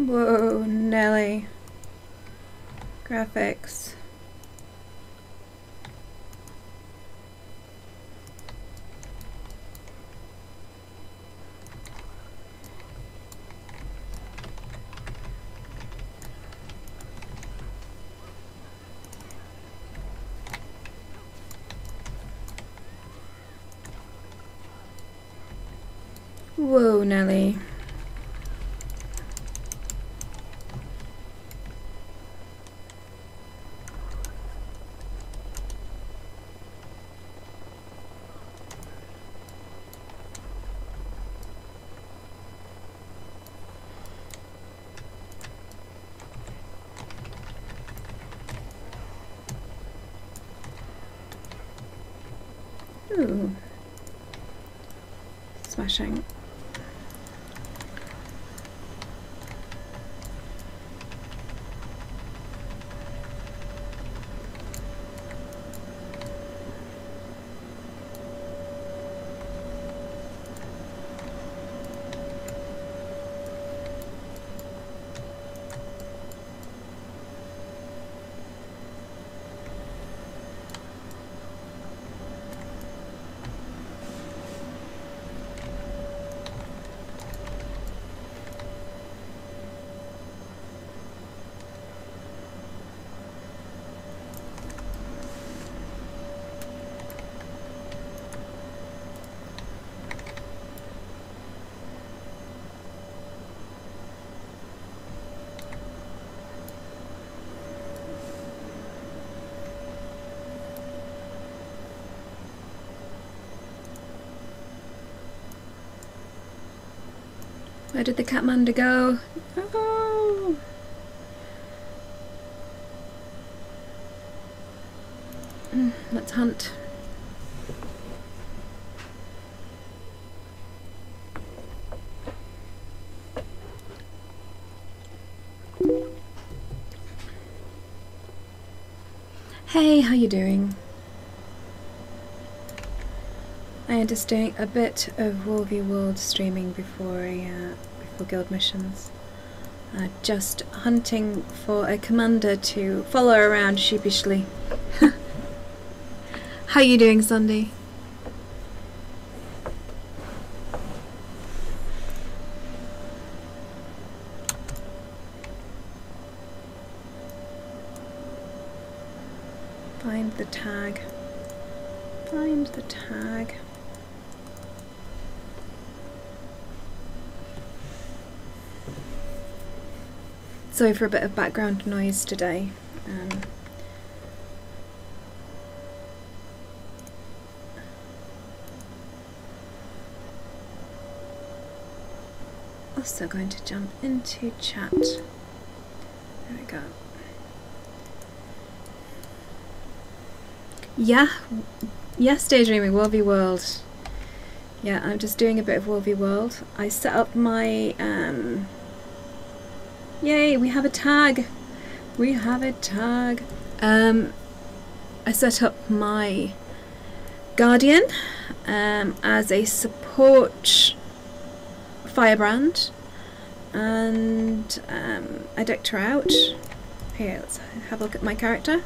Whoa, Nelly. Graphics. Whoa, Nelly. Ooh. Smashing. Where did the Catmander go? Oh. Let's hunt. Hey, how you doing? I am just doing a bit of Wolvie World streaming before guild missions. Just hunting for a commander to follow around sheepishly. How you doing, Sunday? Find the tag. Find the tag. Sorry for a bit of background noise today. Also going to jump into chat. There we go. Yeah, yes, daydreaming, Wolvie World. Yeah, I'm just doing a bit of Wolvie World. I set up my yay, we have a tag! We have a tag! I set up my Guardian as a support firebrand, and I decked her out. Here, let's have a look at my character.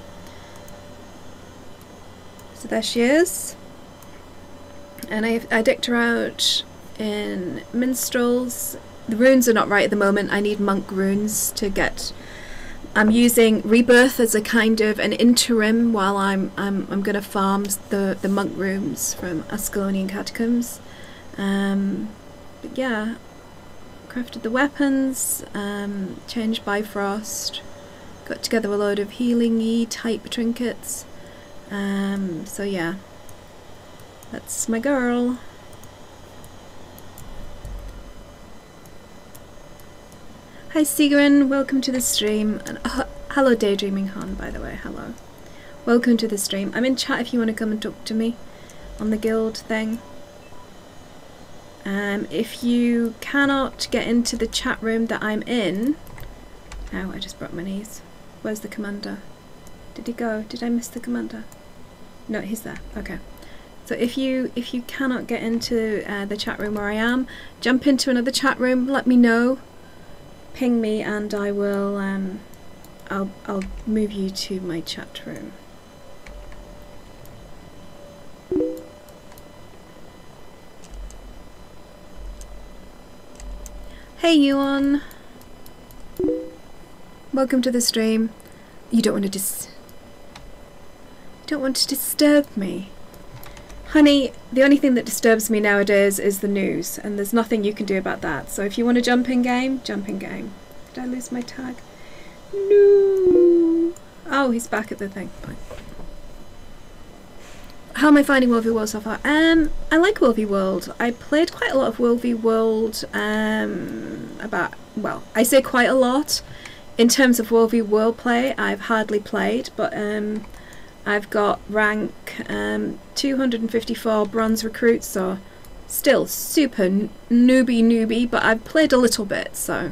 So there she is. And I decked her out in minstrels. The runes are not right at the moment. I need monk runes to get. I'm using rebirth as a kind of an interim while I'm gonna farm the monk runes from Ascalonian catacombs. But yeah, crafted the weapons, changed Bifrost, got together a load of healing-y type trinkets. So yeah, that's my girl. Hi Sigurinn, welcome to the stream, and hello Daydreaming Han, by the way, hello. Welcome to the stream. I'm in chat if you want to come and talk to me on the guild thing. If you cannot get into the chat room that I'm in... Ow, I just broke my knees. Where's the commander? Did he go? Did I miss the commander? No, he's there. Okay. So if you cannot get into the chat room where I am, jump into another chat room, let me know. ping me and I will I'll move you to my chat room. Hey Yuan, welcome to the stream. You don't want to disturb me, honey. The only thing that disturbs me nowadays is the news, and there's nothing you can do about that. So if you want to jump in game, jump in game. Did I lose my tag? No. Oh, he's back at the thing. Fine. How am I finding World v World so far? I like World v World. I played quite a lot of World v World. Well, I say quite a lot. In terms of World v World play, I've hardly played, but I've got rank 254 bronze recruits, so still super newbie, but I've played a little bit, so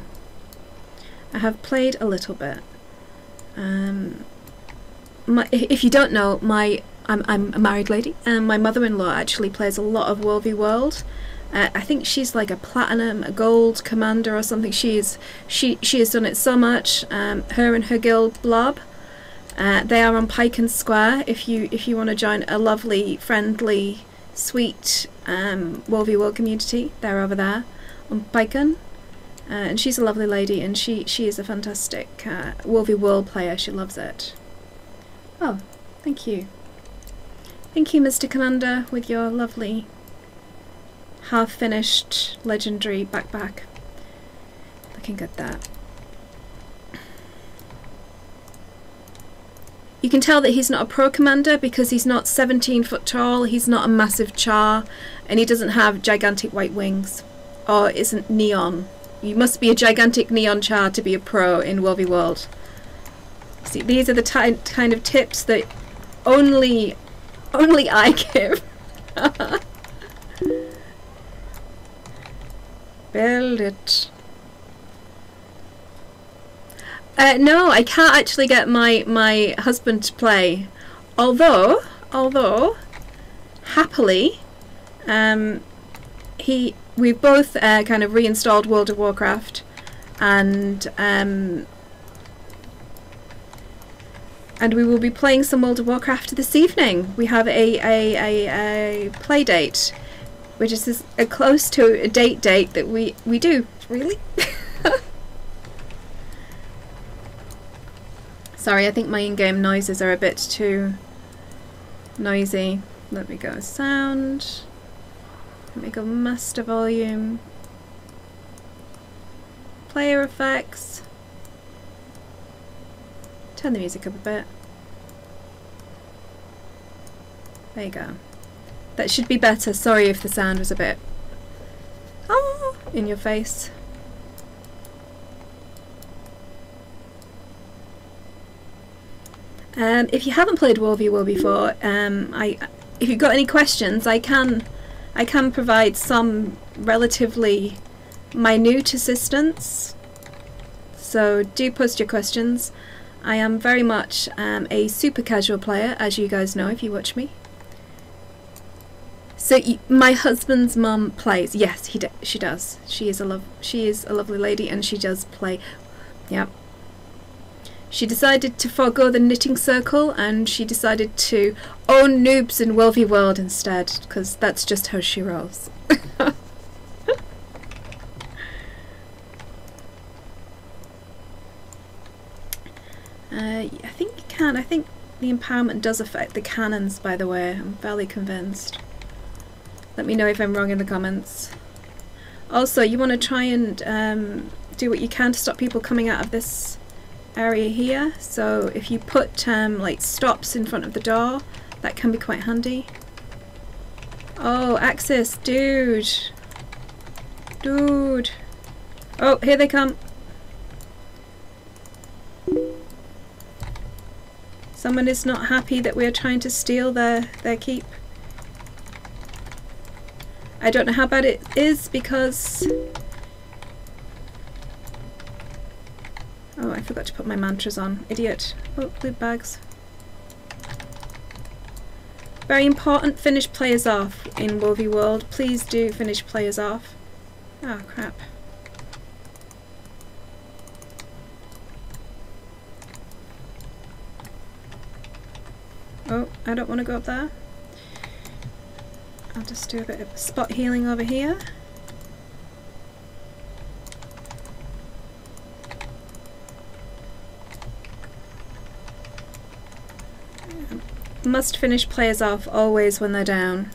I have played a little bit. If you don't know, I'm a married lady, and my mother-in-law actually plays a lot of World v World. I think she's like a platinum, a gold commander or something. She has done it so much. Her and her guild Blob. They are on Pyken Square. If you want to join a lovely, friendly, sweet World v World community, they're over there on Pyken. And she's a lovely lady, and she is a fantastic World v World player. She loves it. Oh, thank you. Thank you, Mr. Commander, with your lovely half-finished legendary backpack. Looking good there. You can tell that he's not a pro commander because he's not 17 foot tall, he's not a massive char, and he doesn't have gigantic white wings. Or isn't neon. You must be a gigantic neon char to be a pro in World v World. See, these are the kind of tips that only I give. Build it. No, I can't actually get my husband to play. Although happily, we've both kind of reinstalled World of Warcraft, and we will be playing some World of Warcraft this evening. We have a play date, which is close to a date that we do. Really? Sorry, I think my in-game noises are a bit too noisy. Let me go sound. Let me go master volume. Player effects. Turn the music up a bit. There you go. That should be better. Sorry if the sound was a bit in your face. If you haven't played World v World before, if you've got any questions, I can provide some relatively minute assistance. So do post your questions. I am very much a super casual player, as you guys know if you watch me. So my husband's mum plays. Yes, she does. She is a lovely lady, and she does play. Yep. She decided to forego the knitting circle, and she decided to own noobs in World v World instead, because that's just how she rolls. I think you can. I think the empowerment does affect the cannons, by the way. I'm fairly convinced. Let me know if I'm wrong in the comments. Also, you want to try and do what you can to stop people coming out of this area here. So if you put like stops in front of the door, that can be quite handy. Oh, Axis, dude. Oh, here they come. Someone is not happy that we are trying to steal their keep. I don't know how bad it is because... Oh, I forgot to put my mantras on. Idiot. Oh, loot bags. Very important, finish players off in World v World. Please do finish players off. Oh, crap. Oh, I don't want to go up there. I'll just do a bit of spot healing over here. Must finish players off always when they're down.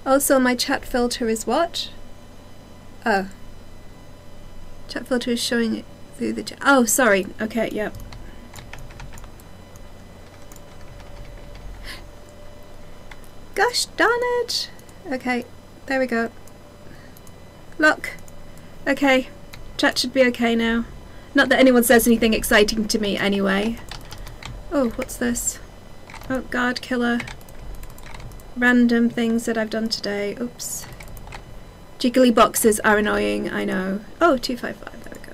Also, my chat filter is what? Oh. Chat filter is showing it through the chat. Oh, sorry. Okay, yep. Gosh darn it! Okay, there we go. Look! Okay, chat should be okay now. Not that anyone says anything exciting to me anyway. Oh, what's this? Oh, guard killer. Random things that I've done today. Oops. Jiggly boxes are annoying, I know. Oh, 255, there we go.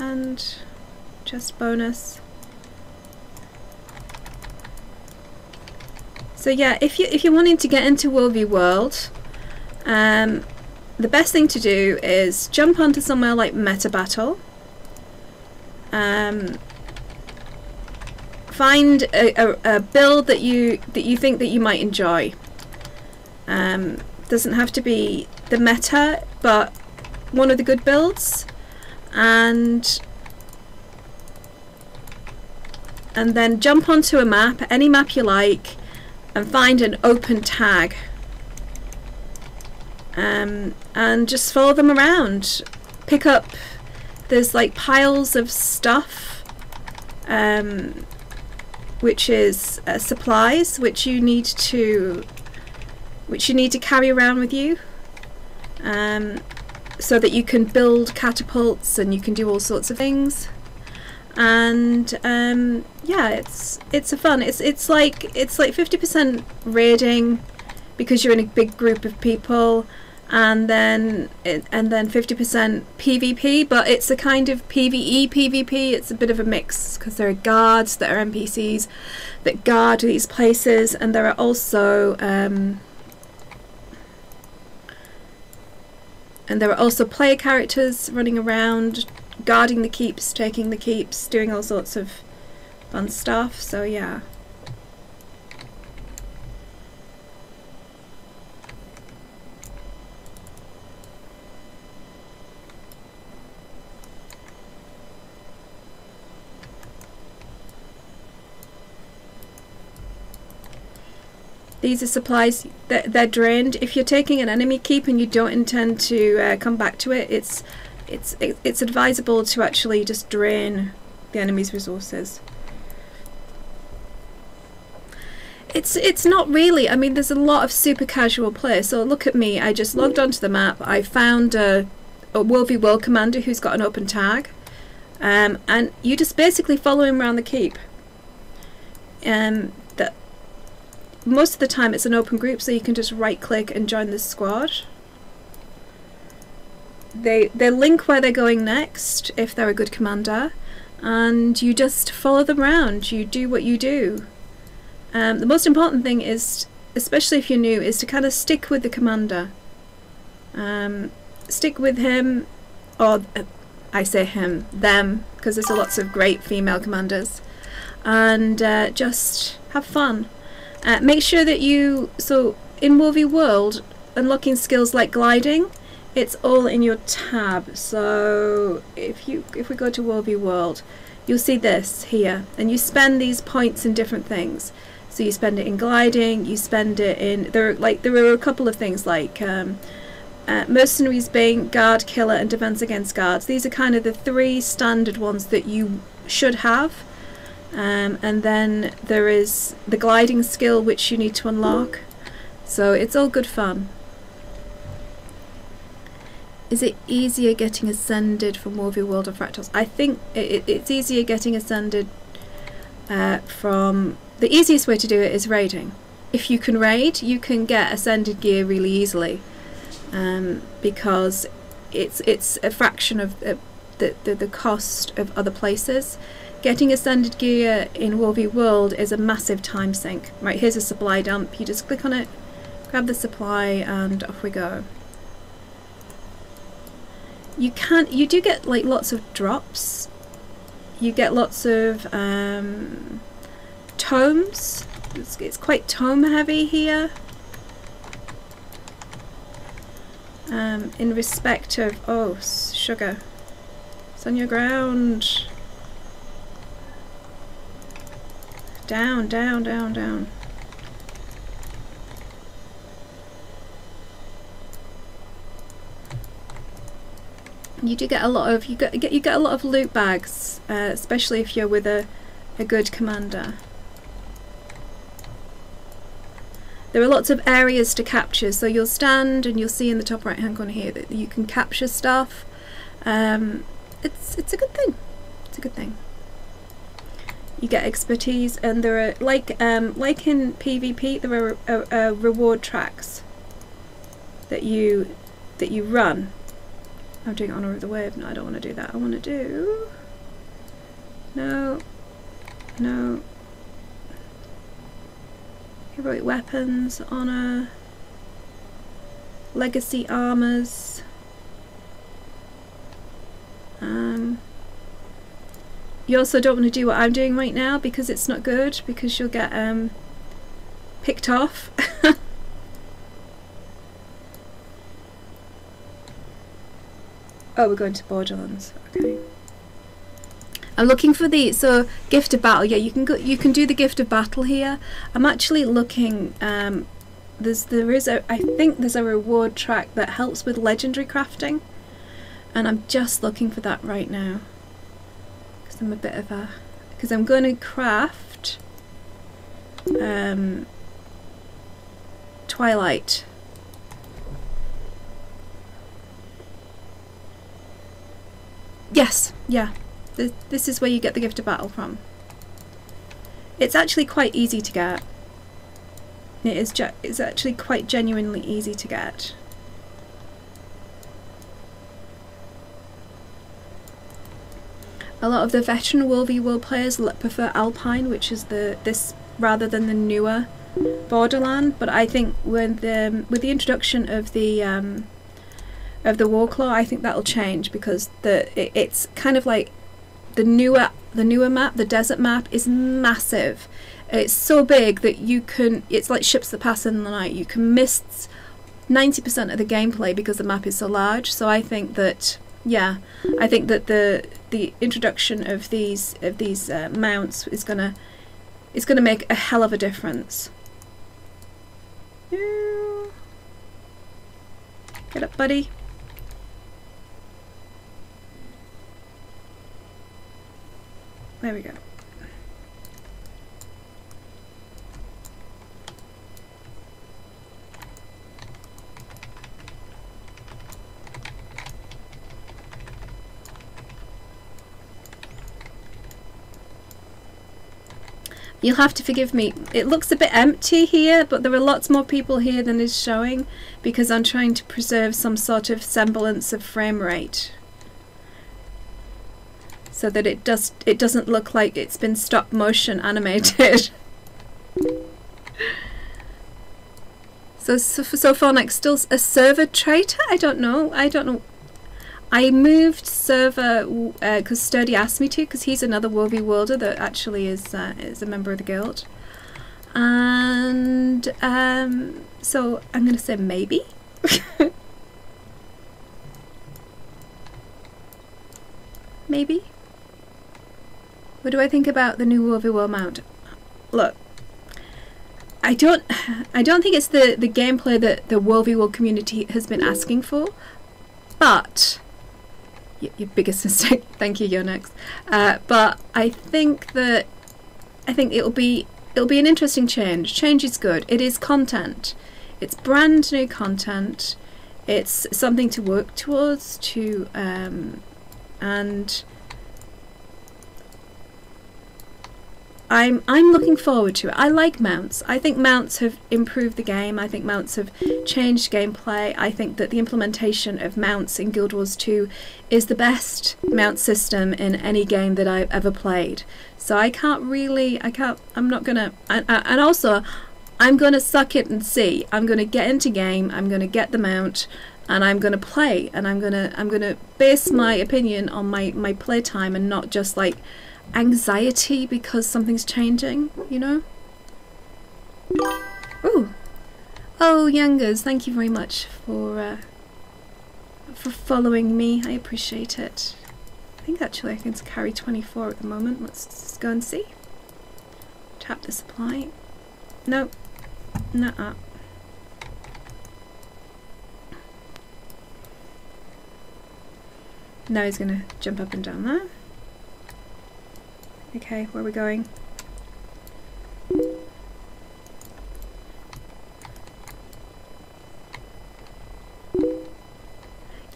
And chest bonus. So yeah, if you're wanting to get into World v World, the best thing to do is jump onto somewhere like Meta Battle. Find a build that you think that you might enjoy. Doesn't have to be the meta, but one of the good builds, and then jump onto a map, any map you like, and find an open tag, and just follow them around. Pick up, there's like piles of stuff, which is supplies which you need to carry around with you, so that you can build catapults and you can do all sorts of things. And yeah, it's a fun. It's like 50% raiding because you're in a big group of people, and then 50% PvP, but it's a kind of PvE PvP. It's a bit of a mix because there are guards that are NPCs that guard these places, and there are also player characters running around, guarding the keeps, taking the keeps, doing all sorts of fun stuff. So yeah. These are supplies that they're drained. If you're taking an enemy keep and you don't intend to come back to it, it's advisable to actually just drain the enemy's resources. It's not really. I mean, there's a lot of super casual play. So look at me. I just logged onto the map. I found a World v World commander who's got an open tag, and you just basically follow him around the keep. Most of the time it's an open group, so you can just right click and join this squad. They link where they're going next if they're a good commander, and you just follow them around. You do what you do. The most important thing is, especially if you're new, is to kind of stick with the commander. Stick with him, or I say him, them, because there's lots of great female commanders, and just have fun. Make sure that so in World v World, unlocking skills like gliding, it's all in your tab. So if we go to World v World, you'll see this here, and you spend these points in different things. So you spend it in gliding, you spend it in, there are a couple of things like Mercenaries, Bane, Guard, Killer, and Defense Against Guards. These are kind of the three standard ones that you should have. And then there is the gliding skill, which you need to unlock. So it's all good fun. Is it easier getting ascended from World v World or Fractals? I think it's easier getting ascended from... The easiest way to do it is raiding. If you can raid, you can get ascended gear really easily, because it's a fraction of the cost of other places. Getting ascended gear in World v World is a massive time sink. Right, here's a supply dump. You just click on it, grab the supply, and off we go. You do get like lots of drops you get lots of tomes. It's quite tome heavy here. In respect of, oh, sugar, it's on your ground. Down, down, down, down. You do get a lot of you get a lot of loot bags, especially if you're with a good commander. There are lots of areas to capture, so you'll stand and you'll see in the top right hand corner here that you can capture stuff. It's a good thing. It's a good thing. You get expertise, and there are like in PvP, there are reward tracks that you run. I'm doing Honor of the Wave. No, I don't want to do that. I want to do no. Heroic weapons, honor, legacy armors. You also don't want to do what I'm doing right now because it's not good, because you'll get picked off. Oh, we're going to Borderlands. Okay. I'm looking for the gift of battle. Yeah, you can do the gift of battle here. I'm actually looking. I think there's a reward track that helps with legendary crafting, and I'm just looking for that right now because I'm a bit of a I'm going to craft Twilight. Yes, yeah. This is where you get the gift of battle from. It's actually quite easy to get. It's actually quite genuinely easy to get. A lot of the veteran World v World players prefer Alpine, which is this rather than the newer Borderland. But I think with the introduction of the Warclaw, I think that'll change, because it's kind of like the newer map, the desert map, is massive. It's so big that it's like ships that pass in the night. You can miss 90% of the gameplay because the map is so large. So I think that, yeah, I think that the introduction of these mounts is gonna make a hell of a difference. Get up, buddy. There we go. You'll have to forgive me. It looks a bit empty here, but there are lots more people here than is showing, because I'm trying to preserve some sort of semblance of frame rate, so that it doesn't look like it's been stop motion animated. So Phonex still a server traitor? I don't know. I moved server because Sturdy asked me to, because he's another World v Worlder that actually is a member of the guild, and so I'm gonna say maybe. Maybe. What do I think about the new World v World mount? Look, I don't think it's the gameplay that the World v World community has been asking for, but your biggest mistake. Thank you, you're next. But I think it'll be an interesting change. Change is good. It is content. It's brand new content. It's something to work towards, and I'm looking forward to it. I like mounts. I think mounts have improved the game. I think mounts have changed gameplay. I think that the implementation of mounts in Guild Wars 2 is the best mount system in any game that I've ever played. So I'm not gonna, and also I'm gonna suck it and see. I'm gonna get into game, I'm gonna get the mount, and I'm gonna play, and I'm gonna base my opinion on my playtime, and not just like anxiety because something's changing, you know? Ooh. Oh, Youngers, thank you very much for following me. I appreciate it. I think actually I can carry 24 at the moment. Let's just go and see. Tap the supply. Nope. Nuh-uh. Now he's gonna jump up and down there. Okay, where are we going?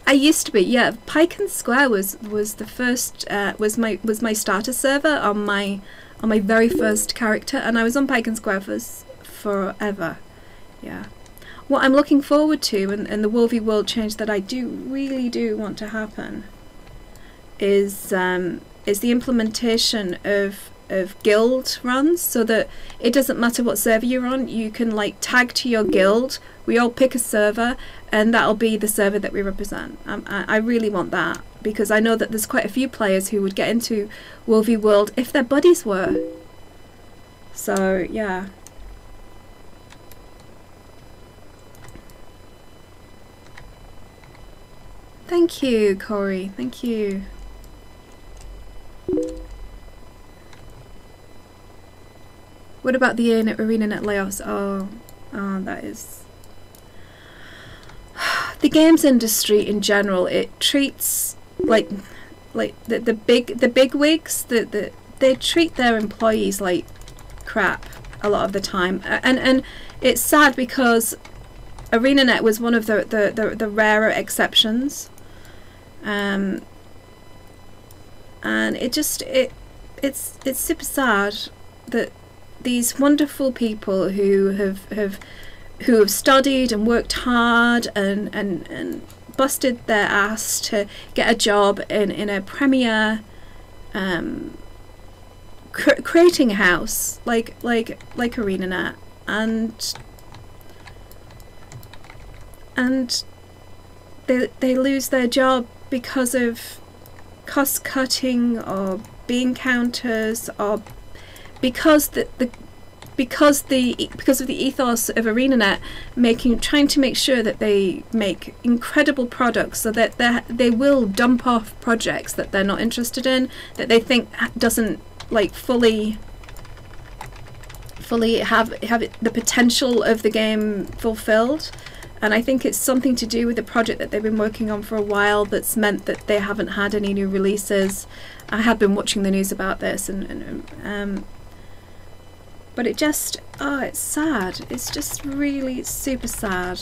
I used to be, yeah. Pike and Square was the first was my starter server on my very first character, and I was on Pike and Square for forever. Yeah. What I'm looking forward to, and the Wolvie world change that I really do want to happen, is the implementation of guild runs, so that it doesn't matter what server you're on, you can like tag to your guild, we all pick a server, and that'll be the server that we represent. I really want that, because I know that there's quite a few players who would get into Wolvie World if their buddies were. So yeah. Thank you, Corey, thank you. What about the ArenaNet layoffs? Oh, that is... The games industry in general, it treats like the big wigs, they treat their employees like crap a lot of the time, and it's sad because ArenaNet was one of the rarer exceptions, and it's super sad that these wonderful people who have studied and worked hard and busted their ass to get a job in a premier creating house like ArenaNet, and they lose their job because of cost cutting or bean counters, or because of the ethos of ArenaNet trying to make sure that they make incredible products, so that they will dump off projects that they're not interested in, that they think doesn't like fully have the potential of the game fulfilled. And I think it's something to do with the project that they've been working on for a while that's meant that they haven't had any new releases. I have been watching the news about this, but it just, it's sad. It's just really super sad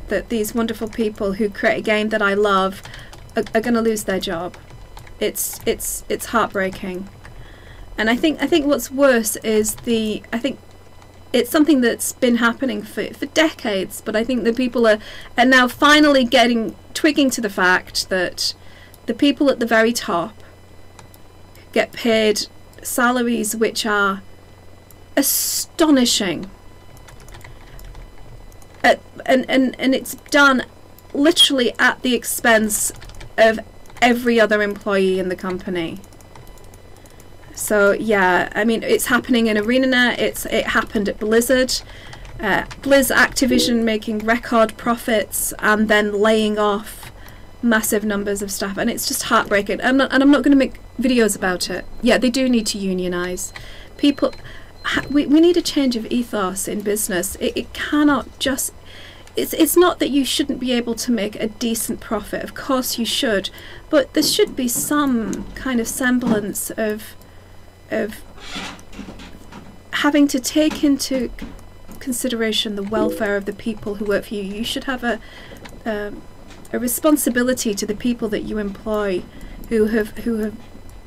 that these wonderful people who create a game that I love are going to lose their job. It's heartbreaking. And I think what's worse is I think it's something that's been happening for decades, but I think the people are now finally twigging to the fact that the people at the very top get paid salaries which are astonishing, and it's done literally at the expense of every other employee in the company. So yeah, I mean, it's happening in ArenaNet, it happened at Blizzard. Activision making record profits and then laying off massive numbers of staff, and it's just heartbreaking. I'm not going to make videos about it. Yeah, they do need to unionize. People, we need a change of ethos in business. It cannot just... It's not that you shouldn't be able to make a decent profit. Of course you should, but there should be some kind of semblance of having to take into consideration the welfare of the people who work for you. You should have a responsibility to the people that you employ, who have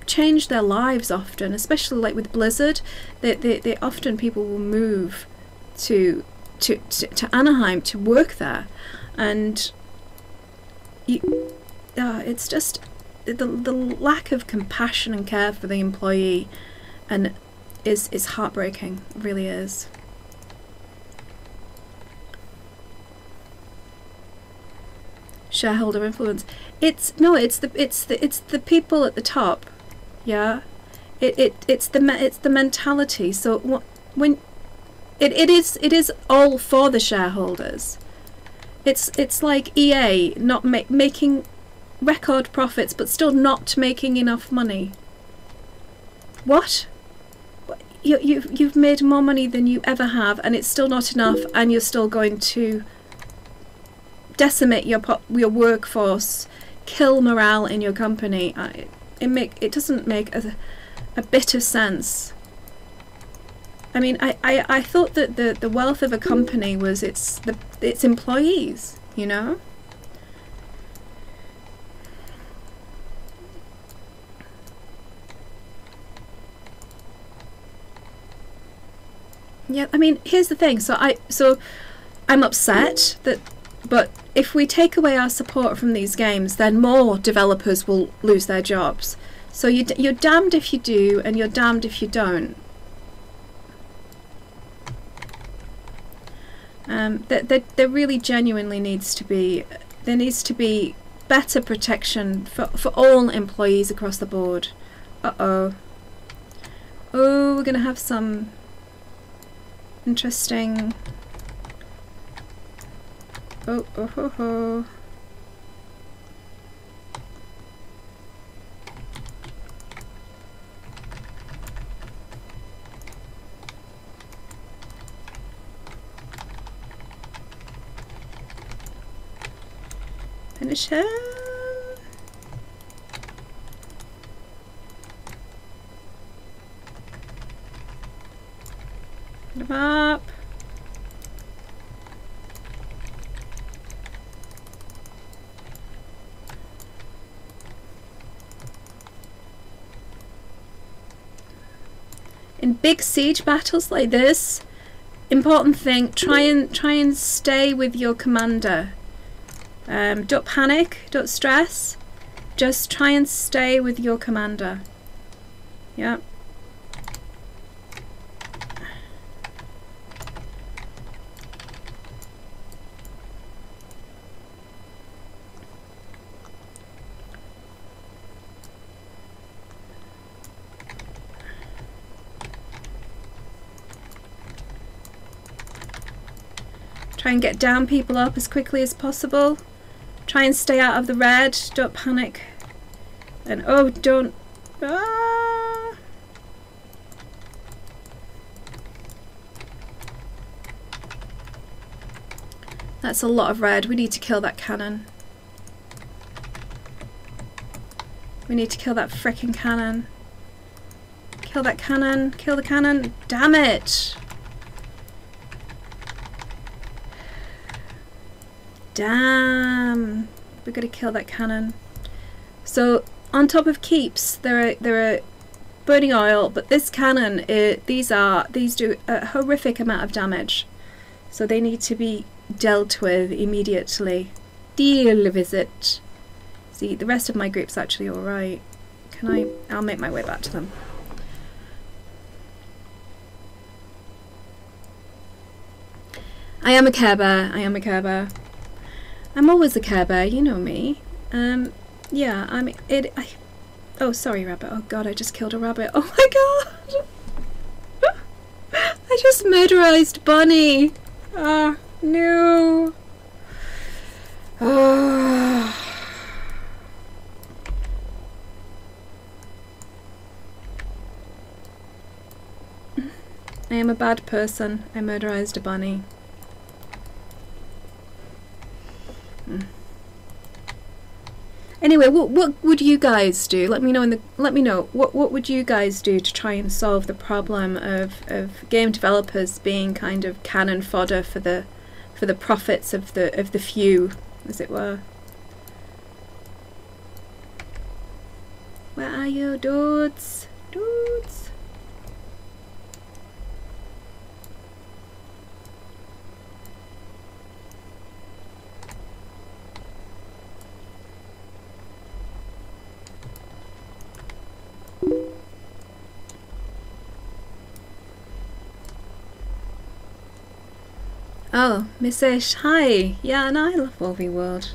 changed their lives often, especially like with Blizzard. They often, people will move to Anaheim to work there, and it's just the lack of compassion and care for the employee, and is heartbreaking. It really is. Shareholder influence. It's the people at the top. Yeah, It's the mentality. So when it is all for the shareholders. It's like EA not making record profits, but still not making enough money. What? You've made more money than you ever have, and it's still not enough, and you're still going to decimate your workforce, kill morale in your company. It doesn't make a bit of sense. I mean, I thought that the wealth of a company was its employees, you know? Yeah, I mean, here's the thing. So I'm upset but if we take away our support from these games, then more developers will lose their jobs. So you're damned if you do, and you're damned if you don't. There really genuinely needs to be better protection for all employees across the board. Oh, we're gonna have some interesting. Oh. Finish him. Put him up. In big siege battles like this, important thing, try and stay with your commander. Don't panic, don't stress, just try and stay with your commander. Yeah. Try and get down people up as quickly as possible. Try and stay out of the red. Don't panic. And oh, don't. Ah. That's a lot of red. We need to kill that cannon. We need to kill that frickin' cannon. Kill that cannon. Kill the cannon. Damn it! Damn, we gotta kill that cannon. So on top of keeps, there are burning oil, but this cannon, these do a horrific amount of damage, so they need to be dealt with immediately. Deal with it. See, the rest of my group's actually all right. I'll make my way back to them. I am a Care Bear. I am a Care Bear. I'm always a Care Bear, you know me. Yeah, I mean, oh, sorry, rabbit. Oh god, I just killed a rabbit. Oh my god! I just murderized Bunny! Ah, no! Oh. I am a bad person. I murderized a bunny. Anyway, what would you guys do? Let me know what would you guys do to try and solve the problem of game developers being kind of cannon fodder for the profits of the few, as it were. Where are you, dudes? Dudes. Oh, Miss Ish, hi. Yeah, and I love Wolvie World.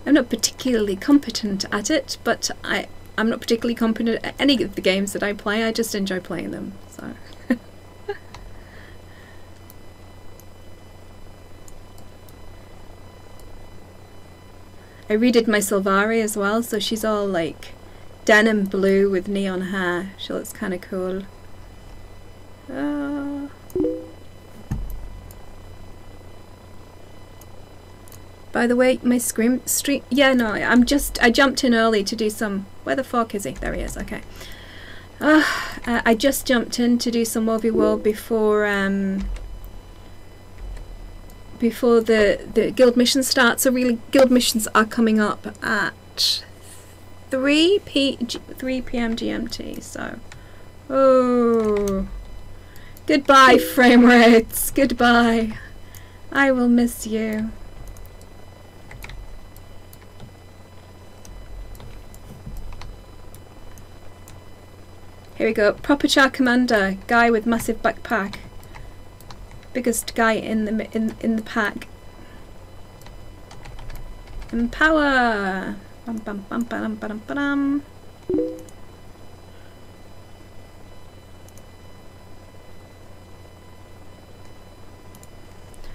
I'm not particularly competent at it, but I'm not particularly competent at any of the games that I play. I just enjoy playing them. So. I redid my Sylvari as well, so she's all like denim blue with neon hair. She looks kind of cool. By the way, my stream. Yeah, no, I jumped in early to do some. Where the fuck is he? There he is. Okay. I just jumped in to do some Wovey World before the guild mission starts. So really, guild missions are coming up at 3 p.m. GMT. So, oh, goodbye frame rates. Goodbye. I will miss you. Here we go. Proper Char Commander, guy with massive backpack. Biggest guy in the pack. Empower. Bum, bum, bum, bum, bum, bum.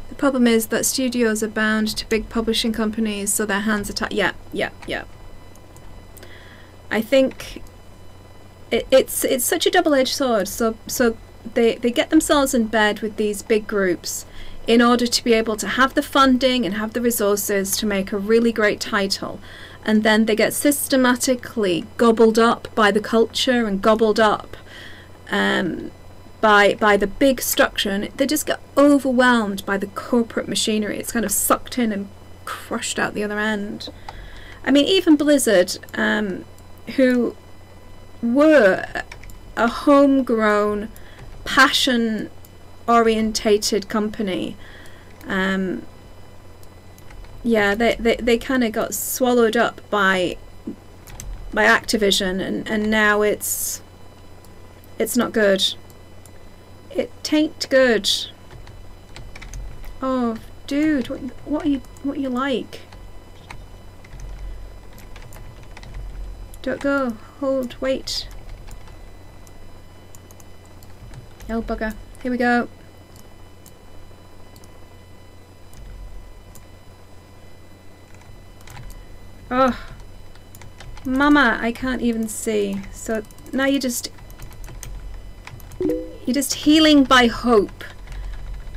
The problem is that studios are bound to big publishing companies, so their hands are tied. Yeah. I think it's such a double-edged sword. So they get themselves in bed with these big groups in order to be able to have the funding and have the resources to make a really great title, and then they get systematically gobbled up by the culture and gobbled up by the big structure, and they just get overwhelmed by the corporate machinery. It's kind of sucked in and crushed out the other end. I mean, even Blizzard, who were a homegrown, passion-orientated company, yeah, they kind of got swallowed up by Activision, and now it's not good. It tain't good. Oh, dude, what are you like? Don't go. Hold. Wait. Oh, bugger. Here we go. Oh. Mama, I can't even see. So now you're just healing by hope.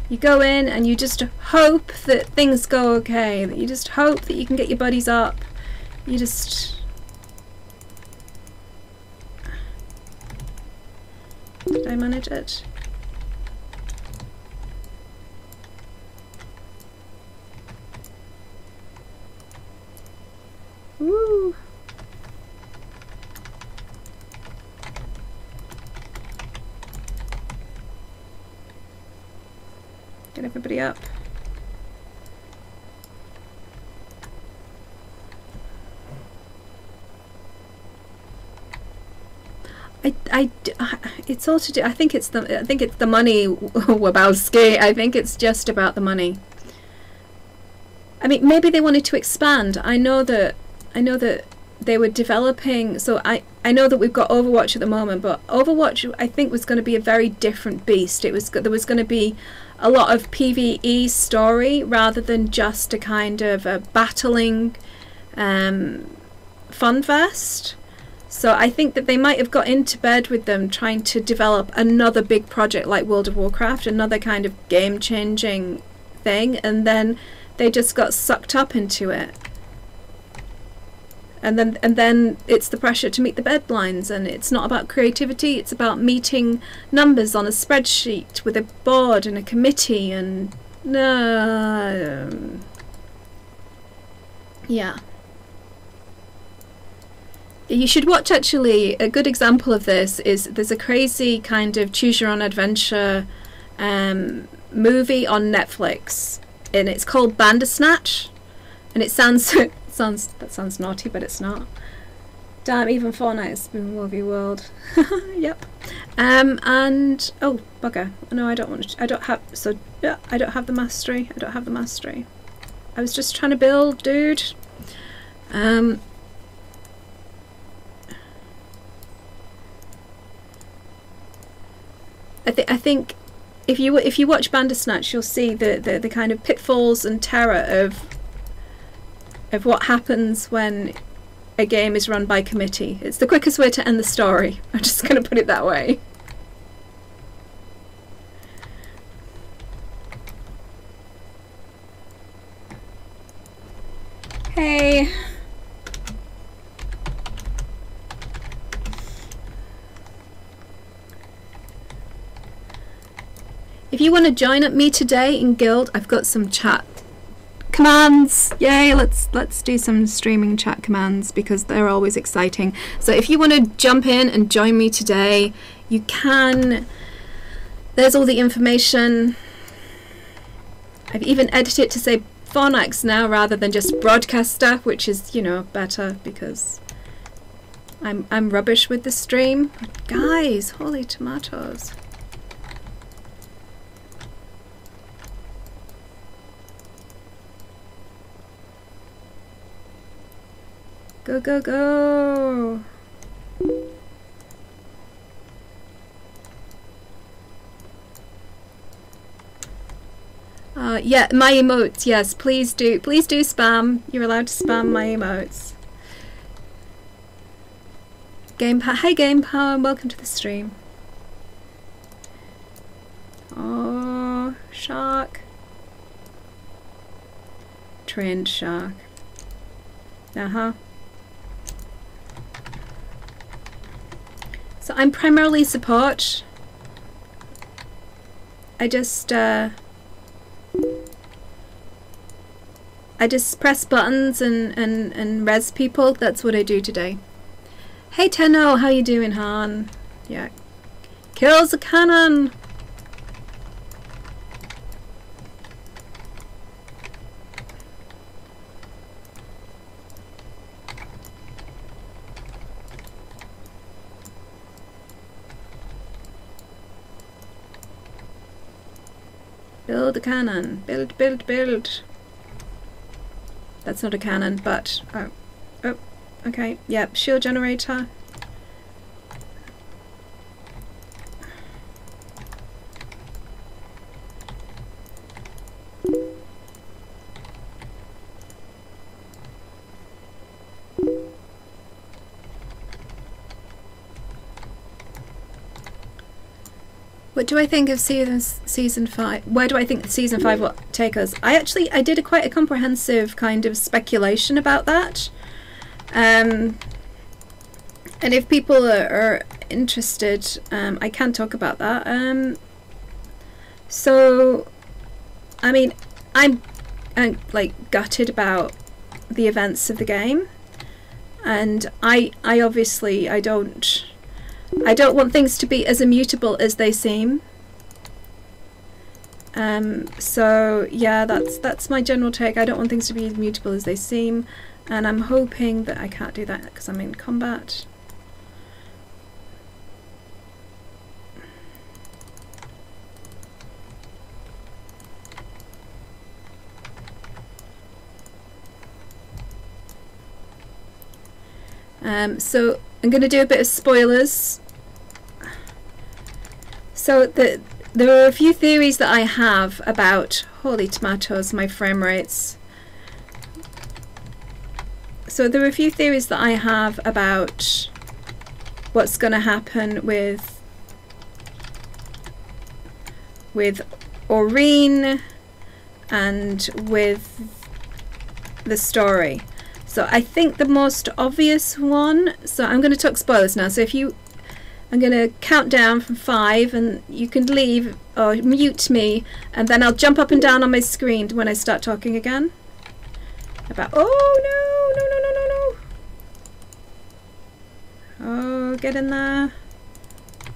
You go in and you just hope that things go okay. That you just hope that you can get your buddies up. You just... Did I manage it? Woo! Get everybody up. It's all to do. I think it's the money, Wabowski. I think it's just about the money. I mean, maybe they wanted to expand. I know that they were developing. So I know that we've got Overwatch at the moment, but Overwatch I think was going to be a very different beast. There was going to be a lot of PvE story rather than just a kind of a battling fun fest. So I think that they might have got into bed with them trying to develop another big project like World of Warcraft, another kind of game-changing thing, and then they just got sucked up into it. And then it's the pressure to meet the deadlines, and it's not about creativity, it's about meeting numbers on a spreadsheet with a board and a committee, and yeah. You should watch, actually, a good example of this is there's a crazy kind of choose your own adventure movie on Netflix, and it's called Bandersnatch, and it sounds that sounds naughty, but it's not. Damn, even Fortnite's been Wovey World. Yep. And oh bugger, no, I don't want to. I don't have the mastery. I don't have the mastery. I was just trying to build, dude. I think if you watch Bandersnatch, you'll see the kind of pitfalls and terror of what happens when a game is run by committee. It's the quickest way to end the story. I'm just going to put it that way. Hey. If you want to join up me today in Guild, I've got some chat commands. Yay, let's do some streaming chat commands because they're always exciting. So if you want to jump in and join me today, you can. There's all the information. I've even edited it to say Phonax now rather than just broadcaster, which is, you know, better because I'm rubbish with the stream. But guys, holy tomatoes. Go, go, go! Yeah, my emotes, yes, please do spam. You're allowed to spam my emotes. Hi Game Power, and welcome to the stream. Oh, shark. Trained shark. Uh-huh. So I'm primarily support. I just press buttons and res people. That's what I do today. Hey Tenno, how you doing, Han? Yeah. Kills a cannon! Build a cannon. Build, build, build. That's not a cannon, but... Oh, okay. Yep, shield generator. What do I think of season 5? Where do I think season 5 will take us? I did quite a comprehensive kind of speculation about that. And if people are interested, I can talk about that. So, I mean, I'm like gutted about the events of the game, and I obviously I don't want things to be as immutable as they seem. So yeah, that's my general take. I don't want things to be as immutable as they seem, and I'm hoping that I can't do that because I'm in combat. So I'm going to do a bit of spoilers. So there are a few theories that I have about... Holy tomatoes, my frame rates. So there are a few theories that I have about what's going to happen with Aurene and with the story. So I think the most obvious one, so I'm going to talk spoilers now, so I'm going to count down from 5 and you can leave or mute me, and then I'll jump up and down on my screen when I start talking again. About, oh no. Oh, get in there.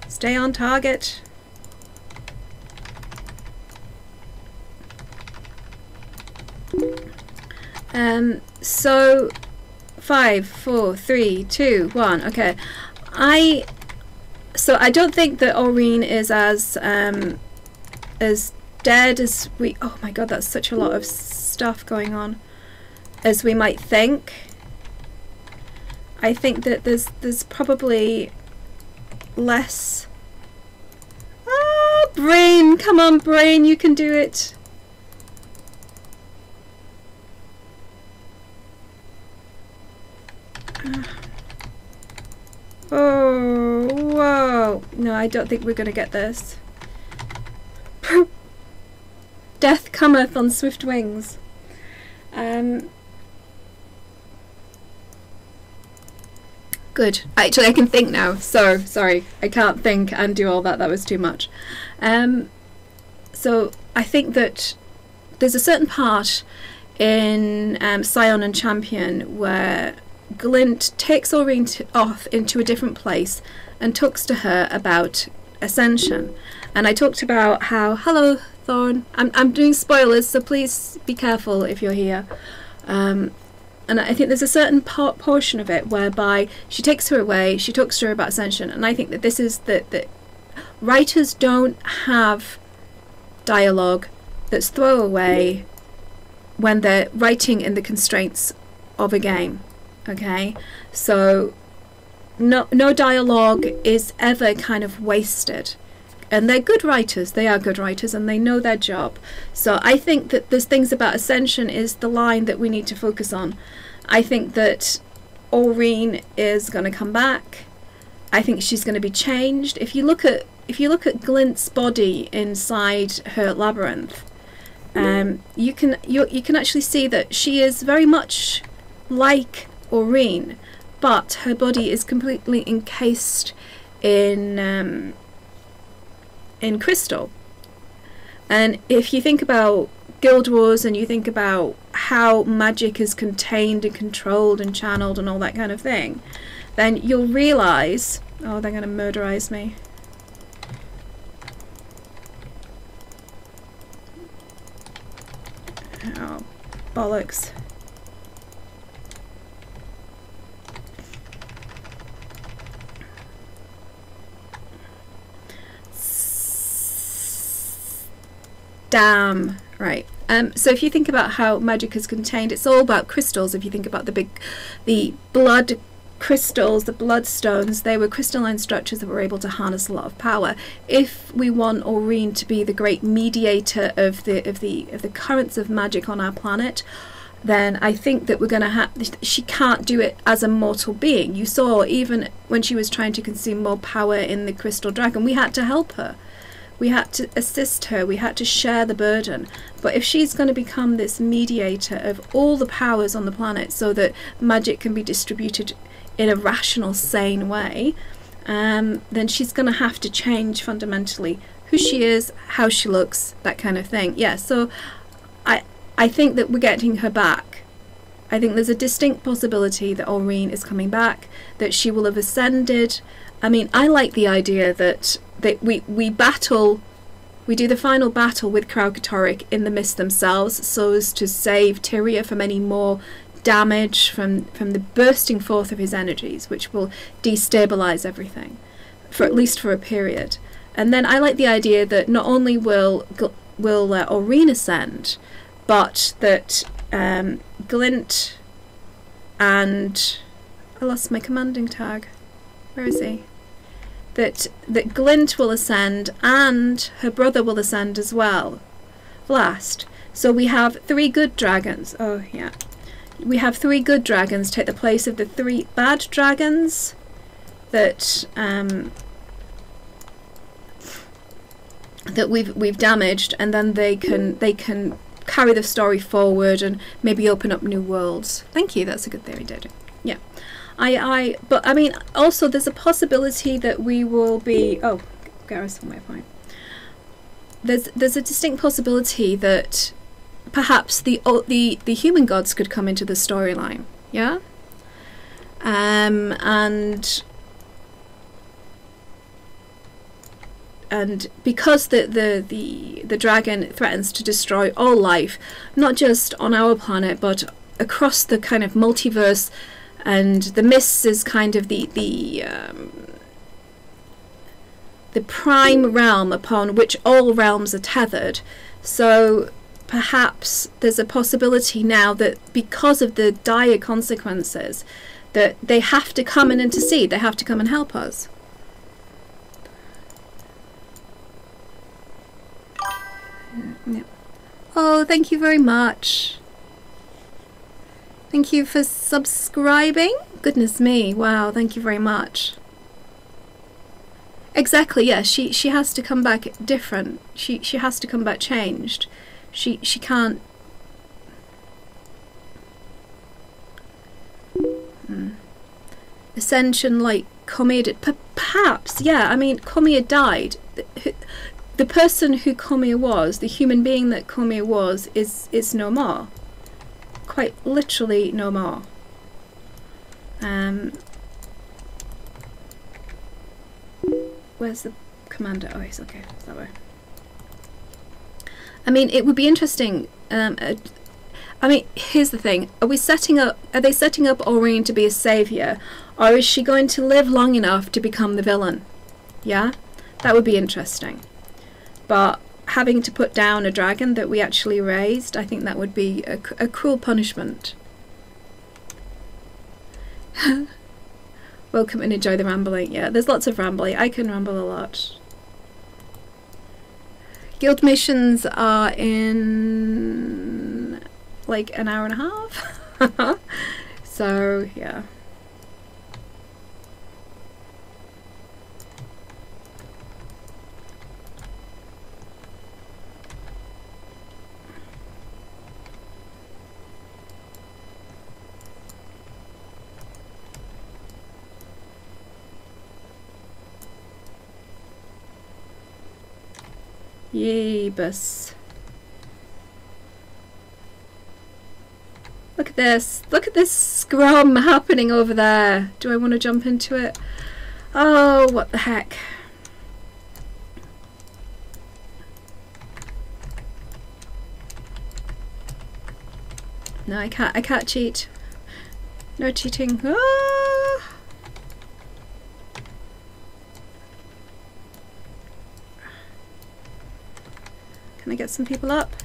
Stay on target. So 5, 4, 3, 2, 1. Okay, so I don't think that Aurene is as dead as we... Oh my god, that's such a lot of stuff going on. As we might think. I think that there's probably less... Ah! Brain, come on, Brain, you can do it. Oh, whoa. No, I don't think we're going to get this. Death cometh on swift wings. Good. Actually, I can think now. So, sorry. I can't think and do all that. That was too much. So, I think that there's a certain part in Scion and Champion where Glint takes Aurene off into a different place and talks to her about Ascension. And I talked about how, hello, Thorn. I'm doing spoilers, so please be careful if you're here. And I think there's a certain portion of it whereby she takes her away, she talks to her about Ascension, and I think that this is that writers don't have dialogue that's throwaway when they're writing in the constraints of a game. Okay, so no dialogue is ever kind of wasted. And they're good writers, they are good writers, and they know their job. So I think that there's things about Ascension is the line that we need to focus on. I think that Aurene is going to come back. I think she's going to be changed. If you look at Glint's body inside her labyrinth, you can actually see that she is very much like Aurene, but her body is completely encased in crystal. And if you think about Guild Wars and you think about how magic is contained and controlled and channeled and all that kind of thing, then you'll realise... Oh, they're going to murderize me. Oh, bollocks. Damn. Right. So if you think about how magic is contained, it's all about crystals. If you think about the blood crystals, the bloodstones, they were crystalline structures that were able to harness a lot of power. If we want Aurene to be the great mediator of the currents of magic on our planet, then I think that we're going to have... She can't do it as a mortal being. You saw even when she was trying to consume more power in the Crystal Dragon, we had to help her. We had to assist her, we had to share the burden. But if she's going to become this mediator of all the powers on the planet so that magic can be distributed in a rational, sane way, then she's going to have to change fundamentally who she is, how she looks, that kind of thing. Yeah, so I think that we're getting her back. I think there's a distinct possibility that Aurene is coming back, that she will have ascended. I mean, I like the idea that we battle, we do the final battle with Kraugotoric in the mist themselves, so as to save Tyria from any more damage from the bursting forth of his energies, which will destabilize everything, for at least for a period. And then I like the idea that not only will Aurene ascend, but that Glint and... I lost my commanding tag. Where is he? That Glint will ascend and her brother will ascend as well. Last. So we have 3 good dragons. Oh, yeah. We have 3 good dragons take the place of the 3 bad dragons that that we've damaged, and then they can carry the story forward and maybe open up new worlds. Thank you. That's a good theory, Dodo. Yeah. But I mean, also there's a possibility that we will be... Oh, Gareth's on my point. There's a distinct possibility that perhaps the human gods could come into the storyline. Yeah. And because the dragon threatens to destroy all life, not just on our planet but across the kind of multiverse. And the mist is kind of the prime realm upon which all realms are tethered. So perhaps there's a possibility now that because of the dire consequences, that they have to come and intercede. They have to come and help us. Yeah. Oh, thank you very much. Thank you for subscribing. Goodness me. Wow, thank you very much. Exactly, yeah, she has to come back different. She has to come back changed. She can't. Ascension like Komi did. Perhaps, yeah. I mean, Komi died. The person who Komi was, the human being that Komi was, is no more. Quite literally no more. Where's the commander? Oh, he's okay. It's that way. I mean, it would be interesting. I mean, here's the thing: are they setting up Aurene to be a savior, or is she going to live long enough to become the villain? Yeah, that would be interesting. But having to put down a dragon that we actually raised, I think that would be a cruel punishment. Welcome and enjoy the rambling. Yeah, there's lots of rambling. I can ramble a lot. Guild missions are in like an hour and a half. So, yeah. Yeebus. Look at this. Look at this scrum happening over there. Do I want to jump into it? Oh, what the heck. No, I can't cheat. No cheating. Ah! Can I get some people up?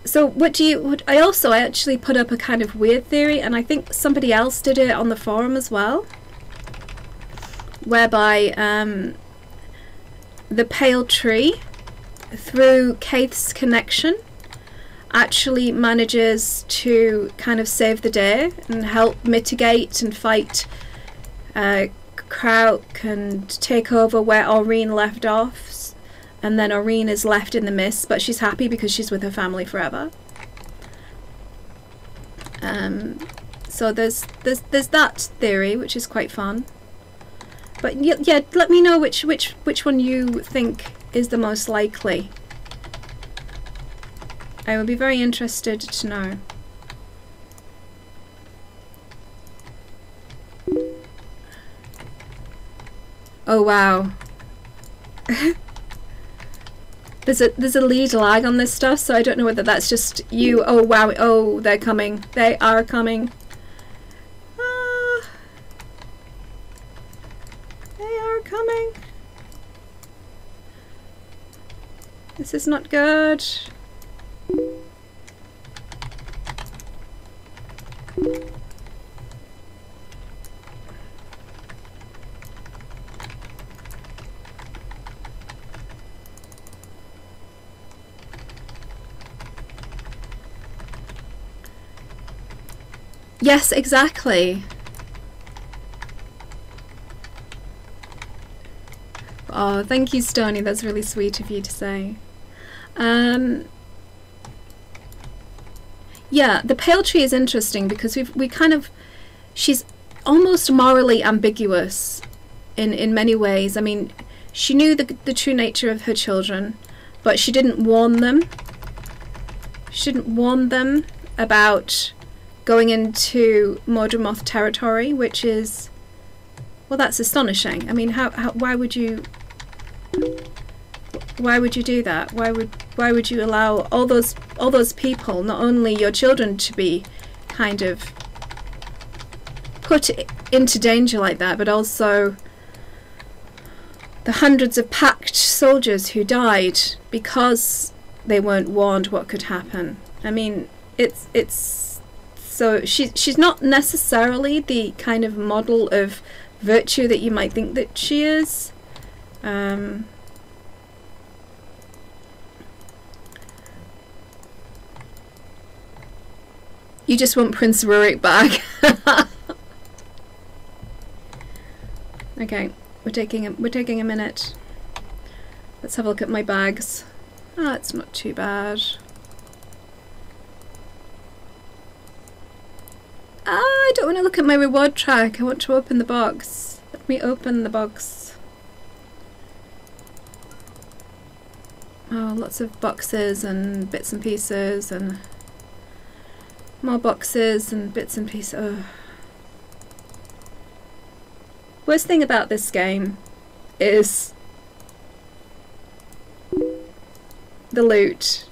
So what do you... I actually put up a kind of weird theory, and I think somebody else did it on the forum as well, whereby the pale tree, through Kaith's connection, actually manages to kind of save the day and help mitigate and fight Krauk and take over where Aurene left off, and then Aurene is left in the mist, but she's happy because she's with her family forever. So there's that theory, which is quite fun. But yeah, let me know which one you think is the most likely. I would be very interested to know. Oh wow. There's a lead lag on this stuff, so I don't know whether that's just you. Oh wow, oh, they're coming. They are coming. They are coming. This is not good. Yes, exactly. Oh, thank you, Stony. That's really sweet of you to say. Yeah, the pale tree is interesting because she's almost morally ambiguous in many ways. I mean, she knew the true nature of her children, but she didn't warn them. She didn't warn them about going into Mordramoth territory, which is, well, that's astonishing. I mean, why would you do that? Why would you allow all those people, not only your children, to be kind of put into danger like that, but also the hundreds of packed soldiers who died because they weren't warned what could happen. I mean, it's so she's not necessarily the kind of model of virtue that you might think that she is. You just want Prince Rurik back. Okay, we're taking a minute. Let's have a look at my bags. Ah, it's not too bad. Ah, I don't want to look at my reward track. I want to open the box. Let me open the box. Oh, lots of boxes and bits and pieces and more boxes and bits and pieces. Oh. Worst thing about this game is the loot,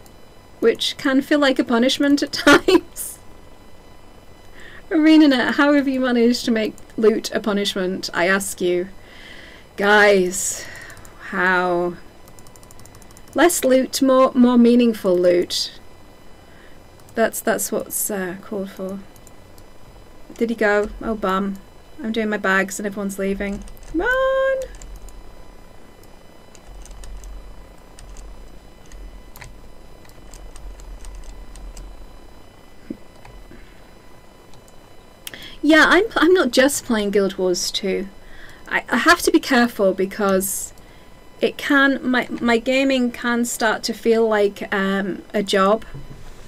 which can feel like a punishment at times. ArenaNet, how have you managed to make loot a punishment? I ask you. Guys, how? Less loot, more meaningful loot. That's what's called for. Did he go? Oh, bum. I'm doing my bags and everyone's leaving. Come on! Yeah, I'm not just playing Guild Wars 2. I have to be careful because it can my gaming can start to feel like a job,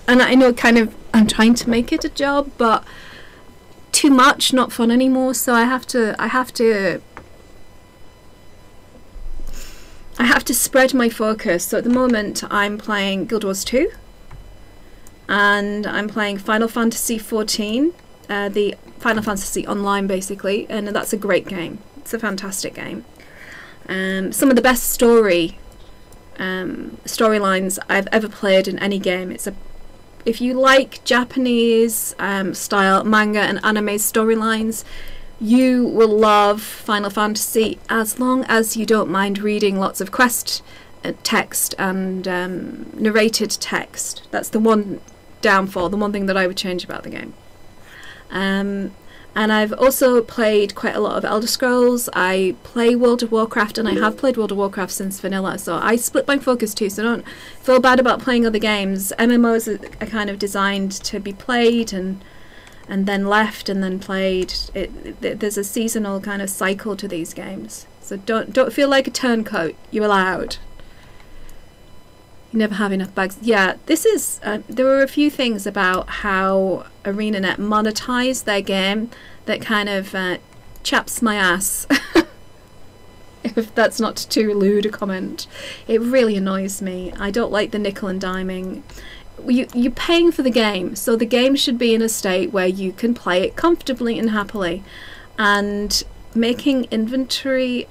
and I know kind of I'm trying to make it a job, but too much, not fun anymore. So I have to spread my focus. So at the moment I'm playing Guild Wars 2 and I'm playing Final Fantasy 14, the Final Fantasy Online basically, and that's a great game. It's a fantastic game. Some of the best storylines I've ever played in any game. If you like Japanese style manga and anime storylines, you will love Final Fantasy, as long as you don't mind reading lots of quest text and narrated text. That's the one downfall, the one thing that I would change about the game. And I've also played quite a lot of Elder Scrolls. I play World of Warcraft, and I have played World of Warcraft since vanilla, so I split my focus too, so don't feel bad about playing other games. MMOs are kind of designed to be played and then left and then played. There's a seasonal kind of cycle to these games, so don't feel like a turncoat. You're allowed. You never have enough bags. Yeah, this is there were a few things about how ArenaNet monetized their game that kind of chaps my ass. If that's not too lewd a comment. It really annoys me. I don't like the nickel and diming. You're paying for the game, so the game should be in a state where you can play it comfortably and happily, and making inventory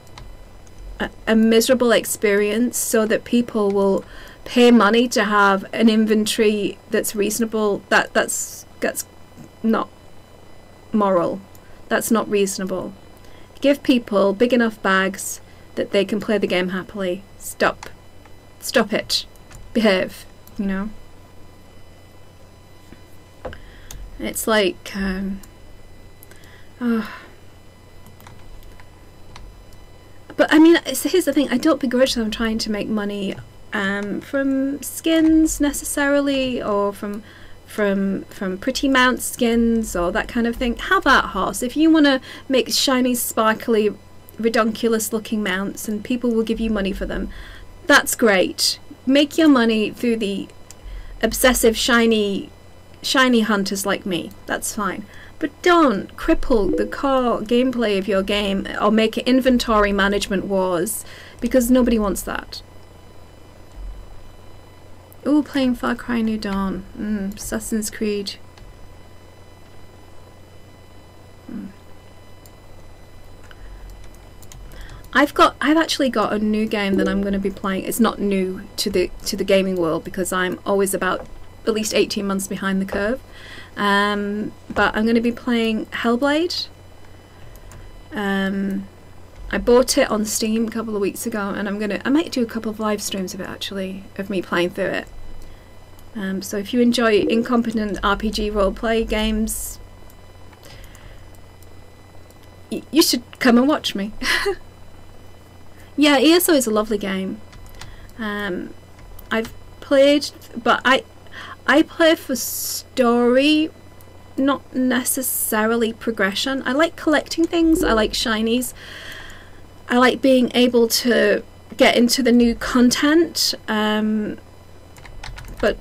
a miserable experience so that people will pay money to have an inventory that's reasonable, that's not moral. That's not reasonable. Give people big enough bags that they can play the game happily. Stop it. Behave, you know. It's like but I mean, here's the thing, I don't begrudge them trying to make money from skins necessarily, or from pretty mount skins or that kind of thing. Have at, horse. If you want to make shiny, sparkly, redonkulous looking mounts and people will give you money for them, that's great. Make your money through the obsessive shiny hunters like me. That's fine. But don't cripple the core gameplay of your game or make it inventory management wars, because nobody wants that. Oh, playing Far Cry New Dawn. Assassin's Creed. I've actually got a new game that I'm going to be playing. It's not new to the gaming world, because I'm always about at least 18 months behind the curve. But I'm going to be playing Hellblade. I bought it on Steam a couple of weeks ago, and I might do a couple of live streams of it actually, of me playing through it. So if you enjoy incompetent RPG roleplay games, you should come and watch me. Yeah, ESO is a lovely game. I've played, but I play for story, not necessarily progression. I like collecting things. I like shinies. I like being able to get into the new content, but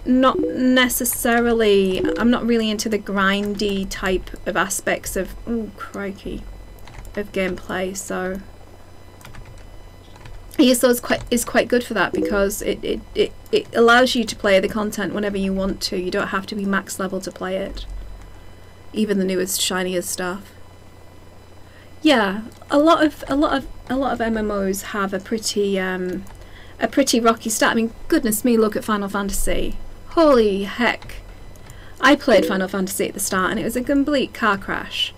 not necessarily. I'm not really into the grindy type of aspects of crikey of gameplay. So ESO is quite good for that, because it allows you to play the content whenever you want to. You don't have to be max level to play it, even the newest shiniest stuff. Yeah, a lot of MMOs have a pretty rocky start. I mean, goodness me, look at Final Fantasy. Holy heck. I played Final Fantasy at the start and it was a complete car crash.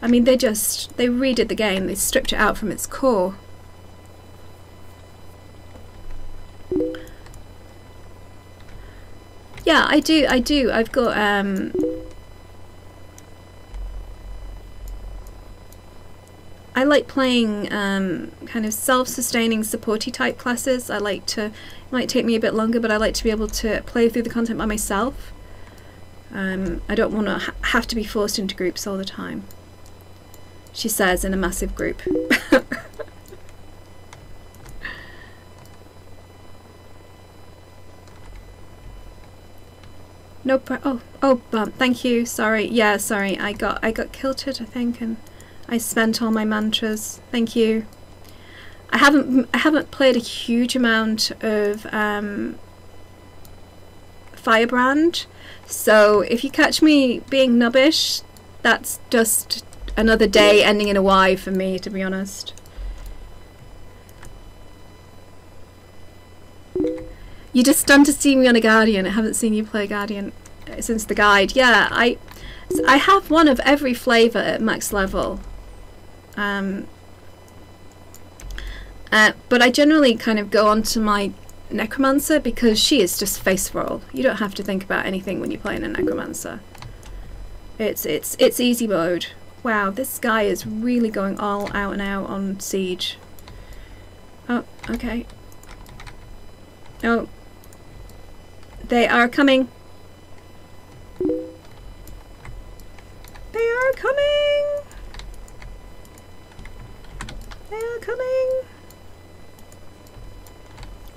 I mean, they redid the game. They stripped it out from its core. Yeah, I do. I've got I like playing kind of self-sustaining supporty type classes. It might take me a bit longer, but I like to be able to play through the content by myself. I don't want to have to be forced into groups all the time, she says in a massive group. No thank you. Sorry. Yeah, sorry. I got kilted, I think, and I spent all my mantras. Thank you. I haven't played a huge amount of Firebrand, so if you catch me being nubbish, that's just another day ending in a Y for me, to be honest. You're just stunned to see me on a Guardian. I haven't seen you play Guardian since the guide. Yeah, I have one of every flavour at max level. But I generally kind of go on to my Necromancer, because she is just face roll. You don't have to think about anything when you're playing a Necromancer. It's easy mode. Wow, this guy is really going all out and out on Siege. Oh, okay. Oh. They are coming. They are coming. They are coming.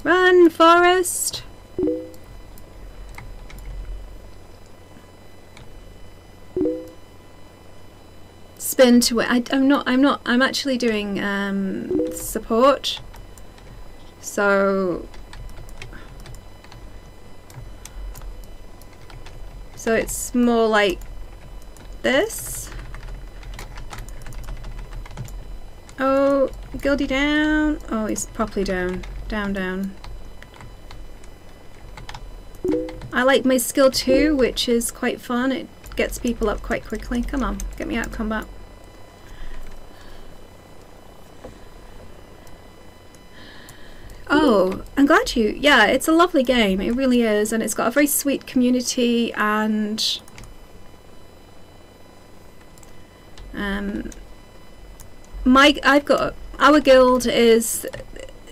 Run, Forest. Spin to it. I'm actually doing support. So it's more like this. Oh, Gildy down. Oh, he's properly down. Down. I like my skill 2, which is quite fun. It gets people up quite quickly. Come on, get me out of combat. Oh, I'm glad you... Yeah, it's a lovely game. It really is. And it's got a very sweet community, and... Our guild is...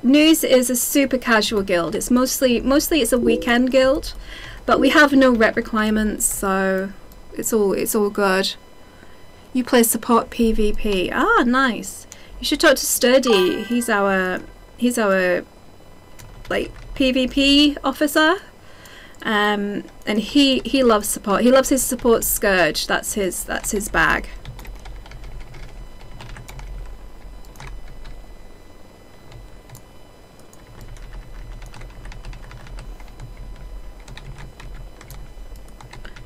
News is a super casual guild. It's mostly it's a weekend guild, but we have no rep requirements, so it's all good. You play support PvP. Ah, nice. You should talk to Sturdy. He's our like PvP officer, and he loves support. He loves his support Scourge. That's his bag.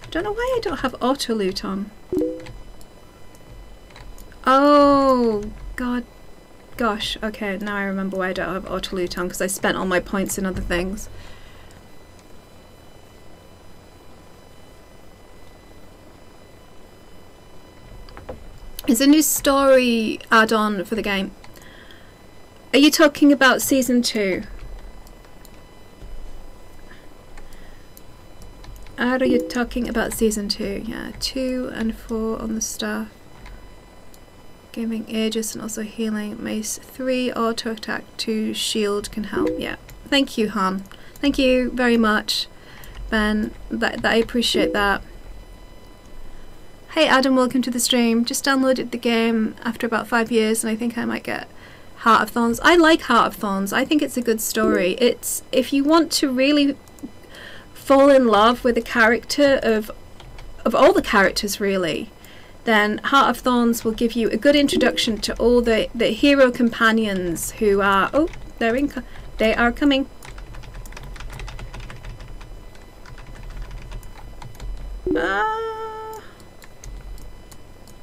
I don't know why I don't have auto loot on. Oh gosh, okay, now I remember why I don't have auto loot on, because I spent all my points in other things. It's a new story add-on for the game. Are you talking about season 2? Are you talking about season 2? Yeah, 2 and 4 on the staff. Giving Aegis and also healing. Mace 3, auto attack 2, shield can help. Yeah. Thank you, Han. Thank you very much, Ben. That I appreciate that. Hey Adam, welcome to the stream. Just downloaded the game after about 5 years and I think I might get Heart of Thorns. I like Heart of Thorns. I think it's a good story. It's, if you want to really fall in love with a character of all the characters really, then Heart of Thorns will give you a good introduction to all the hero companions who are, oh, they are coming.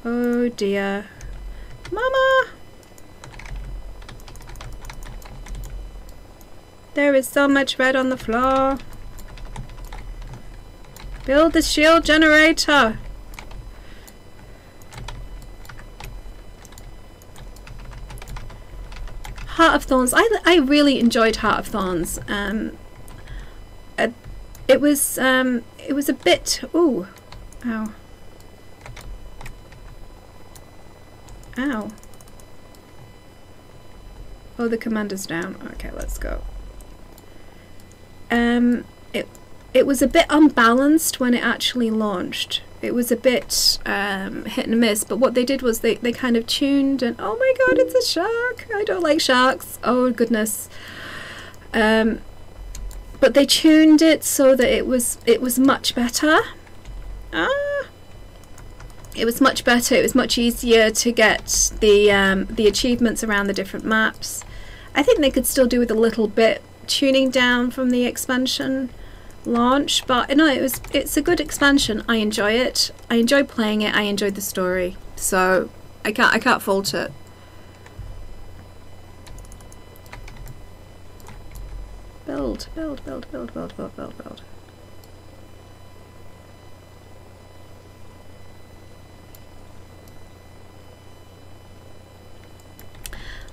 Oh dear. Mama! There is so much red on the floor. Build the shield generator. Heart of Thorns. I really enjoyed Heart of Thorns. It was a bit. Ooh, ow, ow. Oh, the commander's down. Okay, let's go. It was a bit unbalanced when it actually launched. It was a bit hit and miss, but what they did was they kind of tuned and, oh my god, it's a shark! I don't like sharks. Oh goodness. But they tuned it so that it was much better. It was much better. It was much easier to get the achievements around the different maps. I think they could still do with a little bit tuning down from the expansion launch, but no, it's a good expansion. I enjoy it. I enjoy playing it. I enjoyed the story, so I can't fault it. Build.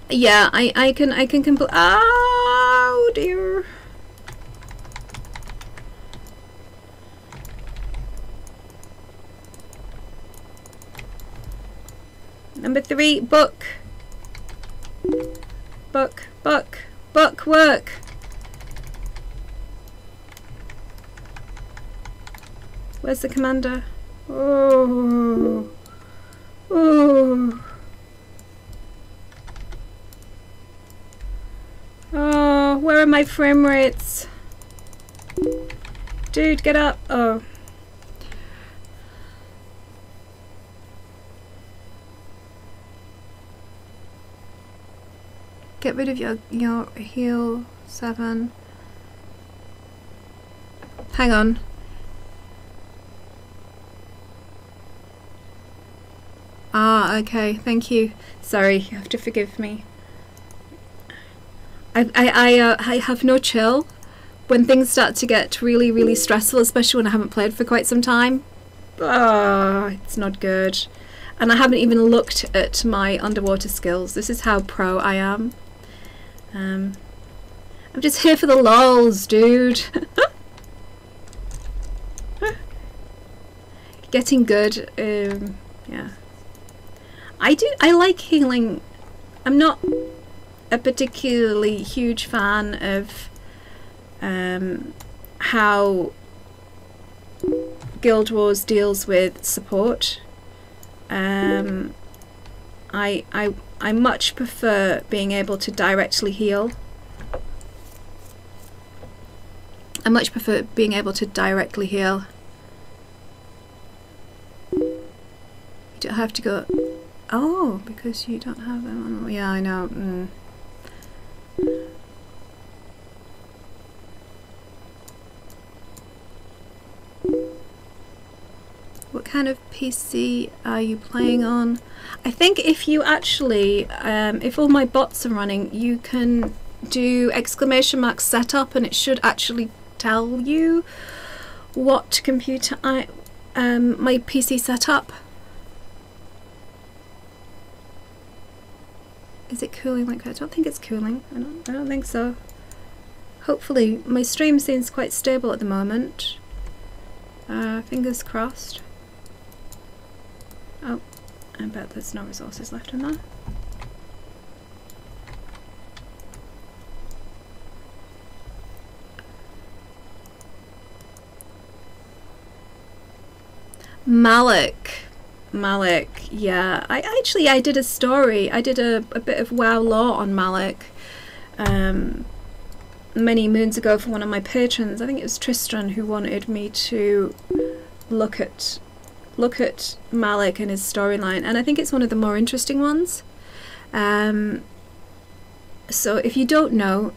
Yeah, I can complete. Oh dear. Number 3, book work. Where's the commander? Oh. Oh. Oh, where are my frame rates? Dude, get up. Oh. Get rid of your heal 7. Hang on. Ah, okay, thank you. Sorry, you have to forgive me. I have no chill when things start to get really, really stressful, especially when I haven't played for quite some time. Oh, it's not good. And I haven't even looked at my underwater skills. This is how pro I am. I'm just here for the lols, dude. Getting good. Yeah. I like healing. I'm not a particularly huge fan of how Guild Wars deals with support. I much prefer being able to directly heal. I much prefer being able to directly heal. You don't have to go. Oh, because you don't have them on. Yeah, I know. What kind of PC are you playing on? I think if you actually, if all my bots are running, you can do !! setup and it should actually tell you what computer my PC setup. Is it cooling like that? I don't think it's cooling. I don't think so. Hopefully, my stream seems quite stable at the moment. Fingers crossed. Oh, I bet there's no resources left in there. Malik, yeah. I did a story. I did a bit of WoW lore on Malik many moons ago for one of my patrons. I think it was Tristan who wanted me to look at Malik and his storyline, and I think it's one of the more interesting ones. So if you don't know,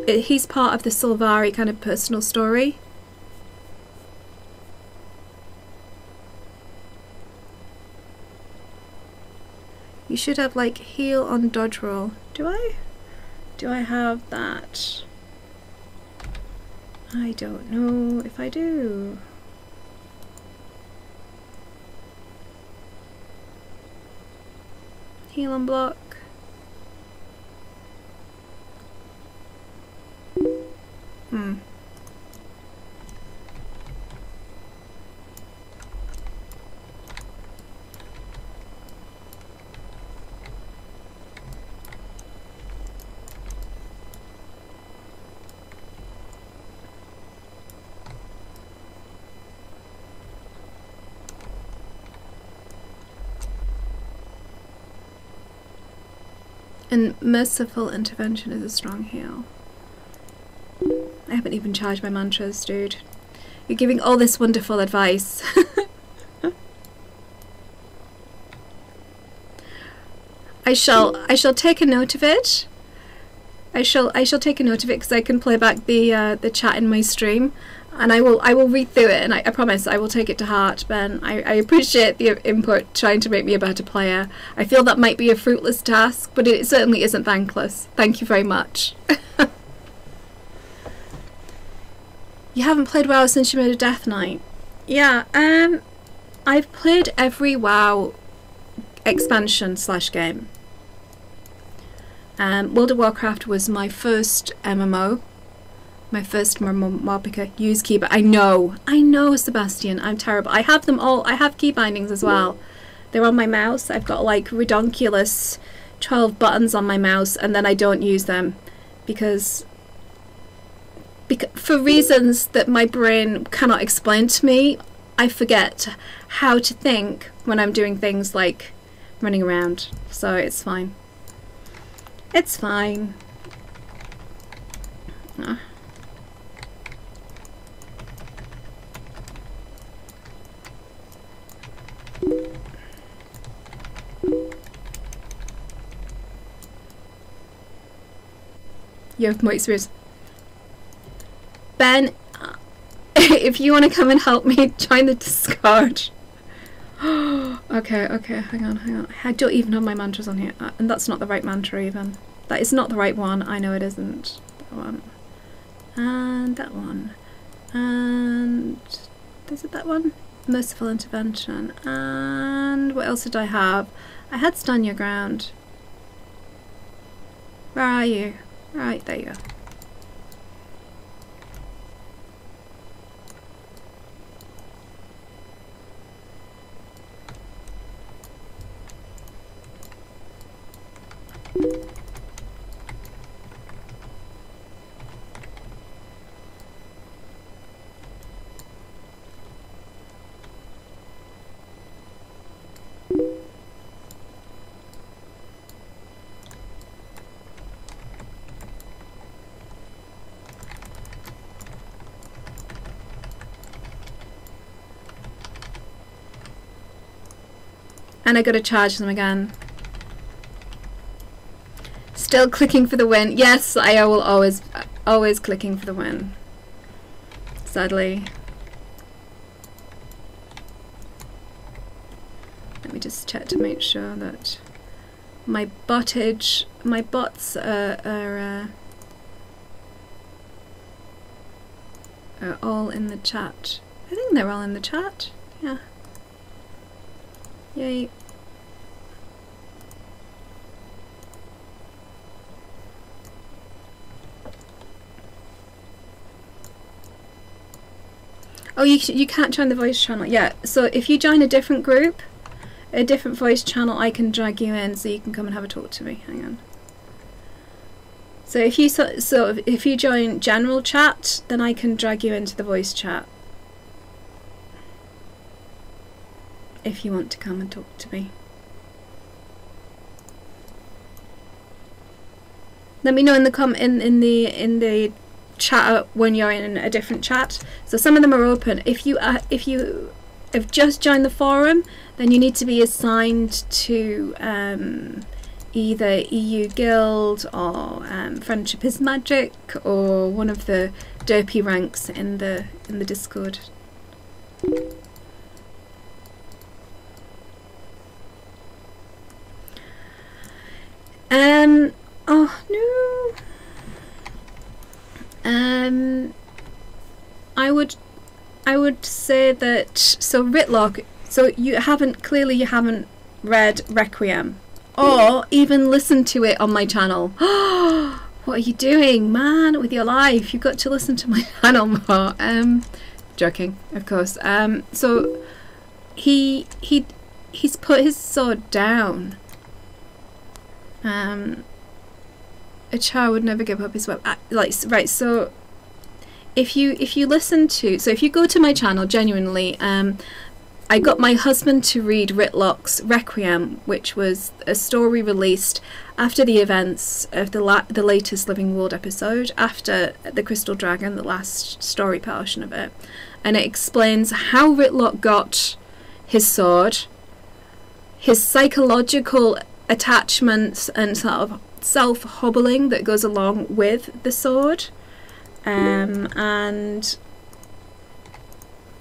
he's part of the Sylvari kind of personal story. You should have like heal on dodge roll. Do I have that? I don't know if I do. Heal on block. And merciful intervention is a strong heal. I haven't even charged my mantras, dude. You're giving all this wonderful advice. I shall take a note of it. I shall take a note of it because I can play back the chat in my stream, and I will read through it, and I promise I will take it to heart, Ben. I appreciate the input trying to make me a better player. I feel that might be a fruitless task, but it certainly isn't thankless. Thank you very much. You haven't played WoW since you made a Death Knight? Yeah, I've played every WoW expansion / game. World of Warcraft was my first MMO. My first Morpica. Use key, but I know, Sebastian, I'm terrible. I have them all. I have key bindings as well. They're on my mouse. I've got like redonkulous 12 buttons on my mouse, and then I don't use them because for reasons that my brain cannot explain to me. I forget how to think when I'm doing things like running around. So it's fine. It's fine. Oh. You have more experience. Ben, if you want to come and help me, join the Discord. Okay, hang on. I don't even have my mantras on here. And that's not the right mantra even. That is not the right one. I know it isn't. That one. And that one. And... is it that one? Merciful Intervention. And what else did I have? I had Stand Your Ground. Where are you? Right, there you go. And I gotta charge them again. Still clicking for the win. Yes, I will always clicking for the win. Sadly. Let me just check to make sure that my bots are all in the chat. I think they're all in the chat. Yeah. Yay. Oh, you can't join the voice channel. Yeah, so if you join a different group, a different voice channel, I can drag you in so you can come and have a talk to me. Hang on. So if you join general chat, then I can drag you into the voice chat. If you want to come and talk to me. Let me know in the in the chat when you're in a different chat. So some of them are open. If you have just joined the forum, then you need to be assigned to either EU Guild or Friendship is Magic or one of the derpy ranks in the Discord. Oh no. I would say that, so Ritlock, so you haven't read Requiem or even listened to it on my channel. What are you doing, man, with your life? You've got to listen to my channel more. Joking, of course. So he's put his sword down. A Char would never give up his web. Right, so if you listen to, so if you go to my channel, genuinely, I got my husband to read Ritlock's Requiem, which was a story released after the events of the latest Living World episode, after the Crystal Dragon, the last story portion of it, and it explains how Ritlock got his sword, his psychological attachments and sort of self-hobbling that goes along with the sword, and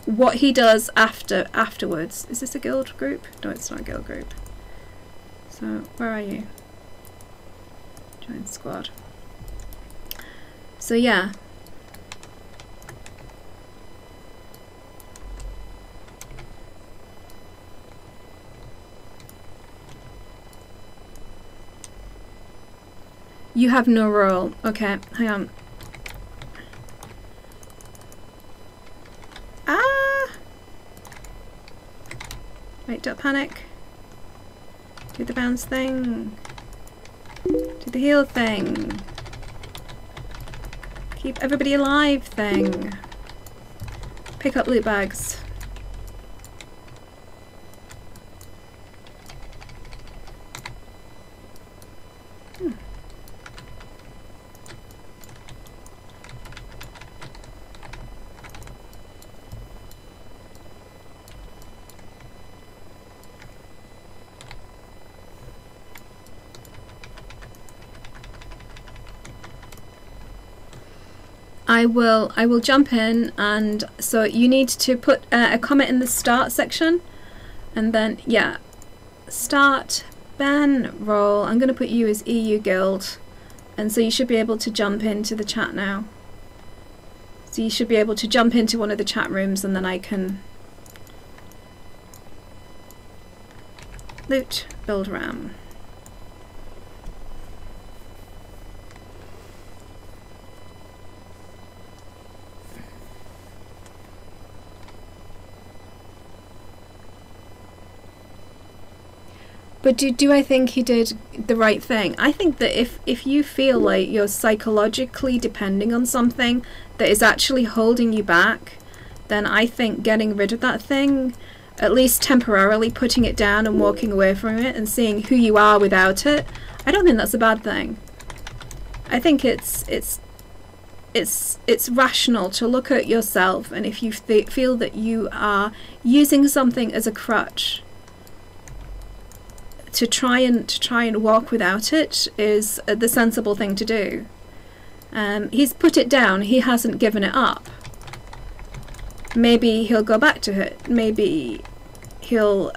what he does afterwards. Is this a guild group? No, it's not a guild group. So where are you? Join squad. So yeah. You have no role. Okay, hang on. Ah! Wait, don't panic. Do the bounce thing. Do the heal thing. Keep everybody alive thing. Pick up loot bags. I will jump in, and so you need to put a comment in the start section, and then yeah, start ban role. I'm going to put you as EU Guild, and so you should be able to jump into the chat now. So you should be able to jump into one of the chat rooms, and then I can loot build RAM. But do I think he did the right thing? I think that if you feel like you're psychologically depending on something that is actually holding you back, then I think getting rid of that thing, at least temporarily putting it down and walking away from it and seeing who you are without it, I don't think that's a bad thing. I think it's rational to look at yourself, and if you feel that you are using something as a crutch, to try and walk without it is the sensible thing to do. He's put it down, he hasn't given it up. Maybe he'll go back to it, maybe he won't,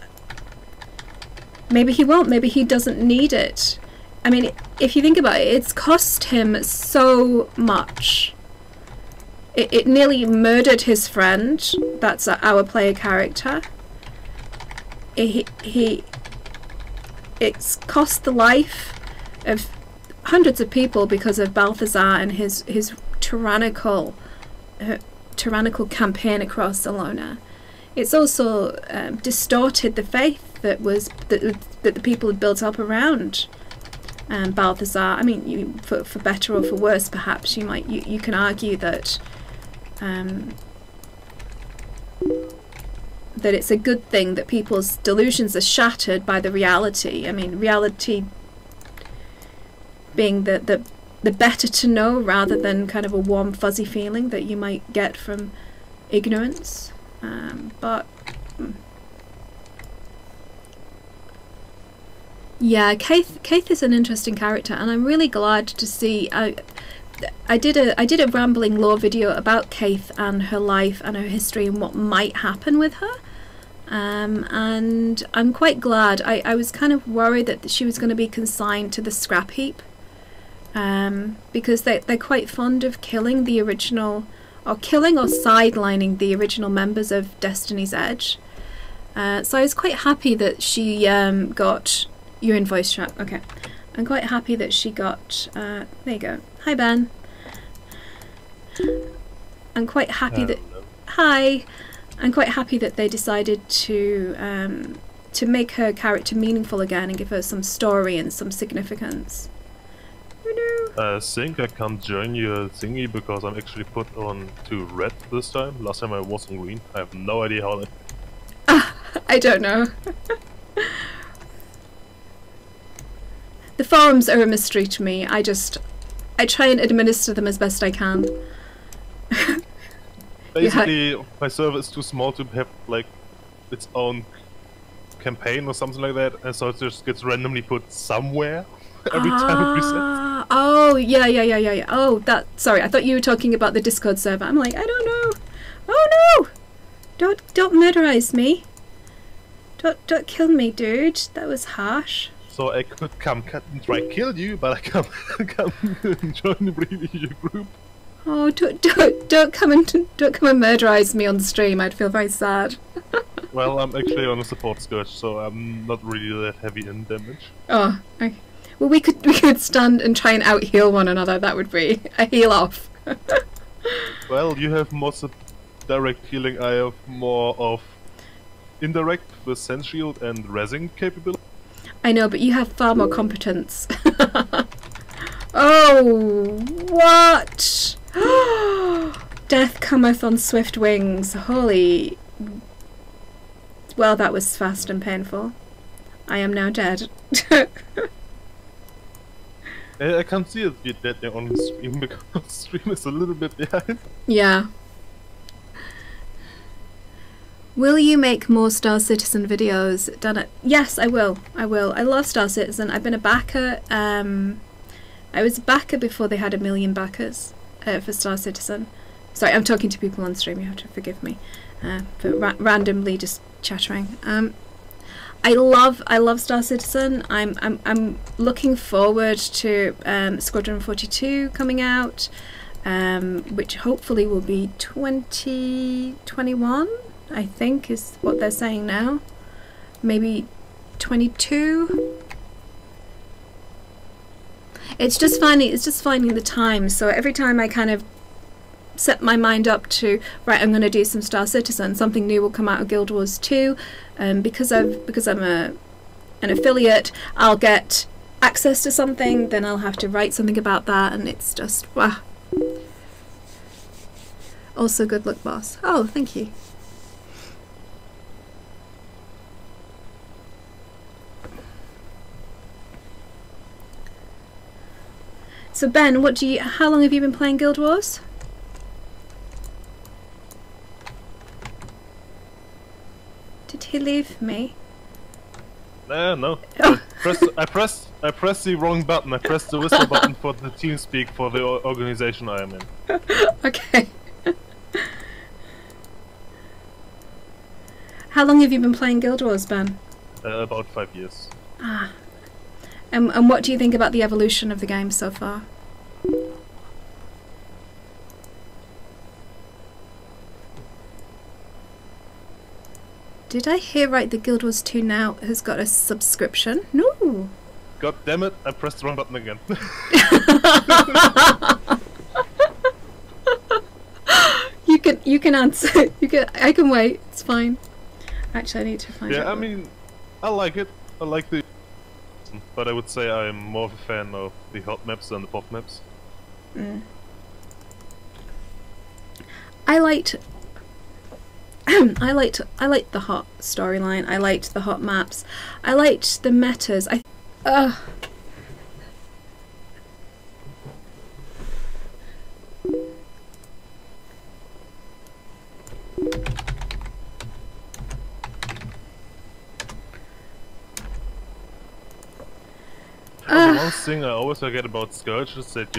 maybe he doesn't need it. I mean, if you think about it, it's cost him so much. It nearly murdered his friend, that's our player character. It's cost the life of hundreds of people because of Balthazar and his tyrannical campaign across Salona. It's also distorted the faith that the people had built up around Balthazar. I mean, for better or for worse, perhaps you can argue that that it's a good thing that people's delusions are shattered by the reality. I mean, reality being the better to know rather than kind of a warm fuzzy feeling that you might get from ignorance. But yeah, Kaith is an interesting character, and I'm really glad to see. I did a rambling lore video about Kaith and her life and her history and what might happen with her. And I'm quite glad. I was kind of worried that she was going to be consigned to the scrap heap, because they're quite fond of killing the original, or sidelining the original members of Destiny's Edge. So I was quite happy that she got... You're in voice chat, okay. I'm quite happy that she got... there you go. Hi, Ben. I'm quite happy that... Hi! I'm quite happy that they decided to make her character meaningful again and give her some story and some significance. I think I can't join your thingy because I'm actually put on to red this time. Last time I was on green. I have no idea how that... I don't know. The forums are a mystery to me. I try and administer them as best I can. Basically, my server is too small to have like its own campaign or something like that, and so it just gets randomly put somewhere every time it resets. Oh, yeah. Oh, sorry, I thought you were talking about the Discord server. I'm like, I don't know. Oh no! Don't murderize me. Don't kill me, dude. That was harsh. So I could come and try kill you, but I can't join your group. Oh, don't come and murderize me on the stream. I'd feel very sad. Well, I'm actually on a support scourge, so I'm not really that heavy in damage. Oh, okay. Well, we could stand and try and out heal one another. That would be a heal off. Well, you have more direct healing. I have more of indirect with sense shield and resin capability. I know, but you have far more competence. Oh, what? Death cometh on swift wings. Holy... Well, that was fast and painful. I am now dead. I can't see it yet that they're on the stream because the stream is a little bit behind. Yeah. Will you make more Star Citizen videos? Done it. Yes, I will. I love Star Citizen. I've been a backer. I was a backer before they had 1 million backers for Star Citizen. Sorry, I'm talking to people on stream. You have to forgive me for randomly just chattering. I love Star Citizen. I'm looking forward to Squadron 42 coming out, which hopefully will be 2021. I think is what they're saying now. Maybe 22. It's just finding the time. So every time I kind of set my mind up to, right, I'm going to do some Star Citizen, something new will come out of Guild Wars 2. Because I'm an affiliate, I'll get access to something, then I'll have to write something about that, and it's just wow. Also, good luck, boss. Oh, thank you. So Ben, how long have you been playing Guild Wars? Did he leave me? No. Oh. I pressed the wrong button. I pressed the whistle button for the TeamSpeak for the organization I am in. Okay. How long have you been playing Guild Wars, Ben? About 5 years. Ah. And what do you think about the evolution of the game so far? Did I hear right that Guild Wars 2 now has got a subscription? No! God damn it, I pressed the wrong button again. You can answer. I can wait. It's fine. Actually, I need to find out. Yeah, I mean, I like it. I like the, but I would say I'm more of a fan of the hot maps than the pop maps. Mm. I liked I liked the hot storyline. I liked the hot maps. I liked the metas. The one thing I always forget about Scourge is that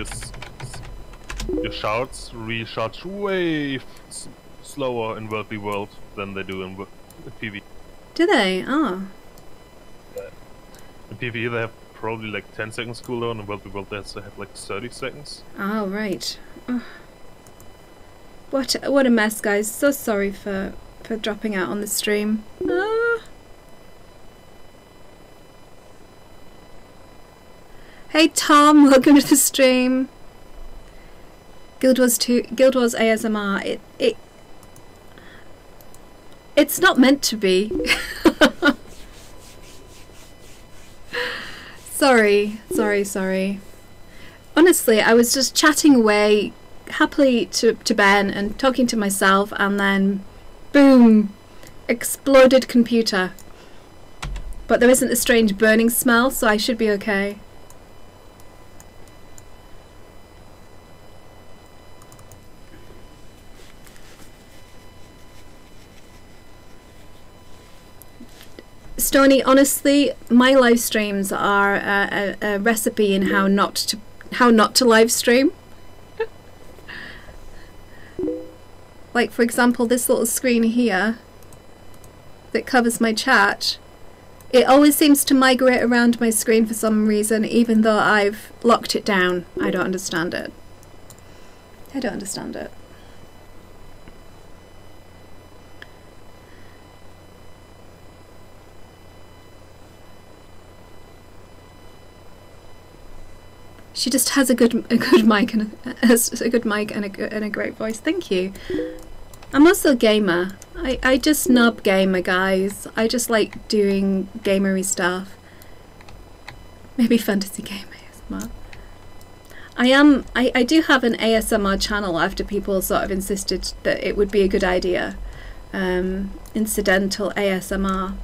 your shards recharge way slower in Worldly World than they do in PvE. Do they? Oh. In PvE they have probably like 10 seconds cooldown, in Worldly World they have like 30 seconds. Oh, right. Oh. What a mess, guys. So sorry for dropping out on the stream. Hey Tom, welcome to the stream. Guild Wars ASMR. It's not meant to be. Sorry. Honestly, I was just chatting away happily to Ben and talking to myself, and then boom, exploded computer. But there isn't a strange burning smell, so I should be okay. Stony, honestly, my live streams are a recipe in how not to live stream. Like, for example, this little screen here that covers my chat. It always seems to migrate around my screen for some reason, even though I've locked it down. I don't understand it. She just has a good mic and a great voice. Thank you. I'm also a gamer. I just nub gamer, guys. I just like doing gamery stuff. Maybe fantasy game ASMR. I do have an ASMR channel after people sort of insisted that it would be a good idea. Incidental ASMR.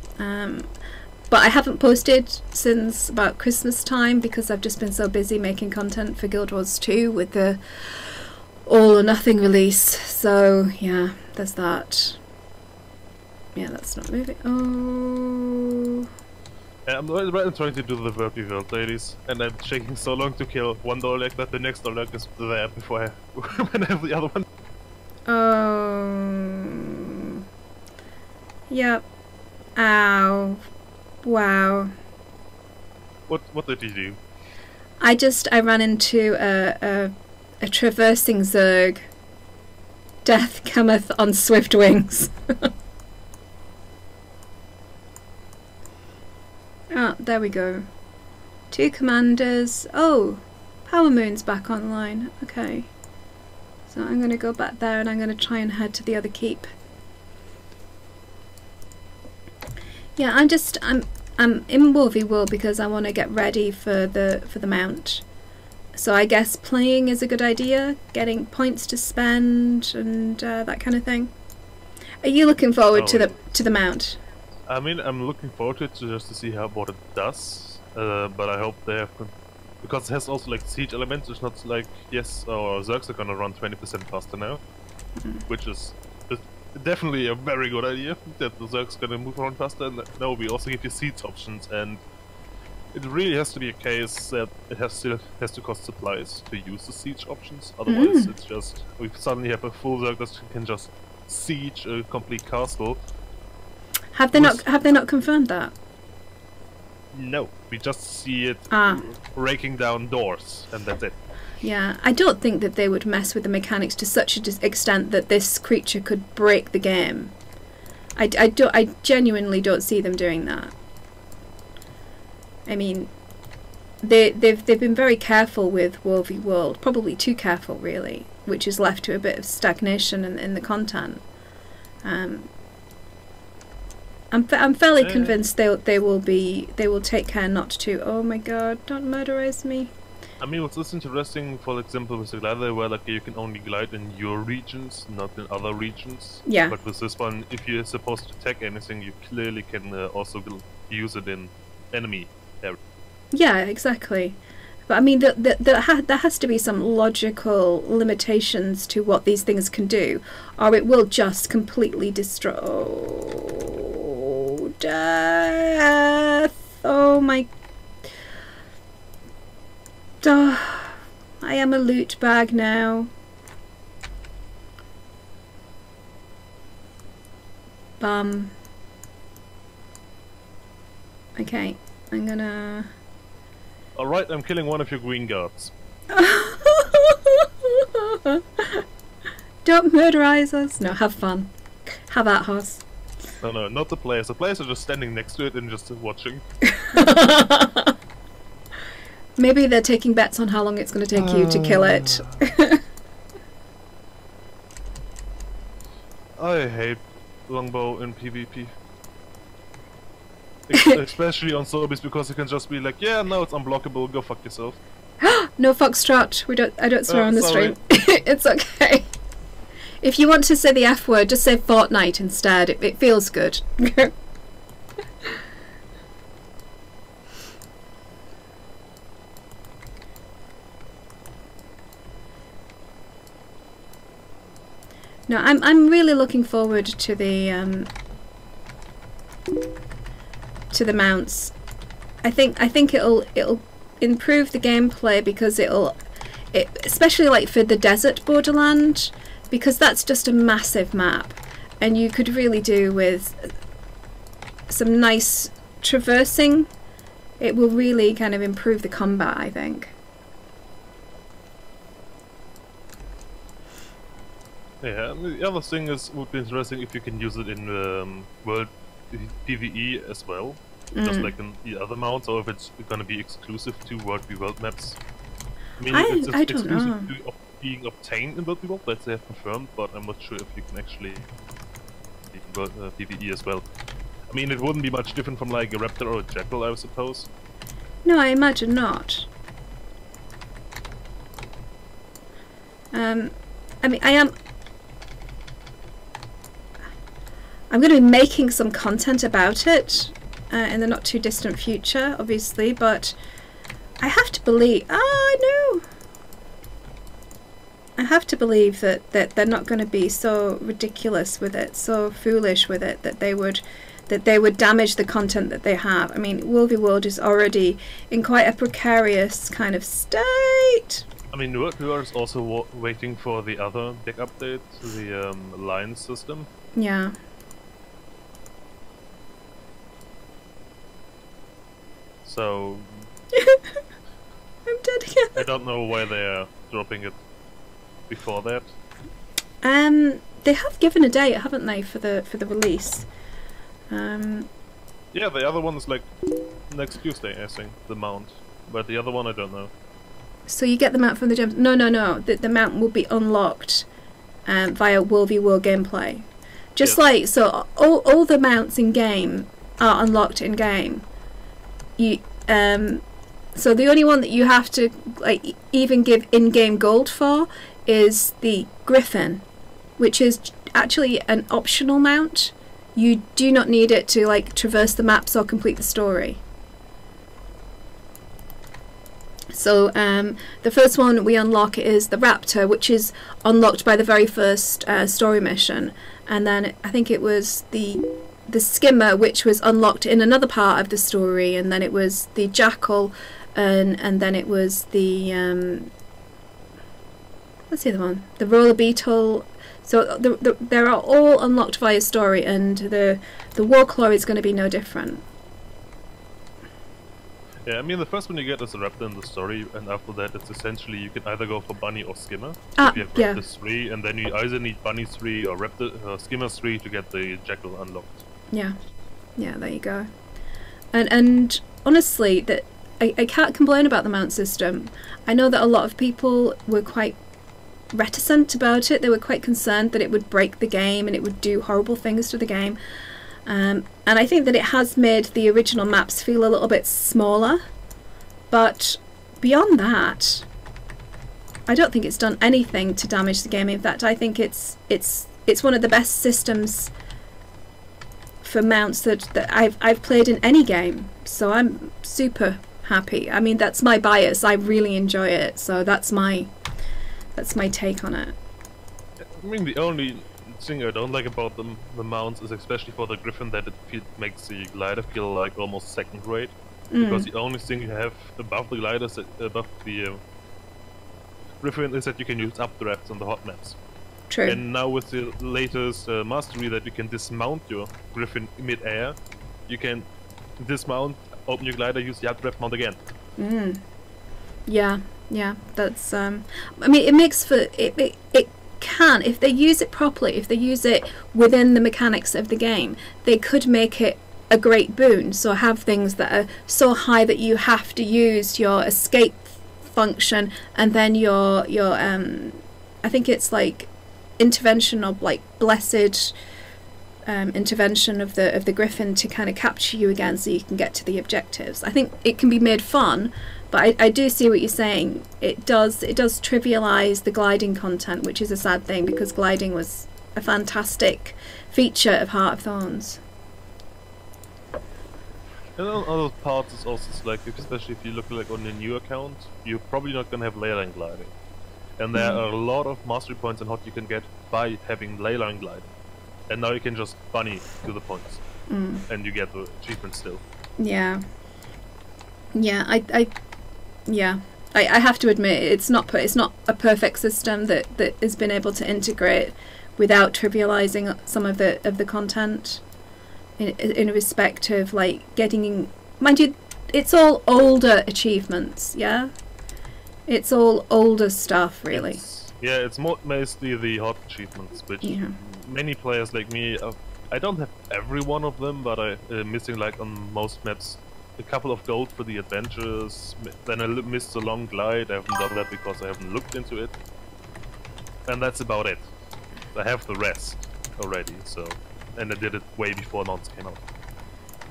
But I haven't posted since about Christmas time because I've just been so busy making content for Guild Wars 2 with the All or Nothing release. So yeah, there's that. Yeah, that's not moving. Oh. Yeah, I'm trying to do the Worldly World, ladies, and I'm taking so long to kill one Dolek that the next Dolek is there before when I have the other one. Oh. Yep. Ow. Wow. What did you do? I ran into a traversing Zerg. Death cometh on swift wings. Ah, there we go. 2 commanders. Oh, Power Moon's back online. Okay. So I'm going to go back there and I'm going to try and head to the other keep. Yeah, I'm in War v War because I want to get ready for the mount. So I guess playing is a good idea, getting points to spend and that kind of thing. Are you looking forward to the mount? I mean, I'm looking forward to it just to see what it does. But I hope they have because it has also like siege elements. It's not like our Zergs are gonna run 20% faster now, which is definitely a very good idea that the Zerg's gonna move around faster, and no, we also give you siege options, and it really has to be a case that it still has to cost supplies to use the siege options, otherwise it's just, we suddenly have a full Zerg that can just siege a complete castle. Have they not confirmed that? No, we just see it raking down doors, and that's it. Yeah, I don't think that they would mess with the mechanics to such an extent that this creature could break the game. I genuinely don't see them doing that. I mean, they've been very careful with War v World, probably too careful really, which has left to a bit of stagnation in the content. I'm fairly convinced they will take care not to. Oh my god! Don't murderize me. I mean, what's interesting, for example, with the glider, where like you can only glide in your regions, not in other regions. Yeah. But with this one, if you're supposed to attack anything, you clearly can also use it in enemy area. Yeah, exactly. But I mean, there has to be some logical limitations to what these things can do, or it will just completely destroy. Oh, death! Oh my. Oh, I am a loot bag now. Bum. Okay, I'm gonna. Alright, I'm killing one of your green guards. Don't murderize us. No, have fun. Have at us. No, not the players. The players are just standing next to it and just watching. Maybe they're taking bets on how long it's going to take you to kill it. I hate longbow in PvP. Especially on zombies, because you can just be like, yeah, no, it's unblockable, go fuck yourself. No foxtrot. I don't swear on the sorry. stream. It's okay. If you want to say the F word, just say Fortnite instead. It feels good. No, I'm really looking forward to the mounts. I think it'll improve the gameplay, because especially like for the desert borderland, because that's just a massive map, and you could really do with some nice traversing. It will really kind of improve the combat, I think. Yeah, the other thing would be interesting if you can use it in World PvE as well, just like in the other mounts, or if it's going to be exclusive to World v World maps. I mean, it's exclusive to being obtained in World v World, that they have confirmed, but I'm not sure if you can actually World PvE as well. I mean, it wouldn't be much different from like a raptor or a jackal, I suppose. No, I imagine not. I mean, I'm going to be making some content about it in the not too distant future, obviously, but I have to believe. Oh no! I have to believe that they're not going to be so ridiculous with it, so foolish with it, that they would damage the content that they have. I mean, World v World is already in quite a precarious kind of state. I mean, World v World is also waiting for the other big update to the alliance system. Yeah. So I'm dead again. I don't know why they're dropping it before that. They have given a date, haven't they, for the release? Yeah, the other one is like next Tuesday, I think, the mount. But the other one, I don't know. So you get the mount from the gems? No. The mount will be unlocked via World v World gameplay. Just yes. like, so all the mounts in game are unlocked in game. So the only one that you have to like even give in-game gold for is the Griffin, which is actually an optional mount. You do not need it to like traverse the maps or complete the story. So the first one we unlock is the Raptor, which is unlocked by the very first story mission, and then I think it was the Skimmer, which was unlocked in another part of the story, and then it was the Jackal, and then it was the what's the other one? The Roller Beetle. So they are all unlocked via story, and the Warclaw is going to be no different. Yeah, I mean the first one you get is a Raptor in the story, and after that it's essentially you can either go for Bunny or Skimmer. If you have Raptor 3, and then you either need Bunny 3 or Raptor Skimmer 3 to get the Jackal unlocked. Yeah, there you go. And honestly, that I can't complain about the mount system. I know that a lot of people were quite reticent about it. They were quite concerned that it would break the game and it would do horrible things to the game. And I think that it has made the original maps feel a little bit smaller, but beyond that, I don't think it's done anything to damage the game. In fact, I think it's one of the best systems for mounts that I've played in any game. So I'm super happy. I mean, that's my bias. I really enjoy it. So that's my take on it. I mean, the only thing I don't like about the mounts is especially for the Griffin that it makes the glider feel like almost second grade. Because the only thing you have above the glider, above the Griffin, is that you can use updrafts on the hot maps. True. And now with the latest mastery that you can dismount your Griffin mid-air, you can dismount, open your glider, use the updraft mount again. Yeah, that's I mean, it makes for it can, if they use it properly, if they use it within the mechanics of the game, they could make it a great boon. So have things that are so high that you have to use your escape function, and then your I think it's like intervention, or like blessed intervention of the Griffin to kind of capture you again so you can get to the objectives. I think it can be made fun, but I do see what you're saying. It does trivialize the gliding content, which is a sad thing, because gliding was a fantastic feature of Heart of Thorns. And on other parts, it's also like, especially if you look like on a new account, you're probably not gonna have leyline gliding, and there are a lot of mastery points on what you can get by having leyline gliding. And now you can just bunny to the points, and you get the achievement still. Yeah, I have to admit it's not a perfect system that has been able to integrate without trivializing some of the content. In respect of like getting, mind you, it's all older achievements. Yeah, it's all older stuff, really. It's mostly the hot achievements, which many players like me, I don't have every one of them, but I'm missing, like on most maps, a couple of gold for the adventures. Then I missed the long glide. I haven't done that because I haven't looked into it, and that's about it. I have the rest already, so, and I did it way before mounts came out.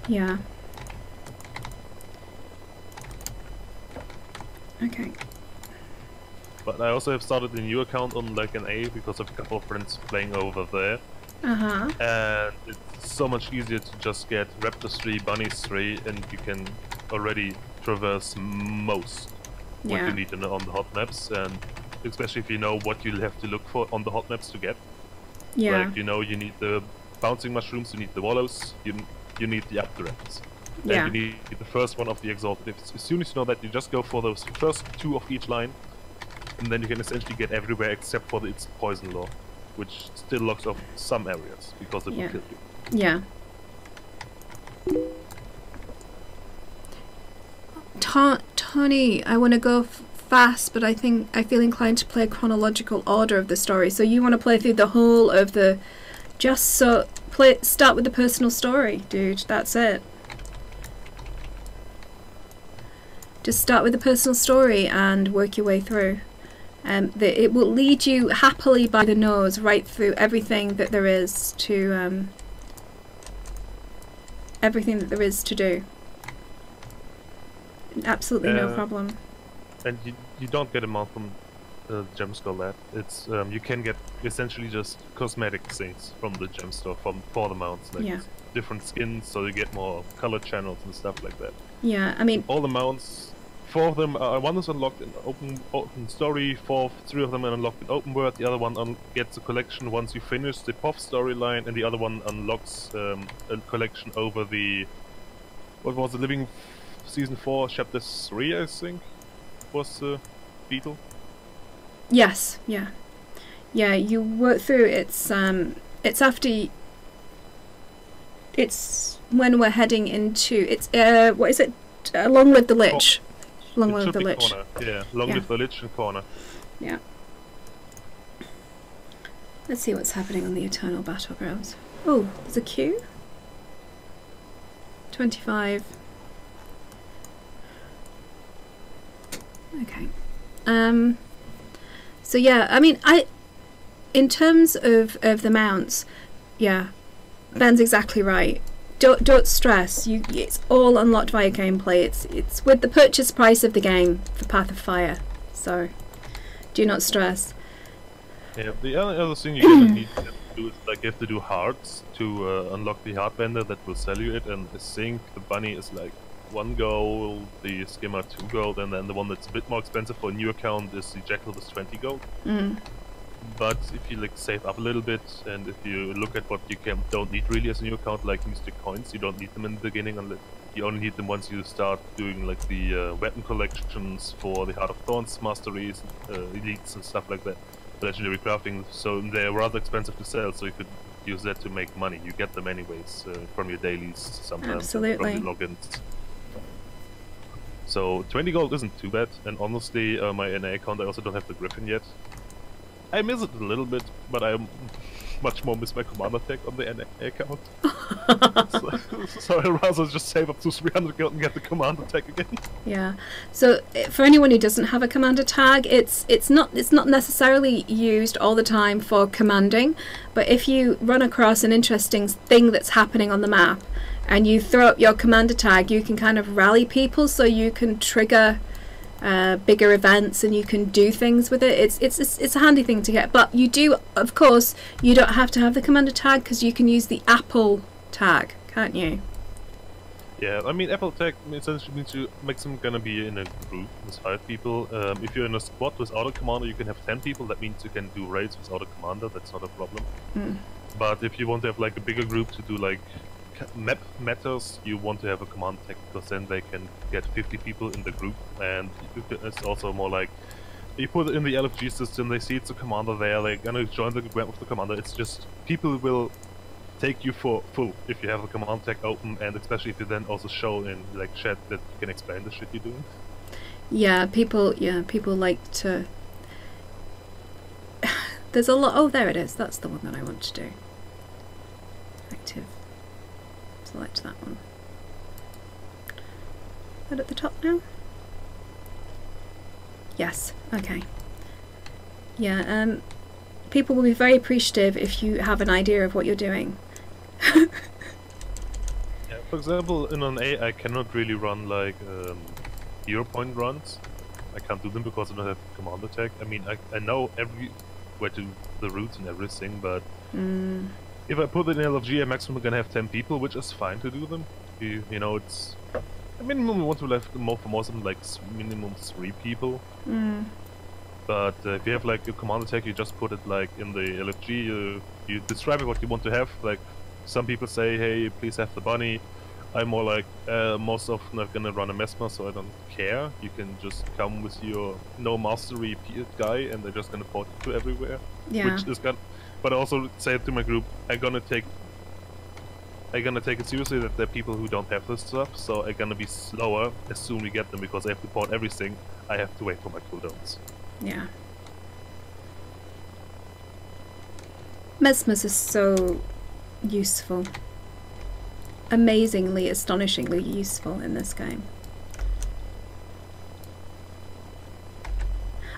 Yeah. Okay. But I also have started a new account on like an A because I have a couple of friends playing over there. And it's so much easier to just get Raptors 3, Bunnies 3, and you can already traverse most what you need on the hot maps, and especially if you know what you'll have to look for on the hot maps to get. Like, you know, you need the bouncing mushrooms, you need the wallows, you need the updrafts. And you need the first one of the exalted. As soon as you know that, you just go for those first two of each line, and then you can essentially get everywhere except for its poison law, which still locks off some areas because it will kill you. Yeah. Tony, I want to go fast, but I feel inclined to play a chronological order of the story. So you want to play through the whole of the... Start with the personal story, dude. That's it. Just start with the personal story and work your way through. It will lead you happily by the nose right through everything that there is to do. Absolutely no problem. And you don't get a mount from Gem Store Lab. It's you can get essentially just cosmetic things from the Gem Store for the mounts, like different skins, so you get more color channels and stuff like that. Yeah, I mean, all the mounts. 4 of them, one is unlocked in open story, 3 of them are unlocked in open world, the other one gets a collection once you finish the POF storyline, and the other one unlocks a collection over the... What was the Living Season 4, Chapter 3, I think, was the Beetle? Yes, yeah. Yeah, you work through it's after... It's when we're heading into... It's, what is it? Long Live the Lich. Long Live the Lich. Yeah, Long Live the Lich and Corner. Yeah. Let's see what's happening on the Eternal Battlegrounds. Oh, there's a queue? 25. Okay. So yeah, I mean, in terms of the mounts, yeah, Ben's exactly right. Don't stress. It's all unlocked via gameplay. It's with the purchase price of the game for Path of Fire. So do not stress. Yeah, the only other thing you're gonna need to do is like you have to do hearts to unlock the heart vendor that will sell you it, and I think the bunny is like 1 gold, the skimmer 2 gold, and then the one that's a bit more expensive for a new account is the jackal with 20 gold. But if you like save up a little bit, and if you look at what you don't need really as a new account, like mystic coins, you don't need them in the beginning, unless you only need them once you start doing like the weapon collections for the Heart of Thorns masteries, elites and stuff like that, legendary crafting. So they're rather expensive to sell, so you could use that to make money. You get them anyways from your dailies sometimes. Absolutely. From the logins. So 20 gold isn't too bad, and honestly, my NA account I also don't have the Griffin yet. I miss it a little bit, but I much more miss my commander tag on the NA account. so I'd rather just save up to 300 gold and get the commander tag again. Yeah. So for anyone who doesn't have a commander tag, it's not necessarily used all the time for commanding, but if you run across an interesting thing that's happening on the map and you throw up your commander tag, you can kind of rally people, so you can trigger bigger events and you can do things with it. It's a handy thing to get, but you do, of course, you don't have to have the commander tag, because you can use the Apple tag, can't you? Yeah, I mean, Apple tag essentially means you make them gonna be in a group with 5 people. If you're in a squad without a commander, you can have 10 people. That means you can do raids without a commander. That's not a problem. But if you want to have like a bigger group to do like map matters, you want to have a command tag, because then they can get 50 people in the group, and it's also more like you put it in the LFG system, they see it's a commander there, they're gonna join the grab of the commander. It's just people will take you for full if you have a command tag open, and especially if you then also show in like chat that you can explain the shit you're doing. Yeah, people like to. There's a lot. Oh, there it is. That's the one that I want to do. Active. Select that one. Is that at the top now? Yes. Okay. Yeah. People will be very appreciative if you have an idea of what you're doing. Yeah, for example, in an A, I cannot really run like 0 point runs. I can't do them because I don't have commander tag. I mean, I know where to the routes and everything, but if I put it in LFG, I'm maximum gonna have 10 people, which is fine to do them. You know, it's a minimum. We want to have more for something like minimum 3 people. But if you have like a commander tag, you just put it like in the LFG. You describe what you want to have. Like some people say, "Hey, please have the bunny." I'm more like most often I'm gonna run a mesmer, so I don't care. You can just come with your no mastery guy, and they're just gonna port you to everywhere. Yeah. Which is gonna. But I also say to my group, I'm gonna take it seriously that there are people who don't have this stuff, so I'm gonna be slower as soon as we get them, because I have to port everything. I have to wait for my cooldowns. Yeah. Mesmers are so useful. Amazingly, astonishingly useful in this game.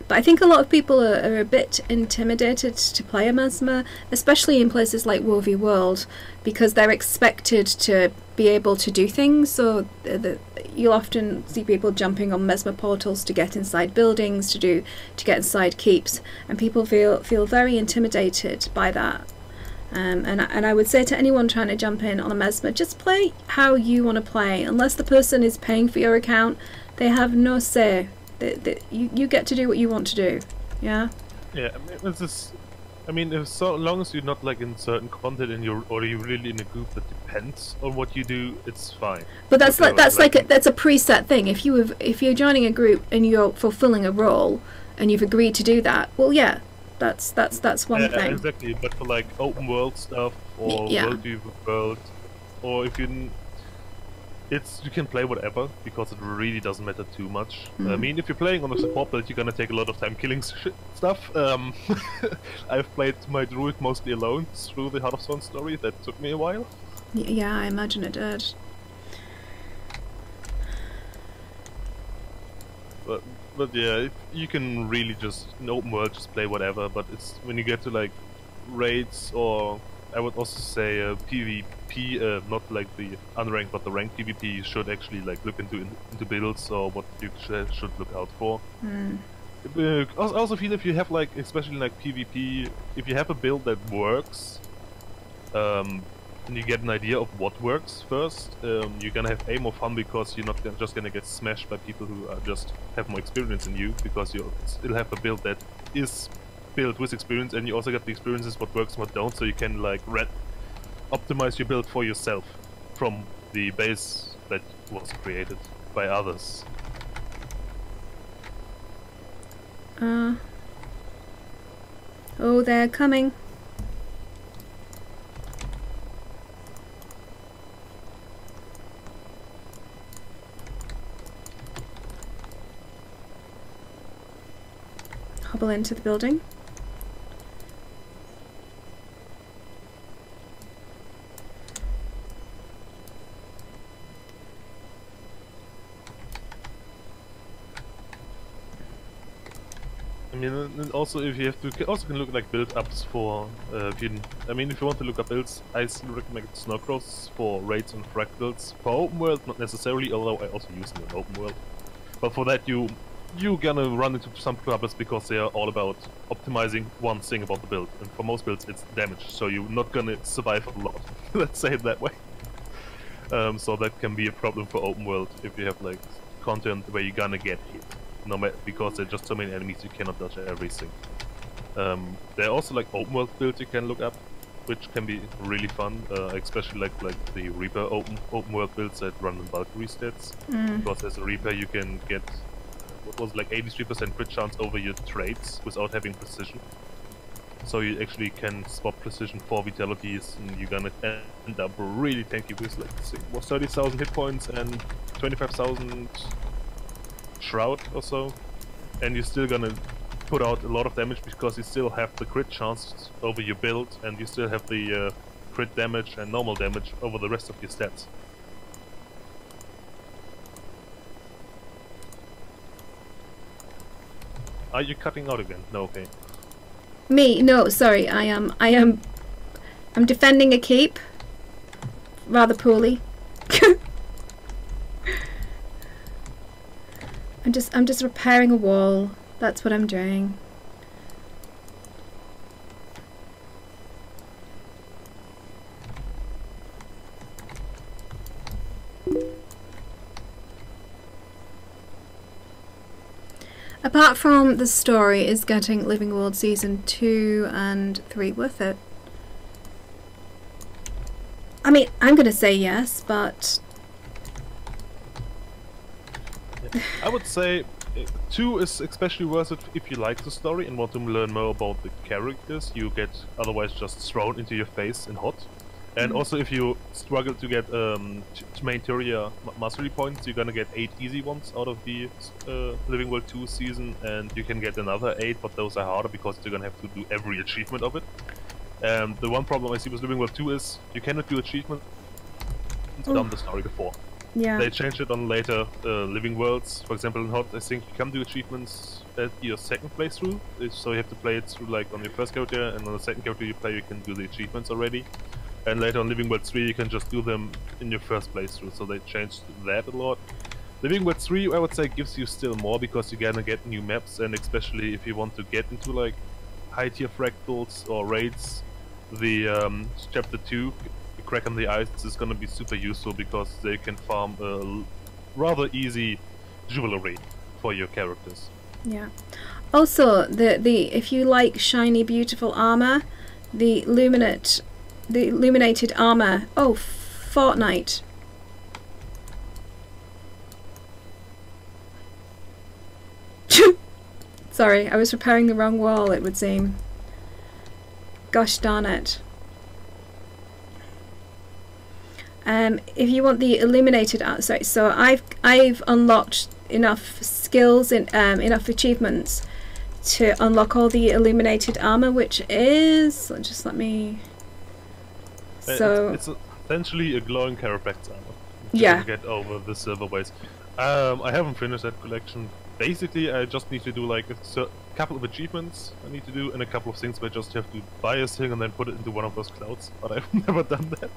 But I think a lot of people are a bit intimidated to play a Mesmer, especially in places like WoW World, because they're expected to be able to do things. So you'll often see people jumping on Mesmer portals to get inside buildings, to get inside keeps, and people feel very intimidated by that. And I would say to anyone trying to jump in on a Mesmer, just play how you want to play. Unless the person is paying for your account, they have no say. You get to do what you want to do. Yeah. Yeah, I mean, if so long as you're not like in certain content or you're really in a group that depends on what you do, it's fine. But that's a preset thing. If you're joining a group and you're fulfilling a role and you've agreed to do that, well, yeah. That's one thing. Exactly, but for like open world stuff or world, or if you can play whatever, because it really doesn't matter too much. I mean, if you're playing on a support build, you're gonna take a lot of time killing stuff. I've played my druid mostly alone through the Heart of Thorns story. That took me a while. Yeah, I imagine it did. But yeah, you can really just in open world just play whatever. But it's when you get to like raids or I would also say PvP, not like the unranked, but the ranked PvP. You should actually like look into builds or what you should look out for. I also feel if you have like, especially like PvP, if you have a build that works, and you get an idea of what works first, you're gonna have more fun because you're not just gonna get smashed by people who just have more experience than you, because you still have a build that is built with experience, and you also get the experiences what works and what don't, so you can like optimize your build for yourself from the base that was created by others. Oh, they're coming. Hobble into the building. I mean, and also if you have to, also can look like build ups for. If you want to look up builds, I still recommend Snowcross for raids and fractals. For open world, not necessarily, although I also use them in open world. But for that, you gonna run into some troubles because they are all about optimizing one thing about the build, and for most builds it's damage, so you're not gonna survive a lot. Let's say it that way. So that can be a problem for open world if you have like content where you're gonna get hit. No matter, because there are just so many enemies, you cannot dodge everything. There are also like open world builds you can look up, which can be really fun, especially like the Reaper open world builds that run in Valkyrie stats. Because as a Reaper you can get what was like 83% crit chance over your traits without having precision. So you actually can swap precision for vitalities, and you're gonna end up really tanky with like 30,000 hit points and 25,000 shroud or so, and you're still gonna put out a lot of damage because you still have the crit chance over your build, and you still have the crit damage and normal damage over the rest of your stats. Are you cutting out again? No, okay. Me? No, sorry. I'm defending a keep rather poorly. I'm just repairing a wall. That's what I'm doing. Apart from the story, is getting Living World Season 2 and 3 worth it? I mean, I'm gonna say yes, but I would say 2 is especially worth it if you like the story and want to learn more about the characters you get otherwise just thrown into your face in hot. And also if you struggle to get main Tyria mastery points, you're gonna get 8 easy ones out of the Living World 2 season, and you can get another 8, but those are harder because you're gonna have to do every achievement of it. The one problem I see with Living World 2 is you cannot do achievements done the story before. yeah. They changed it on later Living Worlds. For example, in Hot, I think you can do achievements at your second playthrough. So you have to play it through like on your first character, and on the second character you play, you can do the achievements already. And later on Living World 3, you can just do them in your first playthrough. So they changed that a lot. Living World 3, I would say, gives you still more because you're gonna get new maps, and especially if you want to get into like high tier fractals or raids, the chapter 2. Crack on the Ice is gonna be super useful because they can farm a rather easy jewelry for your characters. Yeah. Also, the if you like shiny, beautiful armor, the illuminated armor. Oh, Fortnite. Sorry, I was repairing the wrong wall. It would seem. Gosh darn it. If you want the illuminated art, sorry, so I've unlocked enough skills and enough achievements to unlock all the illuminated armor, which is let me. So it's essentially a glowing Carapax armor. Yeah. To get over the silver waste. I haven't finished that collection. basically I just need to do like a couple of achievements I need to do, and a couple of things where I just have to buy a thing and then put it into one of those clouds. But I've never done that.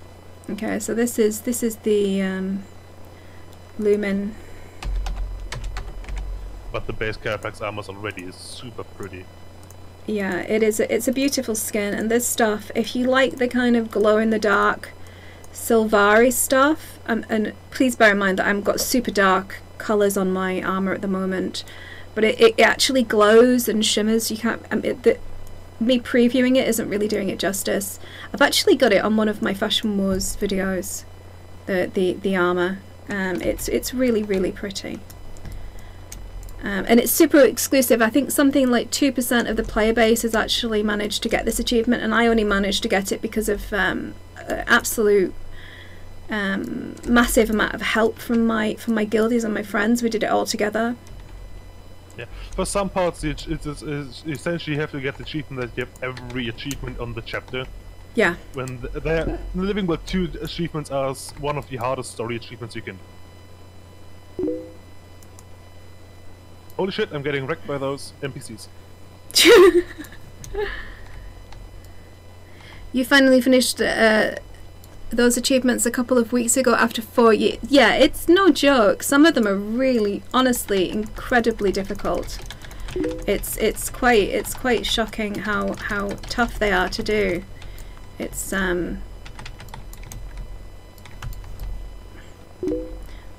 Okay, so this is the Lumen. But the base Carapax armor already is super pretty. Yeah, it is. It's a beautiful skin, and this stuff, if you like the kind of glow-in-the-dark Silvari stuff, and please bear in mind that I've got super dark colours on my armour at the moment, but it actually glows and shimmers. You can't... me previewing it isn't really doing it justice. I've actually got it on one of my Fashion Wars videos, the armour. It's really, really pretty. And it's super exclusive. I think something like 2% of the player base has actually managed to get this achievement, and I only managed to get it because of absolute massive amount of help from my guildies and my friends. We did it all together. Yeah, for some parts it's essentially you have to get the achievement that you have every achievement on the chapter. Yeah. When they're Living World 2 achievements are one of the hardest story achievements you can. Holy shit, I'm getting wrecked by those NPCs. You finally finished those achievements a couple of weeks ago after 4 years. Yeah, it's no joke. Some of them are really, honestly, incredibly difficult. It's quite shocking how tough they are to do. It's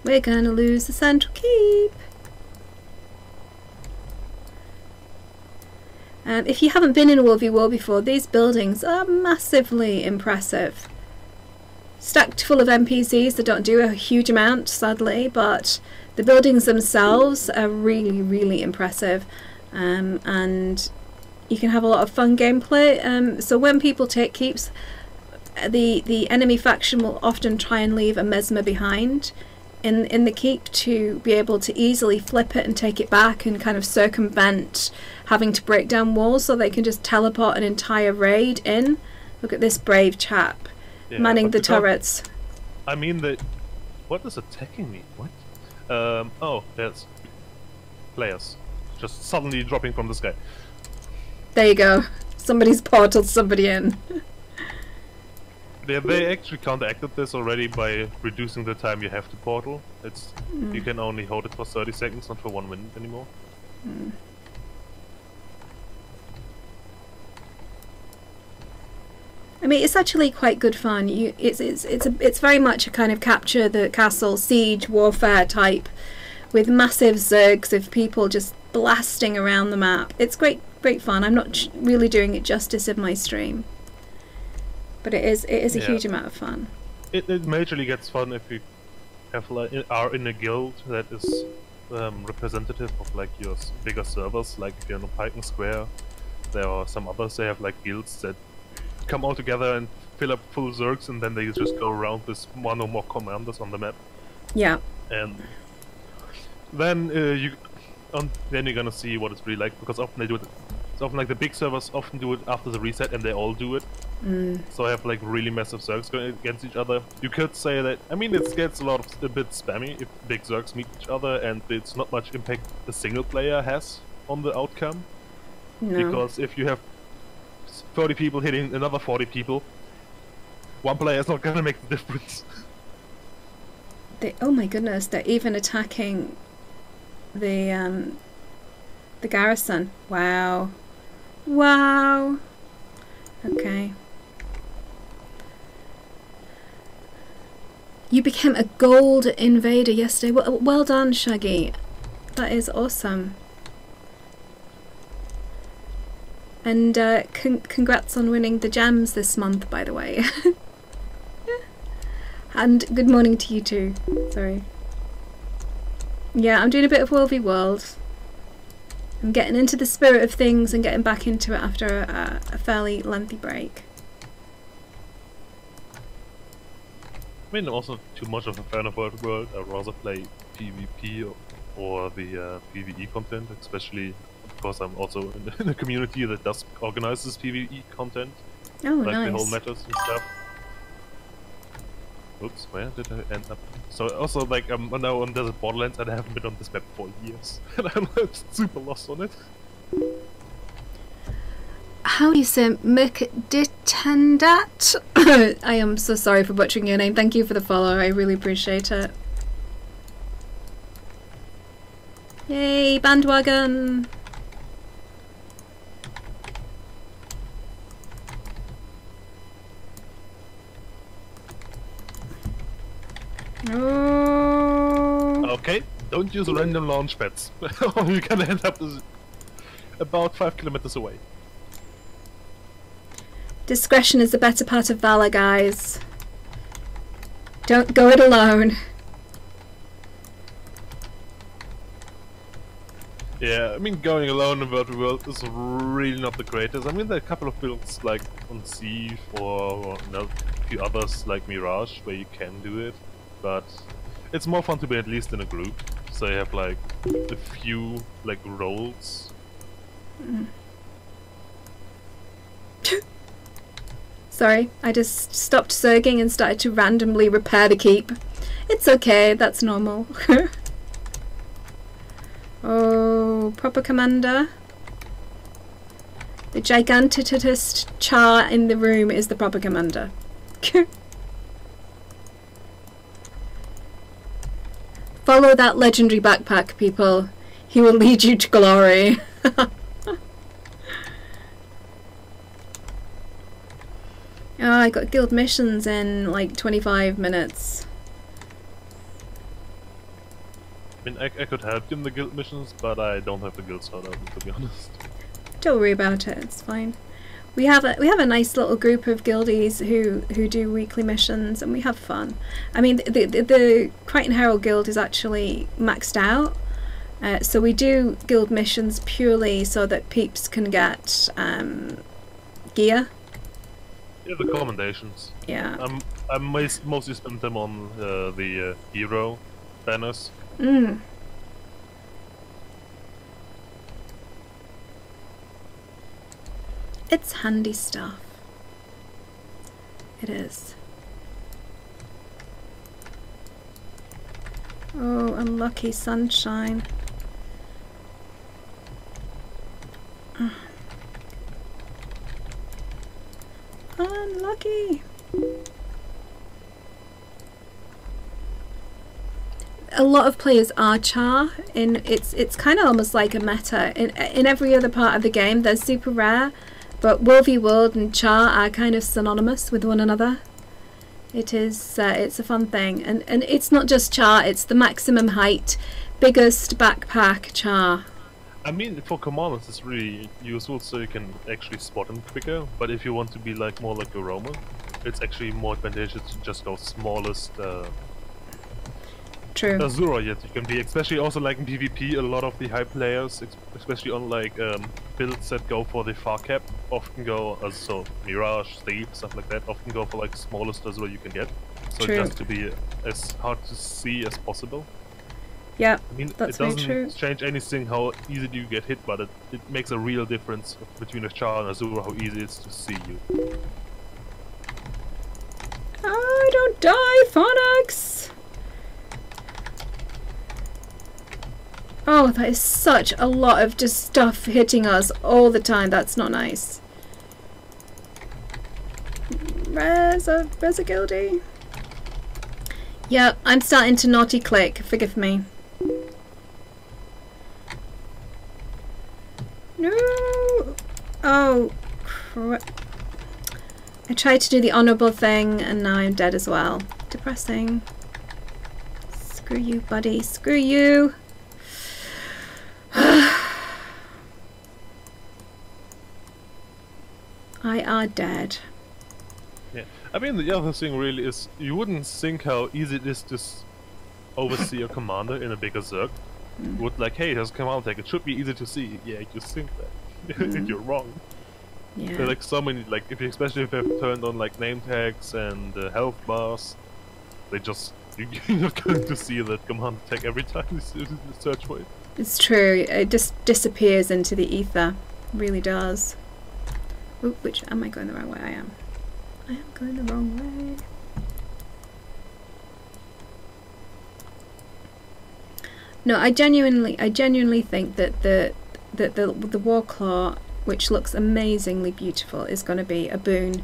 we're gonna lose the Central Keep. If you haven't been in World v World before, these buildings are massively impressive. Stacked full of NPCs that don't do a huge amount, sadly, but the buildings themselves are really, really impressive. And you can have a lot of fun gameplay. So when people take keeps, the enemy faction will often try and leave a Mesmer behind in the keep to be able to easily flip it and take it back and kind of circumvent having to break down walls, so they can just teleport an entire raid in. Look at this brave chap, yeah, manning the turrets. I mean, what is attacking me? What? Oh, there's players just suddenly dropping from the sky. There you go. Somebody's portaled somebody in. They actually counteracted this already by reducing the time you have to portal. You can only hold it for 30 seconds, not for 1 minute anymore. I mean, it's actually quite good fun. It's very much a kind of capture the castle siege warfare type, with massive zergs of people just blasting around the map. It's great fun. I'm not really doing it justice in my stream, but it is a huge amount of fun. It majorly gets fun if you have are in a guild that is representative of like your bigger servers. Like if you're in a Python Square, there are some others. They have like guilds that come all together and fill up full zergs, and then they just go around with one or more commanders on the map. Yeah. And then then you're gonna see what it's really like, because often they do it. It's often like the big servers often do it after the reset, and they all do it. So I have like really massive zergs going against each other. You could say that, I mean, it gets a bit spammy if big zergs meet each other, and it's not much impact the single player has on the outcome. No. Because if you have 30 people hitting another 40 people, one player is not gonna make the difference. Oh my goodness, they're even attacking the garrison. Wow. Wow. Okay. You became a gold invader yesterday. Well done, Shaggy. That is awesome. And congrats on winning the gems this month, by the way. And good morning to you too. Sorry. Yeah, I'm doing a bit of World v World. I'm getting into the spirit of things and getting back into it after a fairly lengthy break. I mean, I'm also too much of a fan of World World. I'd rather play PvP or the PvE content, especially because I'm also in a community that does organizes PvE content. Oh, like nice. The whole metas and stuff. Oops, where did I end up? So also like I'm now on Desert Borderlands and I haven't been on this map for years. And I'm like, super lost on it. How do you say Mukditendat? I am so sorry for butchering your name. Thank you for the follow. I really appreciate it. Yay, bandwagon! Oh. Okay, don't use random launch pads. Or you're gonna end up about 5 kilometers away. Discretion is the better part of valor, guys. Don't go it alone. Yeah, I mean, going alone in Virtual World is really not the greatest. I mean, there are a couple of builds like on Thief or you know, a few others like Mirage where you can do it, but it's more fun to be at least in a group. So you have like a few like roles. Sorry, I just stopped zerging and started to randomly repair the keep. It's okay, that's normal. Oh, proper commander. The giganticest char in the room is the proper commander. Follow that legendary backpack, people. He will lead you to glory. Oh, I got guild missions in like 25 minutes. I mean, I could help you in the guild missions, but I don't have the guild sort out, to be honest. Don't worry about it. It's fine. We have a nice little group of guildies who do weekly missions, and we have fun. I mean, the Crichton Herald Guild is actually maxed out, so we do guild missions purely so that peeps can get gear. Yeah, the commendations. Yeah. I mostly spend them on the hero banners. Mm. It's handy stuff. It is. Oh, unlucky sunshine. Unlucky. A lot of players are char, and it's kind of almost like a meta. In every other part of the game, they're super rare, but World v World and char are kind of synonymous with one another. It is it's a fun thing, and it's not just char; it's the maximum height, biggest backpack char. I mean, for commanders, it's really useful, so you can actually spot them quicker. But if you want to be like more like a roamer, it's actually more advantageous to just go smallest. True. Azura, yet you can be, especially also like in PvP, a lot of the high players, especially on like builds that go for the far cap, often go so Mirage, Thief, stuff like that, often go for like smallest Azura you can get. So True. just to be as hard to see as possible. Yeah, I mean, that's it very doesn't true. change anything how easy you get hit, but it makes a real difference between a char and Azura, how easy it is to see you. Oh, don't die, Phoenix! Oh, that is such a lot of just stuff hitting us all the time. That's not nice. Res a Guildie. Yep, I'm starting to naughty click. Forgive me. No! Oh, I tried to do the honourable thing and now I'm dead as well. Depressing. Screw you, buddy. Screw you! I are dead. Yeah, I mean the other thing really is you wouldn't think how easy it is to oversee a commander in a bigger Zerg. Would like, hey, there's a command tag. It should be easy to see. Yeah, you think that, and you're wrong. Yeah. There are like so many, like especially if you have turned on like name tags and health bars, they just you're not going to see that command tag every time you search for it. It's true. It just disappears into the ether. It really does. Ooh, which am I going the wrong way? I am. I am going the wrong way. No, I genuinely think that the Warclaw, which looks amazingly beautiful, is going to be a boon.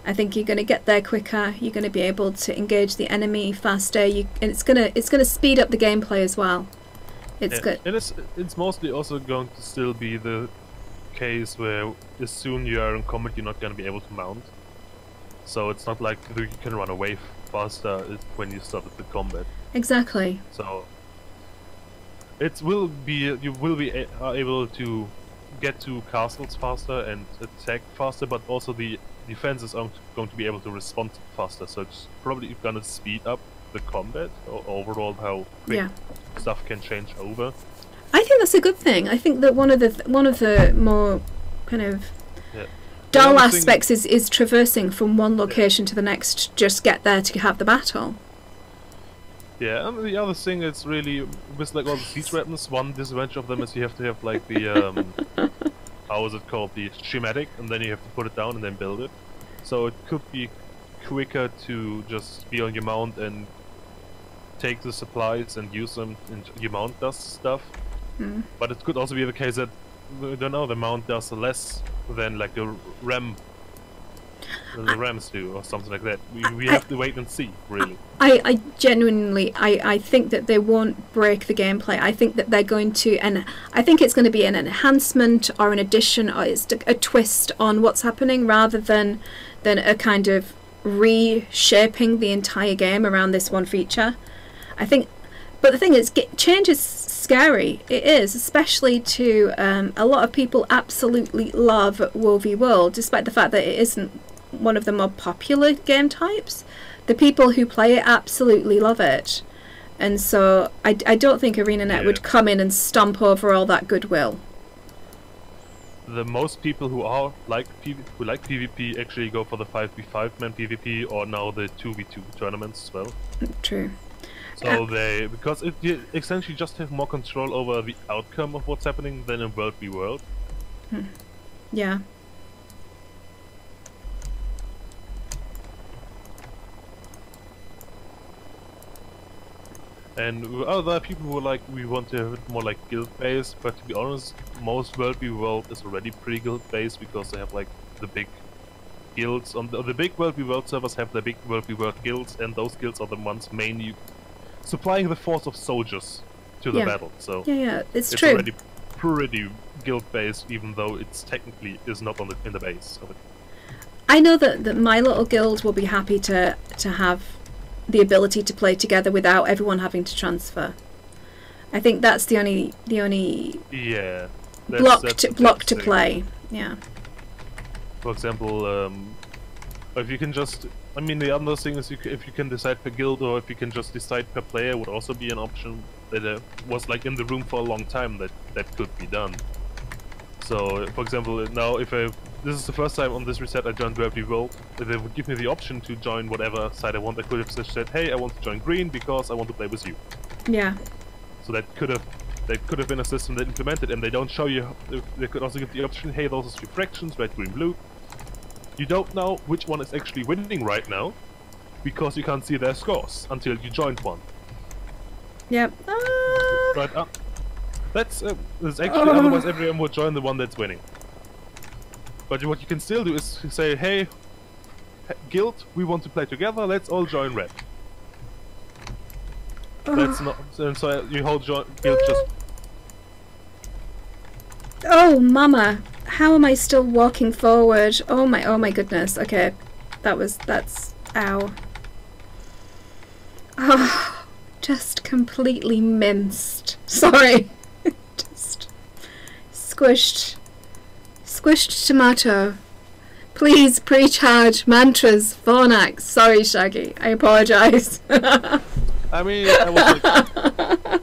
I think you're going to get there quicker. You're going to be able to engage the enemy faster. And it's gonna speed up the gameplay as well. It's good. And it's mostly also going to still be the case where as soon you are in combat, you're not going to be able to mount. So it's not like you can run away faster when you start the combat. Exactly. So you will be able to get to castles faster and attack faster, but also the defense is going to be able to respond faster. So it's probably going to speed up the combat or overall how quick stuff can change over. I think that's a good thing. I think that one of the more kind of dull aspects is traversing from one location to the next. Just get there to have the battle. Yeah, and the other thing is really with like all the siege weapons. One disadvantage of them is you have to have like the how is it called, the schematic, and then you have to put it down and then build it. So it could be quicker to just be on your mount and take the supplies and use them, and your mount does stuff. But it could also be the case that, I don't know, the mount does less than like a ram, the rams do, or something like that. We have to wait and see, really. I genuinely think that they won't break the gameplay. I think that they're going to, and I think it's going to be an enhancement or an addition, or it's a twist on what's happening, rather than a kind of reshaping the entire game around this one feature. I think, but the thing is, change is scary. It is, especially to a lot of people absolutely love WoW v World, despite the fact that it isn't one of the more popular game types. The people who play it absolutely love it, and so I don't think ArenaNet would come in and stomp over all that goodwill. The most people who like PvP actually go for the 5v5 man PvP, or now the 2v2 tournaments as well. True. So because you essentially just have more control over the outcome of what's happening than in World v World. Yeah. And there are people who are like, we want to have it more like guild-based, but to be honest, most World v World is already pretty guild-based, because they have like the big guilds on the big World v World servers have the big World v World guilds, and those guilds are the ones mainly supplying the force of soldiers to the battle. So it's true. Already pretty guild-based, even though it's technically is not in the base of it. I know that my little guild will be happy to have the ability to play together without everyone having to transfer. I think that's the only block to play. Yeah. For example, if you can just, I mean, the other thing is if you can decide per guild, or if you can just decide per player, would also be an option that was like in the room for a long time that could be done. So, for example, now this is the first time on this reset I joined World v World. If they would give me the option to join whatever side I want, I could have just said, hey, I want to join green because I want to play with you. Yeah. So that could have been a system that implemented, and they don't show you. They could also give the option, hey, those are three fractions, red, green, blue. You don't know which one is actually winning right now, because you can't see their scores until you joined one. Yep. Right up. That's actually, otherwise everyone would join the one that's winning. But what you can still do is say, hey, guild, we want to play together, let's all join red. That's not, so you whole guild just... Oh, mama! How am I still walking forward? Oh my goodness. Okay, that's... ow. Oh, just completely minced. Sorry. Just squished. Squished tomato. Please pre-charge mantras, Fornax. Sorry, Shaggy. I apologise. I mean, I was like...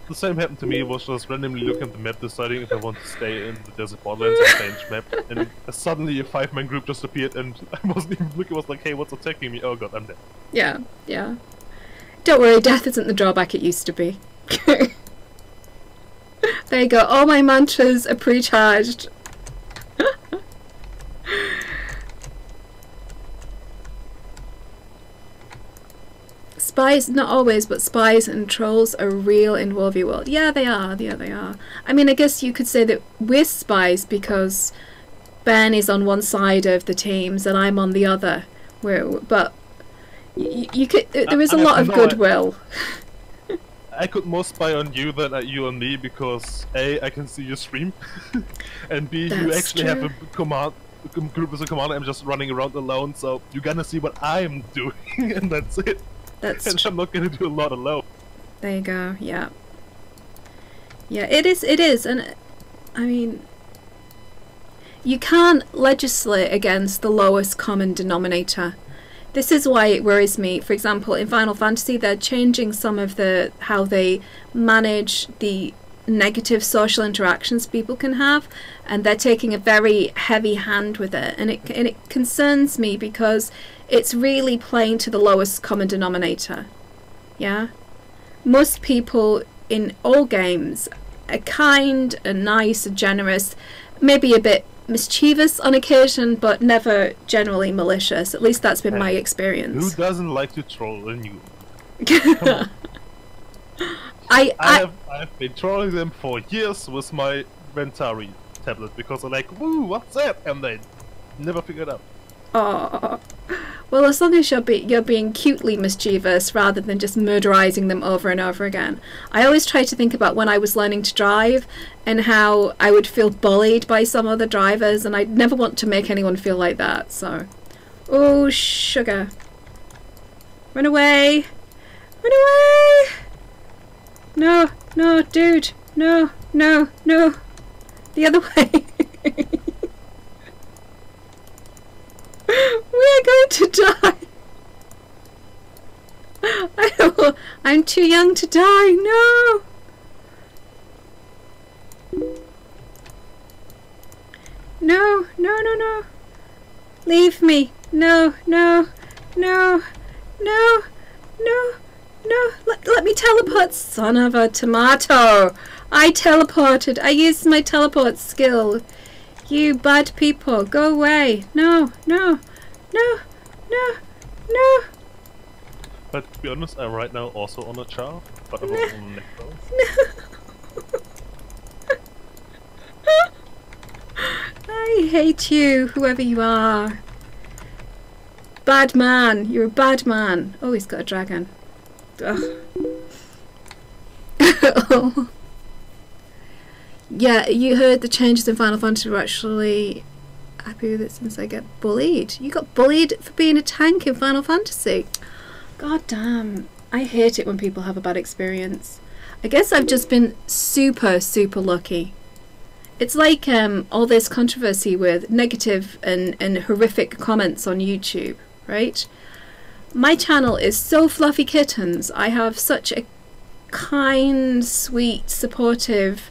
The same happened to me. I was just randomly looking at the map, deciding if I want to stay in the Desert Borderlands or change map, and suddenly a 5-man group just appeared, and I wasn't even looking. I was like, hey, what's attacking me? Oh god, I'm dead. Yeah, yeah. Don't worry, death isn't the drawback it used to be. There you go. All my mantras are pre-charged. spies, not always, but spies and trolls are real in 1v World. Yeah, they are. Yeah, they are. I mean, I guess you could say that we're spies because Ben is on one side of the teams and I'm on the other. But you could. There is a lot of goodwill. I could more spy on you than you on me because A, I can see your stream, and B, you actually have a command. Group as a commander, I'm just running around alone, so you're gonna see what I'm doing, and that's it. And I'm not gonna do a lot alone. There you go. Yeah. Yeah, it is, and I mean, you can't legislate against the lowest common denominator. This is why it worries me. For example, in Final Fantasy, they're changing some of how they manage the negative social interactions people can have, and they're taking a very heavy hand with it, and it concerns me because it's really playing to the lowest common denominator. Yeah, most people in all games are kind and nice and generous, maybe a bit mischievous on occasion, but never generally malicious. At least that's been my experience. Who doesn't like to troll a new? I've been trolling them for years with my Ventari tablet because I'm like, woo, what's that? And they never figured out. Oh, well, as long as you're being cutely mischievous rather than just murderizing them over and over again. I always try to think about when I was learning to drive and how I would feel bullied by some other drivers, and I'd never want to make anyone feel like that. So, oh, sugar, run away, run away! No, no, dude, no, no, no, the other way. We're going to die. I'm too young to die. No. No, no, no, no. Leave me. No, no, no, no, no, no. Let me teleport. Son of a tomato. I teleported. I used my teleport skill. You bad people, go away. No, no, no, no, no. But to be honest, I'm right now also on a char, but I'm no. not on the next round. No. I hate you, whoever you are. Bad man, you're a bad man. Oh, he's got a dragon. Ugh. Oh. Yeah, you heard the changes in Final Fantasy were actually happy with it since I get bullied. You got bullied for being a tank in Final Fantasy. God damn. I hate it when people have a bad experience. I guess I've just been super, super lucky. It's like all this controversy with negative and horrific comments on YouTube, right? My channel is so fluffy kittens. I have such a kind, sweet, supportive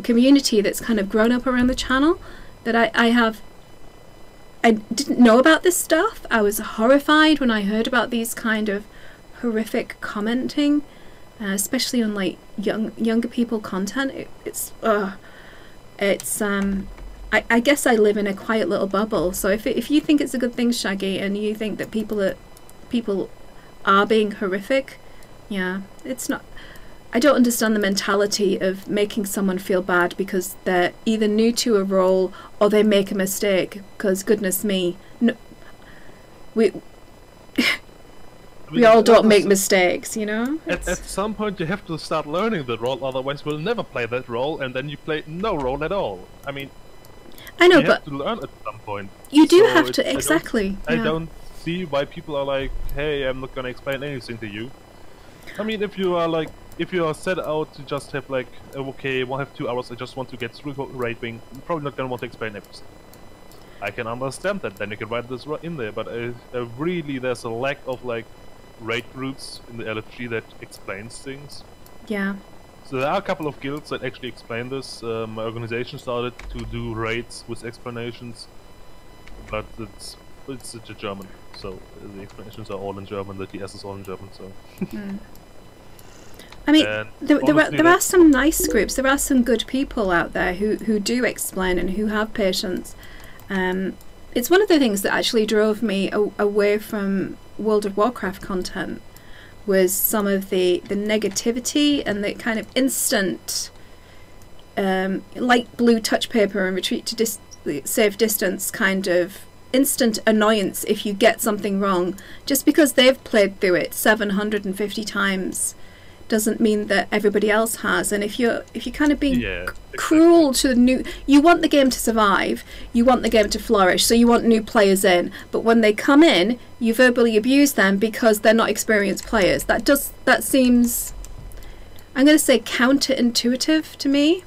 community that's kind of grown up around the channel that I didn't know about this stuff. I was horrified when I heard about these kind of horrific commenting, especially on like younger people content. I guess I live in a quiet little bubble. So if you think it's a good thing, Shaggy, and you think that people are being horrific, yeah, it's not. I don't understand the mentality of making someone feel bad because they're either new to a role or they make a mistake. Because goodness me, no, we all don't make mistakes, you know. At some point, you have to start learning the role. Otherwise, we'll never play that role, and then you play no role at all. I mean, I know, you but have to learn at some point. You do have to exactly. I don't see why people are like, "Hey, I'm not gonna explain anything to you." I mean, if you are set out to just have like, okay, we'll have 2 hours, I just want to get through raid wing, you're probably not gonna want to explain everything. I can understand that, then you can write this in there, but really there's a lack of like raid groups in the LFG that explains things. Yeah. So there are a couple of guilds that actually explain this. My organization started to do raids with explanations, but it's German, so the explanations are all in German, the DS is all in German, so... I mean, there are some nice groups, there are some good people out there who do explain and who have patience. It's one of the things that actually drove me away from World of Warcraft content, was some of the negativity and the kind of instant light blue touch paper and retreat to safe distance kind of instant annoyance if you get something wrong. Just because they've played through it 750 times doesn't mean that everybody else has. And if you're kind of being cruel to the new, you want the game to survive, you want the game to flourish, so you want new players in, but when they come in you verbally abuse them because they're not experienced players. That seems, I'm going to say, counterintuitive to me.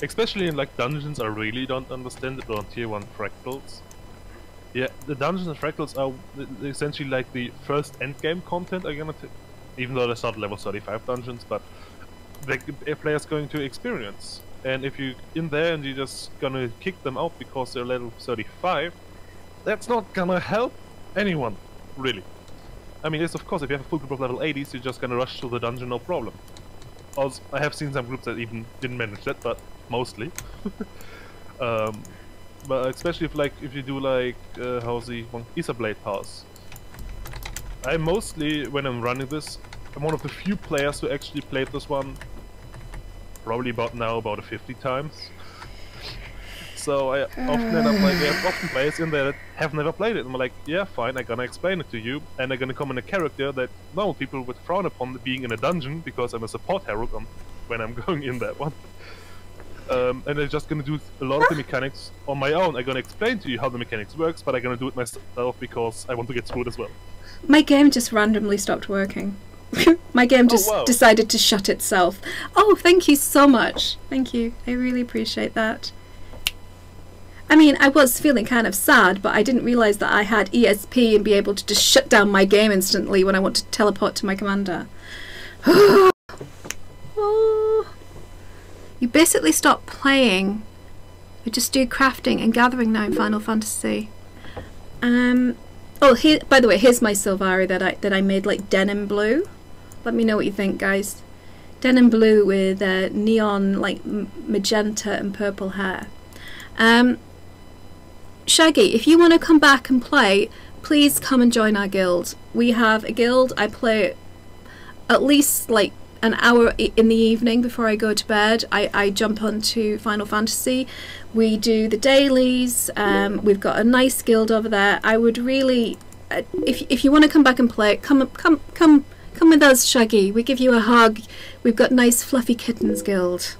Especially in like dungeons, I really don't understand it on tier 1 fractals. Yeah, the dungeons and fractals are essentially like the first endgame content, even though there's not level 35 dungeons, but the player's going to experience. And if you're in there and you're just gonna kick them out because they're level 35, that's not gonna help anyone, really. I mean, yes, of course, if you have a full group of level 80s, you're just gonna rush to the dungeon, no problem. Also, I have seen some groups that even didn't manage that, but mostly. But especially if you do like how's the Ether Blade Pass. I mostly, when I'm running this, I'm one of the few players who actually played this one probably about 50 times. So I often end up like, there's often players in there that have never played it, and I'm like, yeah, fine, I'm gonna explain it to you, and I'm gonna come in a character that normal people would frown upon being in a dungeon because I'm a support herald when I'm going in that one. And I'm just gonna do a lot of the mechanics on my own. I'm gonna explain to you how the mechanics works, but I'm gonna do it myself because I want to get through it as well. My game just randomly stopped working. My game just decided to shut itself. Oh, thank you so much. Thank you. I really appreciate that. I mean, I was feeling kind of sad, but I didn't realise that I had ESP and be able to just shut down my game instantly when I want to teleport to my commander. Oh. You basically stop playing. You just do crafting and gathering now in Final Fantasy. Oh, here, by the way, here's my Sylvari that I made like denim blue. Let me know what you think, guys. Denim blue with neon like magenta and purple hair. Shaggy, if you want to come back and play, please come and join our guild. We have a guild. I play at least like an hour in the evening before I go to bed. I jump onto Final Fantasy. We do the dailies. We've got a nice guild over there. I would really, if you want to come back and play, come with us, Shaggy. We give you a hug. We've got nice fluffy kittens guild.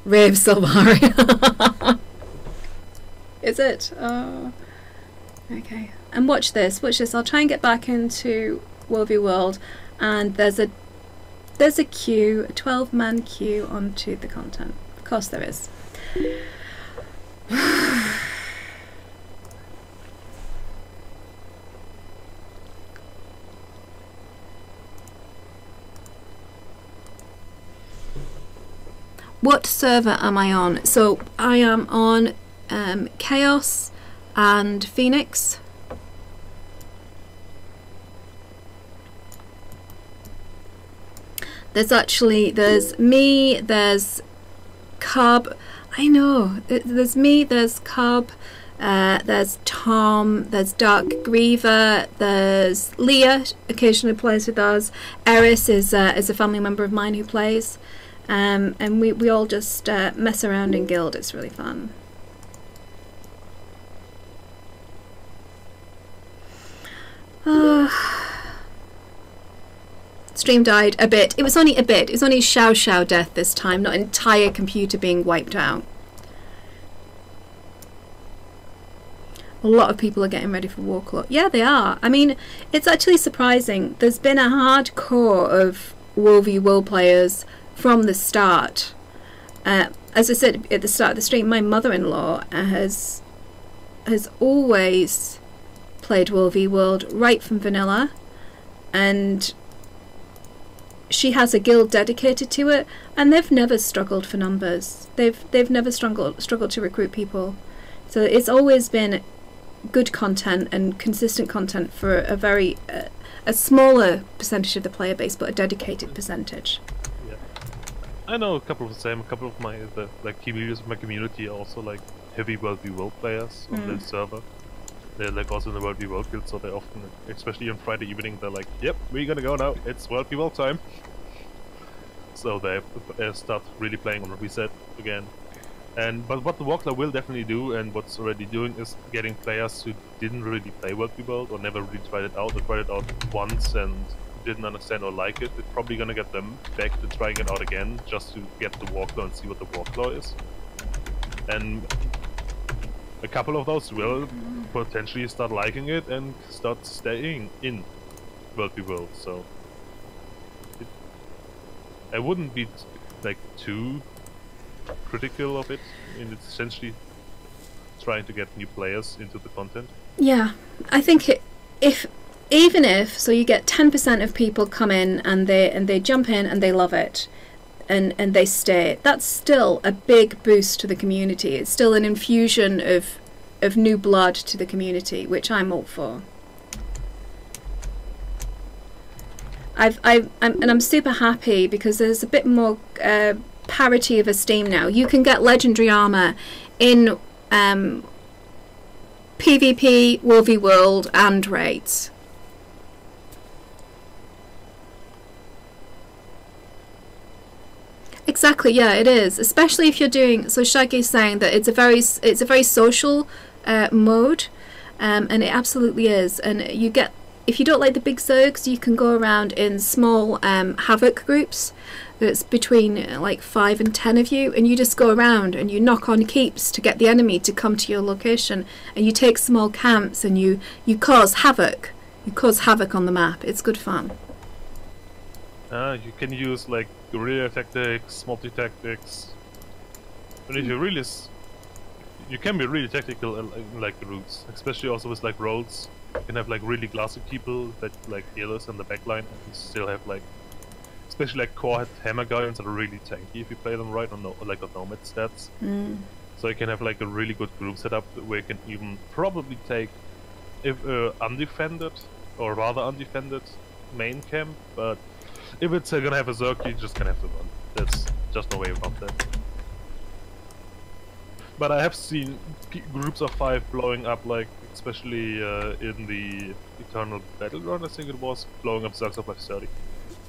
Rave Sylvari. Is it? Oh, okay. And watch this. Watch this. I'll try and get back into World v World, and there's a queue, a 12-man queue onto the content. Of course there is. What server am I on? So I am on Chaos and Phoenix. There's me, there's Cub, I know, there's me, there's Cub, there's Tom, there's Dark Griever, there's Leah, occasionally plays with us, Eris is a family member of mine who plays, and we all just mess around in guild. It's really fun. Stream died a bit. It was only a bit. It was only Xiao death this time, not entire computer being wiped out. A lot of people are getting ready for Warclaw. Yeah, they are. I mean, it's actually surprising. There's been a hardcore of World v World players from the start. As I said at the start of the stream, my mother-in-law has always played World v World right from vanilla, and she has a guild dedicated to it, and they've never struggled for numbers. They've never struggled to recruit people. So it's always been good content and consistent content for a very a smaller percentage of the player base, but a dedicated percentage. Yeah, I know a couple of my key leaders of my community are also like heavy World v World players on the server. they're like also in the World v World guild, so they often, especially on Friday evening, they're like, "Yep, we're gonna go now. It's World v World time." So they start really playing on Reset again. But what the Walkler will definitely do, and what's already doing, is getting players who didn't really play World v World or never really tried it out, or tried it out once and didn't understand or like it. It's probably gonna get them back to trying it out again, just to get the Walkler and see what the Walkler is. And a couple of those will potentially start liking it and start staying in World v World. So I wouldn't be like too critical of it. I mean, it's essentially trying to get new players into the content. Yeah, I think even if so you get 10% of people come in and they jump in and they love it and they stay, that's still a big boost to the community. It's still an infusion of new blood to the community, which I'm all for. I'm super happy because there's a bit more parity of esteem now. You can get legendary armor in PvP, World v World, and raids. Exactly, yeah, it is. Especially if you're doing. So Shaggy's saying that it's a very social mode, and it absolutely is. And you get, if you don't like the big zergs, you can go around in small havoc groups. It's between like 5 and 10 of you, and you just go around and you knock on keeps to get the enemy to come to your location, and you take small camps and you cause havoc. You cause havoc on the map. It's good fun. You can use like guerrilla tactics, multi-tactics. And if you really, you can be really tactical in like the routes, especially also with like roles. You can have like really glassy people that like healers in the backline, and you still have like, especially like core hammer guys that are really tanky if you play them right on like on nomad stats. So you can have like a really good group setup where you can even probably take if undefended or rather undefended main camp, but if it's gonna have a Zerg, you're just gonna have to run. There's just no way around that. But I have seen groups of 5 blowing up, like especially in the Eternal Battleground, I think it was, blowing up Zergs of like 30.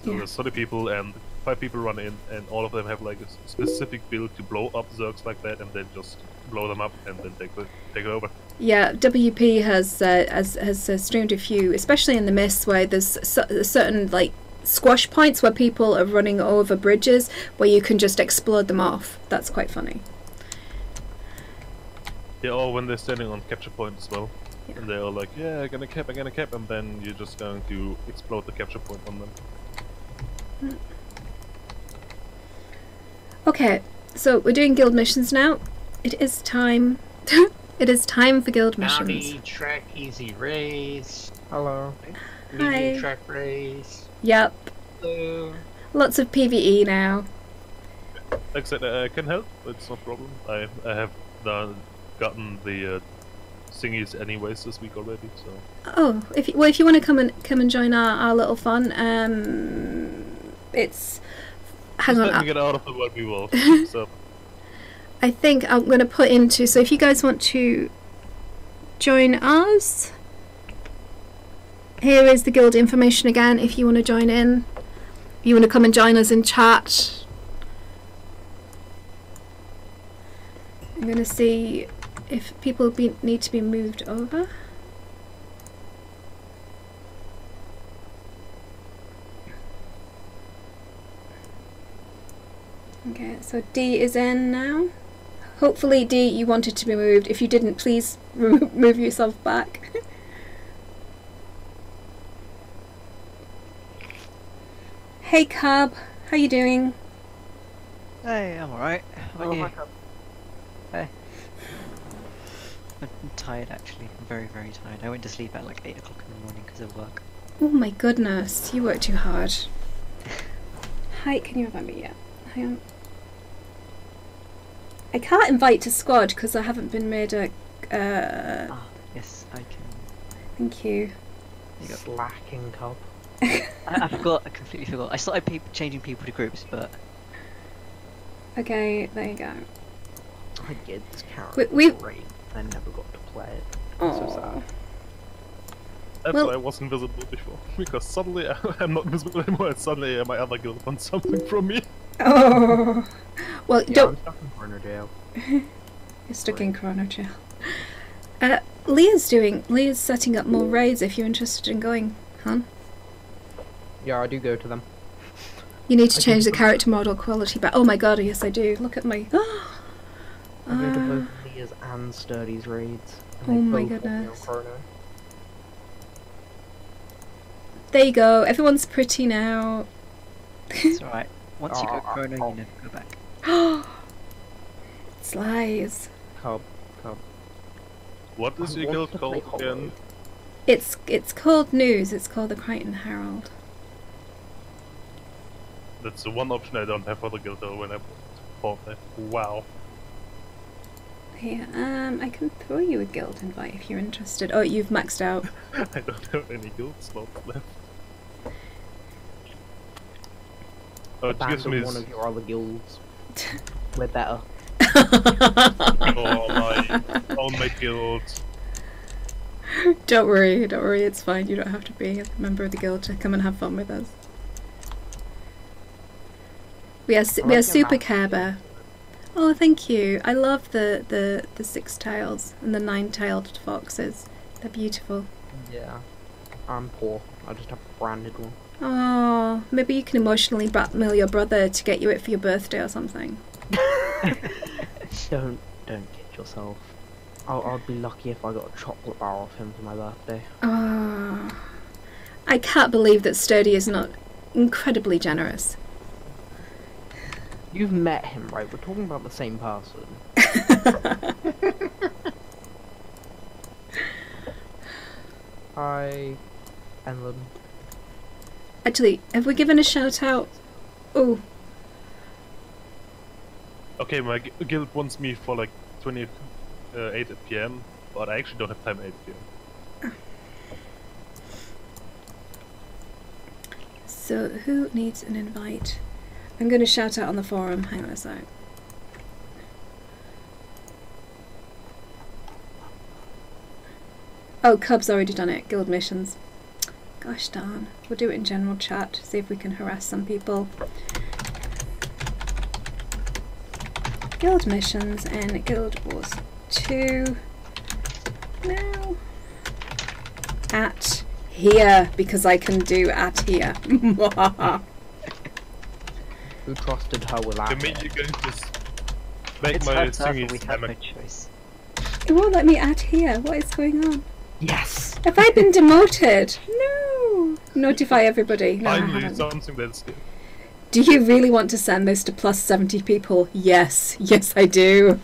So Yeah. there's 30 people and 5 people run in, and all of them have like a specific build to blow up Zergs like that, and then just blow them up and then take it over. Yeah, WP has streamed a few, especially in the Mists, where there's certain like squash points where people are running over bridges where you can just explode them off. That's quite funny. Yeah, or when they're standing on capture point as well. Yeah. And they're all like, yeah, I'm gonna cap, and then you're just going to explode the capture point on them. Okay, so we're doing guild missions now. It is time. It is time for guild missions. Howdy, Trek Easy Race. Hello. Hi. Medium Trek Race. Yep. Hello. Lots of PvE now. Like I said, I can help, it's no problem. I have gotten the thingies anyways this week already, so... Oh, if you want to come and join our little fun, it's... Hang on. Let me get out of the World v World. So I think I'm going to put into... So if you guys want to join us, here is the guild information again if you want to join in. If you want to come and join us in chat. I'm going to see if people need to be moved over. Okay, so D is in now. Hopefully, D, you wanted to be moved. If you didn't, please move yourself back. Hey, Cub, how you doing? Hey, I'm alright. How about you? Hey. I'm tired actually. I'm very, very tired. I went to sleep at like 8 o'clock in the morning because of work. Oh my goodness, you work too hard. Hi, can you invite me yet? Hang on. I can't invite to squad because I haven't been made a... Yes, I can. Thank you. You got... Slacking Cobb. I forgot, I completely forgot. I started changing people to groups, but... Okay, there you go. I did this character We- great. I never got to play it. So sad. Oh. That's Well- why I was invisible before. Because suddenly I'm not visible anymore and suddenly my other guild wants something from me. Oh. Well, Yeah, don't. I'm stuck in corner jail. You're stuck in Chrono Jail. Leah's setting up more raids if you're interested in going, hon. Yeah, I do go to them. You need to I change the do. character model quality back. Oh my god, yes I do. Look at my... I go to both Leah's and Sturdy's raids. And Oh they my both want me on goodness. Chrono. There you go. Everyone's pretty now. It's alright. Once you go Oh, chrono, oh. you never go back. Slice. Cub. What is I your want guild to play called again? It's called News. It's called the Crichton Herald. That's the one option I don't have for the guild though when I bought it. Wow. Here, I can throw you a guild invite if you're interested. Oh, you've maxed out. I don't have any guild slots left. Oh, it gives me Abandon one of your other guilds. We're better. oh my guild. Don't worry, it's fine. You don't have to be a member of the guild to come and have fun with us. We are I like super your Care Bear. Oh, thank you. I love the six tails and the nine-tailed foxes. They're beautiful. Yeah. I'm poor. I just have a branded one. Oh, maybe you can emotionally blackmail your brother to get you it for your birthday or something. Don't kid yourself. I'd be lucky if I got a chocolate bar off him for my birthday. Oh, I can't believe that Sturdy is not incredibly generous. You've met him, right? We're talking about the same person. Hi, Enlund. Actually, have we given a shout out? Oh, Okay, my guild wants me for like 8 PM, but I actually don't have time at 8 PM. so who needs an invite? I'm going to shout out on the forum. Hang on a sec. Oh, Cub's already done it. Guild missions. Gosh darn. We'll do it in general chat. See if we can harass some people. Guild missions and Guild Wars 2. Now. At here, because I can do at here. Who trusted her with To that? me, you're going to make It's my her server, thingy we have no stomach. choice. It won't let me add here. What is going on? Yes! Have I been demoted? No. Notify everybody. No, I Finally, haven't. something that's good. Do you really want to send this to plus 70 people? Yes. Yes, I do.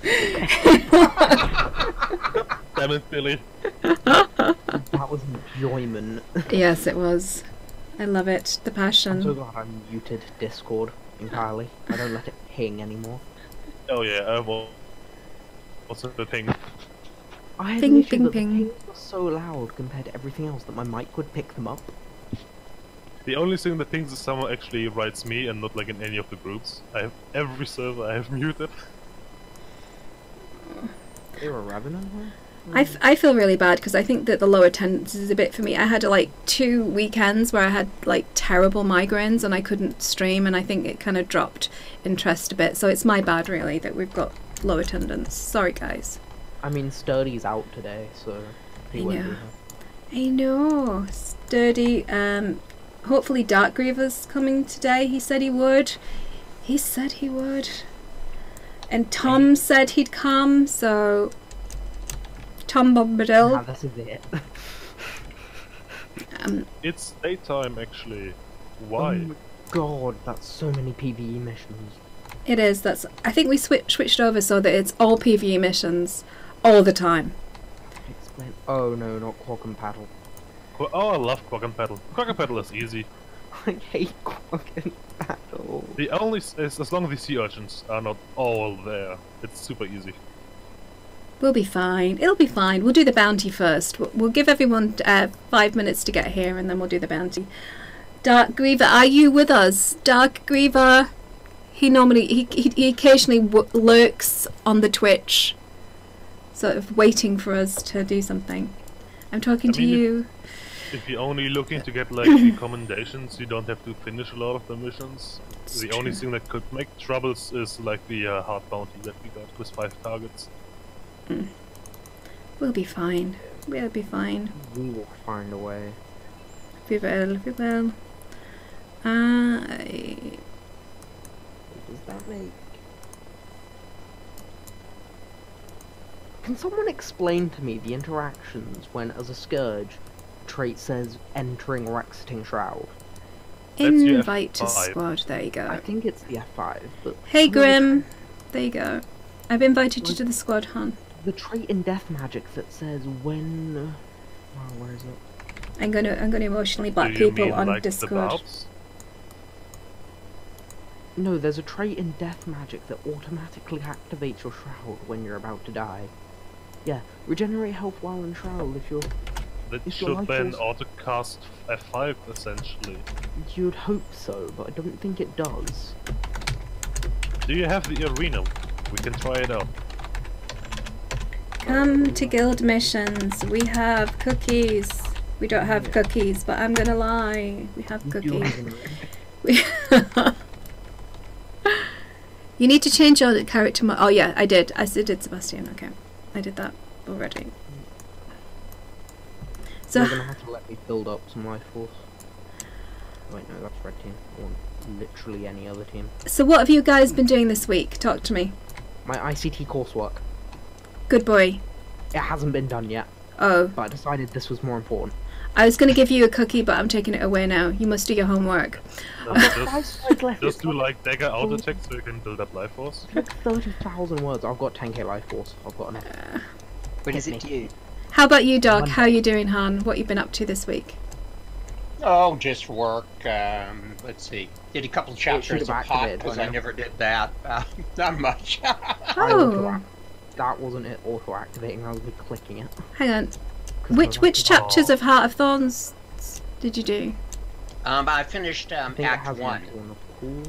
Damn it, Billy. That was enjoyment. Yes, it was. I love it. The I'm so passion. glad I muted Discord entirely. I don't let it ping anymore. Oh yeah, I will. What's the thing? I had Ping, an issue ping, that ping. the pings were so loud compared to everything else that my mic would pick them up. The only thing that thinks is someone actually writes me and not like in any of the groups. I have every server I have muted. They were Revenant one? I feel really bad because I think that the low attendance is a bit for me. I had like 2 weekends where I had like terrible migraines and I couldn't stream, and I think it kind of dropped interest a bit. So it's my bad really that we've got low attendance. Sorry guys. I mean, Sturdy's out today, so he I won't know. be here. I know. Sturdy. Hopefully Dark Griever's coming today. He said he would. He said he would. And Tom said he'd come, so Tom Bombadil. Ah, this is it. It's daytime actually. Oh Why? my god, that's so many PvE missions. It is. That's. I think we switched over so that it's all PvE missions all the time. Explain. Oh no, not Quag and Paddle. Oh, I love Quag and Paddle. Quag and Paddle is easy. I hate Quag and Paddle. The only as long as the sea urchins are not all there, it's super easy. We'll be fine. It'll be fine. We'll do the bounty first. We'll give everyone 5 minutes to get here, and then we'll do the bounty. Dark Griever, are you with us? Dark Griever. He normally he occasionally lurks on the Twitch. sort of waiting for us to do something. I'm talking to mean, you. If you're only looking to get like the commendations, you don't have to finish a lot of the missions. It's The only true. thing that could make troubles is like the hard bounty that we got with 5 targets. We'll be fine. We'll be fine. We will find a way. We will. We will. What does that make? Can someone explain to me the interactions when, as a Scourge, trait says entering or exiting Shroud? That's your Invite to F5. squad. There you I go. think it's the F5, but... Hey some of the Grim. There you go. I've invited you Like- to the squad, hon. The trait in Death Magic that says when... oh, where is it? I'm gonna emotionally black Do you people mean, on like, the Discord. barbs? No, there's a trait in Death Magic that automatically activates your Shroud when you're about to die. Yeah, regenerate health while in Shroud if you're... That If your should life then is- autocast F5 essentially. You'd hope so, but I don't think it does. Do you have the arena? We can try it out. Come to guild missions. We have cookies. We don't have cookies, but I'm gonna lie. We have You do cookies. have an- We You need to change your character oh yeah, I did. I did Sebastian, okay. I did that already. So You're gonna have to let me build up some life force. Wait, no, that's red team. I want literally any other team. so what have you guys been doing this week? Talk to me. My ICT coursework. Good boy. It hasn't been done yet, Oh, but I decided this was more important. I was gonna give you a cookie, but I'm taking it away now. You must do your homework. Just do like dagger auto check so you can build up life force. It's like 30,000 words. I've got 10k life force. I've got enough. What is it Hit you? How about you, Dog? Monday. How you doing, Han? What you been up to this week? Oh, just work. Let's see. Did a couple chapters should of have pot activated because by I now. never did that. Not much. Oh, That wasn't it auto-activating. I was me clicking it. hang on. 'Cause Which I was which like, chapters of Heart of Thorns did you do? I finished I think it Act has 1.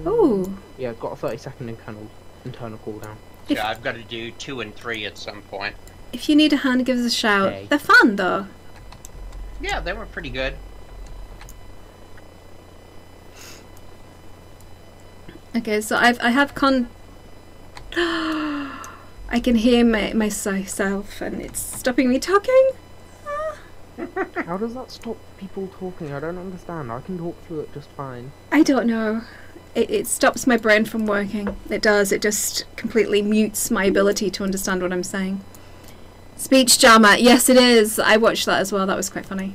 Ooh, Yeah, it's got a 30-second internal cooldown. If- So I've got to do 2 and 3 at some point. if you need a hand, give us a shout. Okay. They're fun though. Yeah, they were pretty good. Okay, so I have I can hear myself, and it's stopping me talking. How does that stop people talking? I don't understand. I can talk through it just fine. I don't know. It stops my brain from working. It does. It just completely mutes my ability to understand what I'm saying. Speech jammer. Yes, it is. I watched that as well. That was quite funny.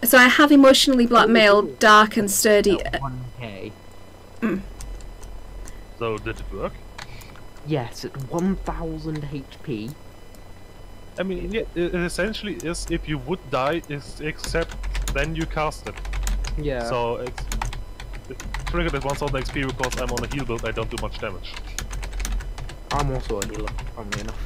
So I have emotionally blackmailed Dark and Sturdy. 1k. So did it work? Yes, at 1000 HP. I mean, yeah, it essentially is if you would die, except then you cast it. Yeah. So it triggered at 1000 XP because I'm on a heal build, I don't do much damage. I'm also a healer, funnily enough.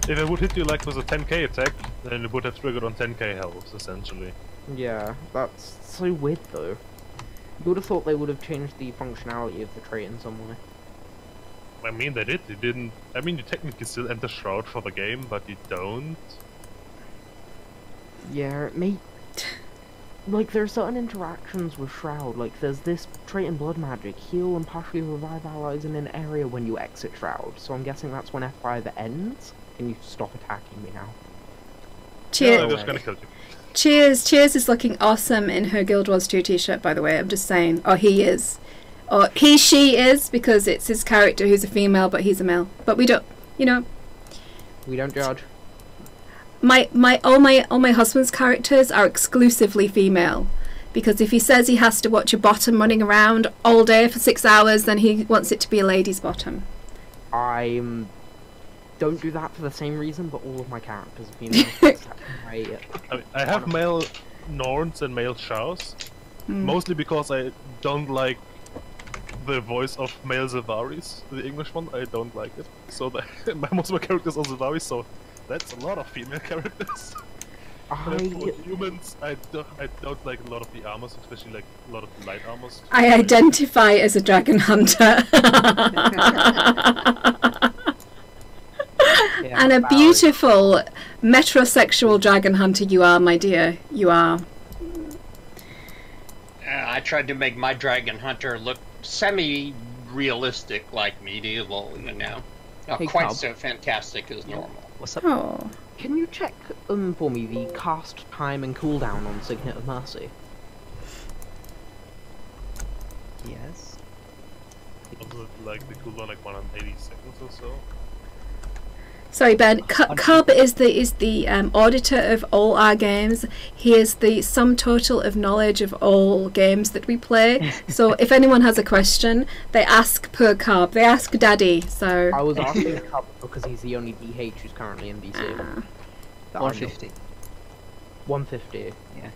If it would hit you like with a 10k attack, then it would have triggered on 10k health, essentially. Yeah, that's so weird though. You would have thought they would have changed the functionality of the trait in some way. I mean, they did. They didn't. I mean, you technically still enter Shroud for the game, but you don't. Yeah, it may... Like, there are certain interactions with Shroud, like there's this trait in Blood Magic, heal and partially revive allies in an area when you exit Shroud, so I'm guessing that's when F5 ends. Can you stop attacking me now? Yeah, Cheers. I'm just gonna kill you. Cheers is looking awesome in her Guild Wars 2 t-shirt, by the way. I'm just saying. Or he is. Or she is, because it's his character who's a female, but he's a male. But we don't, you know, We don't judge. all my husband's characters are exclusively female. Because if he says he has to watch a bottom running around all day for 6 hours, then he wants it to be a lady's bottom. I don't do that for the same reason, but all of my characters are female. except my, I have male Norns and male Shaos, mostly because I don't like the voice of male Zavaris, the English one. I don't like it. So most of my characters are Zavaris, so that's a lot of female characters. And for humans, I don't like a lot of the armors, especially like a lot of the light armors. I identify as a dragon hunter. a Barry. beautiful metrosexual dragon hunter you are, my dear. You are. I tried to make my dragon hunter look semi-realistic, like medieval, you know. Not Hey, quite Cub. so fantastic as normal. What's up? Oh. Can you check for me the cast time and cooldown on Signet of Mercy? Yes. Was it like the cooldown like 180 seconds or so? Sorry, Ben. Cub is the auditor of all our games. He is the sum total of knowledge of all games that we play. So if anyone has a question, they ask per Cub. They ask Daddy. So. I was asking Cub because he's the only DH who's currently in BC. Ah. That I know. 150. 150. Yeah.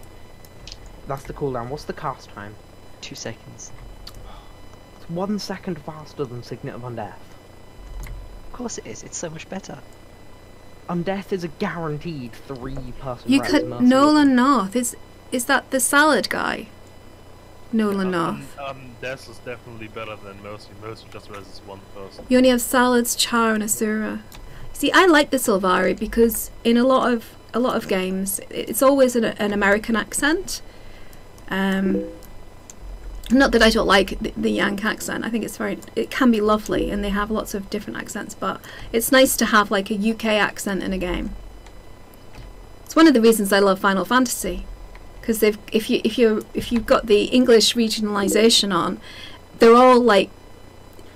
That's the cooldown. What's the cast time? 2 seconds. It's 1 second faster than Signet of Undeath. Of course it is. It's so much better. Undeath is a guaranteed 3-person You res, could Mercy Nolan North. Is that the salad guy? Nolan North. Death is definitely better than Mercy. Mercy just reses one person. You only have salads, char, and asura. See, I like the Sylvari because in a lot of games, it's always an American accent. Not that I don't like the Yank accent. I think it can be lovely, and they have lots of different accents. But it's nice to have like a UK accent in a game. It's one of the reasons I love Final Fantasy, because if you've got the English regionalisation on, they're all like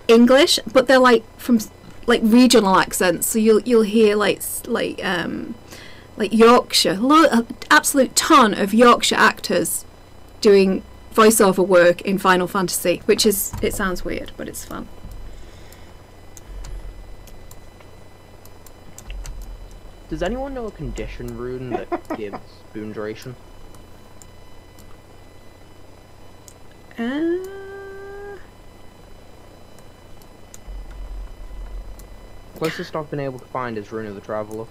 English, but they're like from like regional accents. So you'll hear like Yorkshire, absolute ton of Yorkshire actors doing voiceover work in Final Fantasy, it sounds weird, but it's fun. Does anyone know a condition rune that gives boon duration? Closest I've been able to find is Rune of the Traveller.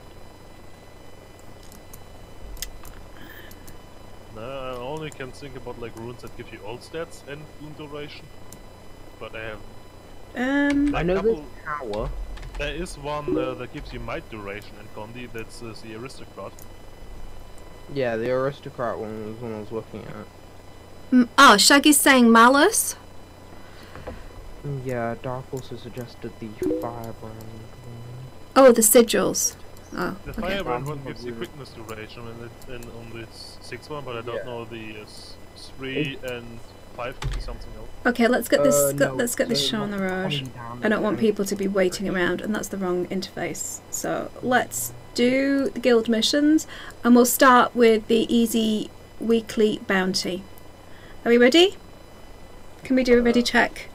No, I only can think about like runes that give you all stats and boon duration. But I have I know there's Power. there is one that gives you might duration in Condi. That's the aristocrat. Yeah, the Aristocrat one was one I was looking at. Oh, Shaggy's saying malice. Yeah, Dark also suggested the Firebrand one. Oh, the sigils. Oh, The okay. firebrand one gives you quickness duration and on the 6th one, but I don't Yeah. know the 3 and 5 could be something else. Okay, let's get this. No, Let's get this so show on the road. 20 damage. I don't want people to be waiting around, and that's the wrong interface. So let's do the guild missions, and we'll start with the easy weekly bounty. Are we ready? Can we do a ready check?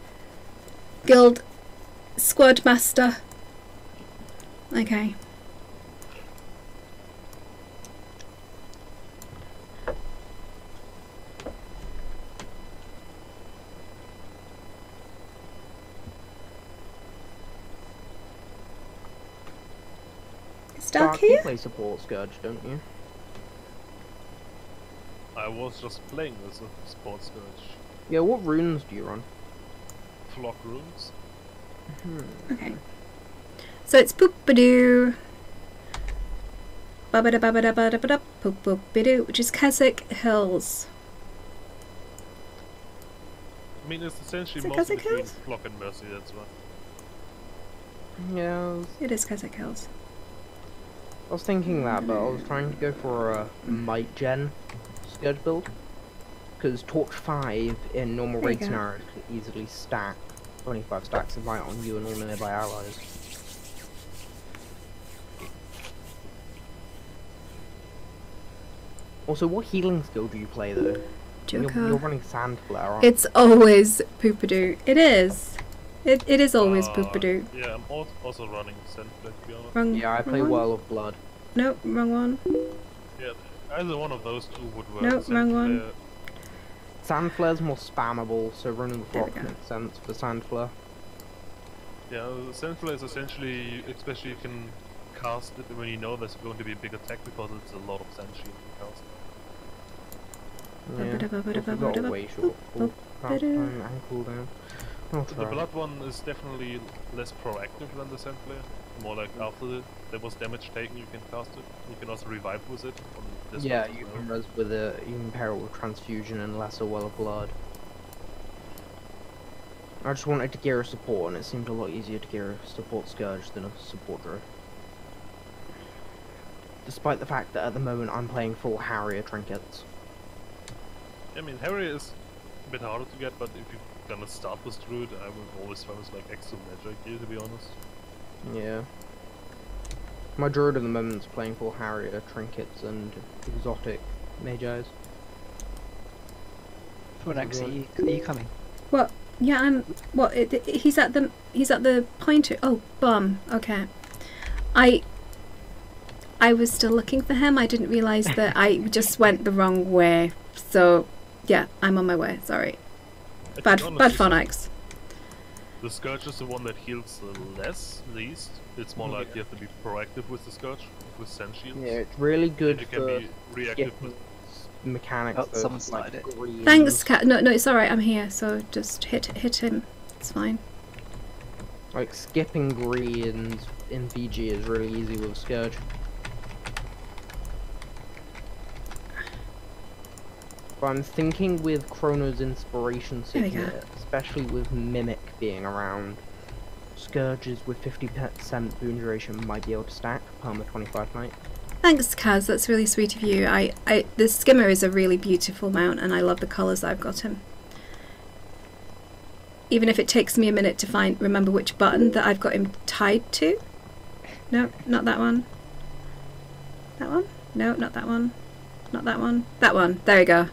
Guild squad master. Okay. It's dark Dark, you here. play support Scourge, don't you? I was just playing with a sports scourge. Yeah, what runes do you run? Flock runes. Okay. So it's Poopadoo. Babada babada babada babada poop poop bidoo, which is Keswick Hills. I mean, it's essentially Is it mostly Keswick between Hills? Flock and Mercy, that's why. Yeah, It is Keswick Hills. I was thinking that, but I was trying to go for a Might Gen Scourge build. Because Torch 5 in normal There you raid go. scenarios can easily stack 25 stacks of Might on you and all nearby allies. Also, what healing skill do you play though? You're Joker. running Sand Flare, aren't you? It's always Poopadoo. It is. It is always Poopadoo. Yeah, I'm also running Sandflare, to be honest. Wrong. Yeah, I play wrong one? Whirl of Blood. Nope, wrong one. Yeah, either one of those two would work. Nope, wrong one. Sandflare- Sand Flare's more spammable, so running the There we Flock go. makes sense for Sand Flare. Yeah, Sandflare is essentially, especially you can cast it when you know there's going to be a big attack because it's a lot of sand shield you cast. Yeah, also got way short full cast time and cooldown. I'll The try. blood one is definitely less proactive than the sand flare. More like after there was damage taken, you can cast it. You can also revive with it. On this Yeah, one as you well. can res with it, you can pair it with transfusion and lesser well of blood. I just wanted to gear a support, and it seemed a lot easier to gear a support Scourge than a support Druid. Despite the fact that at the moment I'm playing full Harrier trinkets. I mean, Harrier is a bit harder to get, but if you're gonna start with Druid, I would always try with like extra magic gear, to be honest. Yeah. My Druid at the moment is playing full Harrier trinkets and exotic Mage Eyes. Phoenix, are you coming? What? Yeah, I'm. What? He's at the pointer. Oh, bum. Okay. I was still looking for him. I didn't realise that I just went the wrong way. So, yeah, I'm on my way. Sorry. Bad phonics. The Scourge is the one that heals the least. It's more like you have to be proactive with the Scourge, with Sand Shields. Yeah, it's really good And you can for be reactive skipping with... mechanics. Oh, though, someone like started it. greens. Thanks, Cat. No, it's alright. I'm here. So just hit him. It's fine. Like skipping greens in VG is really easy with Scourge. But I'm thinking with Chrono's Inspiration There we go. Signet, especially with Mimic being around, Scourges with 50% boon duration might be able to stack Perma 25 Knight. Thanks, Kaz. That's really sweet of you. The skimmer is a really beautiful mount, and I love the colours I've got him. Even if it takes me a minute to remember which button that I've got him tied to. No, not that one. That one? No, not that one. Not that one. That one. There we go.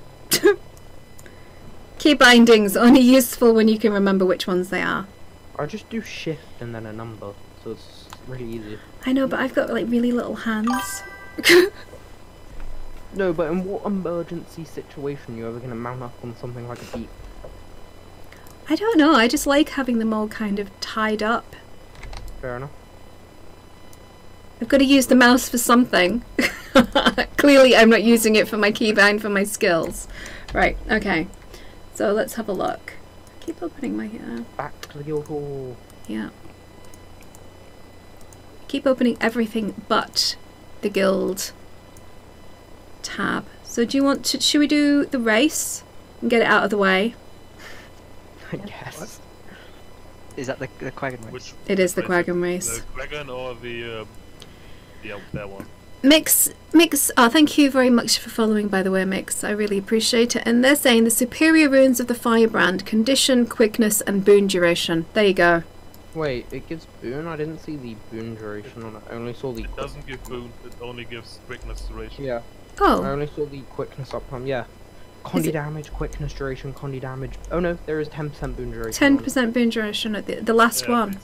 Key bindings only useful when you can remember which ones they are. I just do shift and then a number, so it's really easy. I know, but I've got like really little hands. No, but in what emergency situation are you ever going to mount up on something like a beat? I don't know. I just like having them all kind of tied up. Fair enough. I've got to use the mouse for something. Clearly I'm not using it for my keybind for my skills. Right, okay. So let's have a look. Keep opening my... Back to the guild hall. yeah. Keep opening everything but the guild tab. So do you want to... Should we do the race and get it out of the way? I guess. Is that the Quaggan race? Which It is the race? Quaggan race. The Quaggan or the that one? Mix, oh, thank you very much for following, by the way, Mix. I really appreciate it. And they're saying the superior runes of the Firebrand, condition, quickness, and boon duration. There you go. Wait, it gives boon? I didn't see the boon duration on it. I only saw the It doesn't give boon, it only gives quickness duration. Yeah. I Oh, only saw the quickness uptime, yeah. Is Condi it- damage, quickness duration, condi damage. Oh no, there is 10% boon duration. on it. 10% boon duration at the last Yeah, one.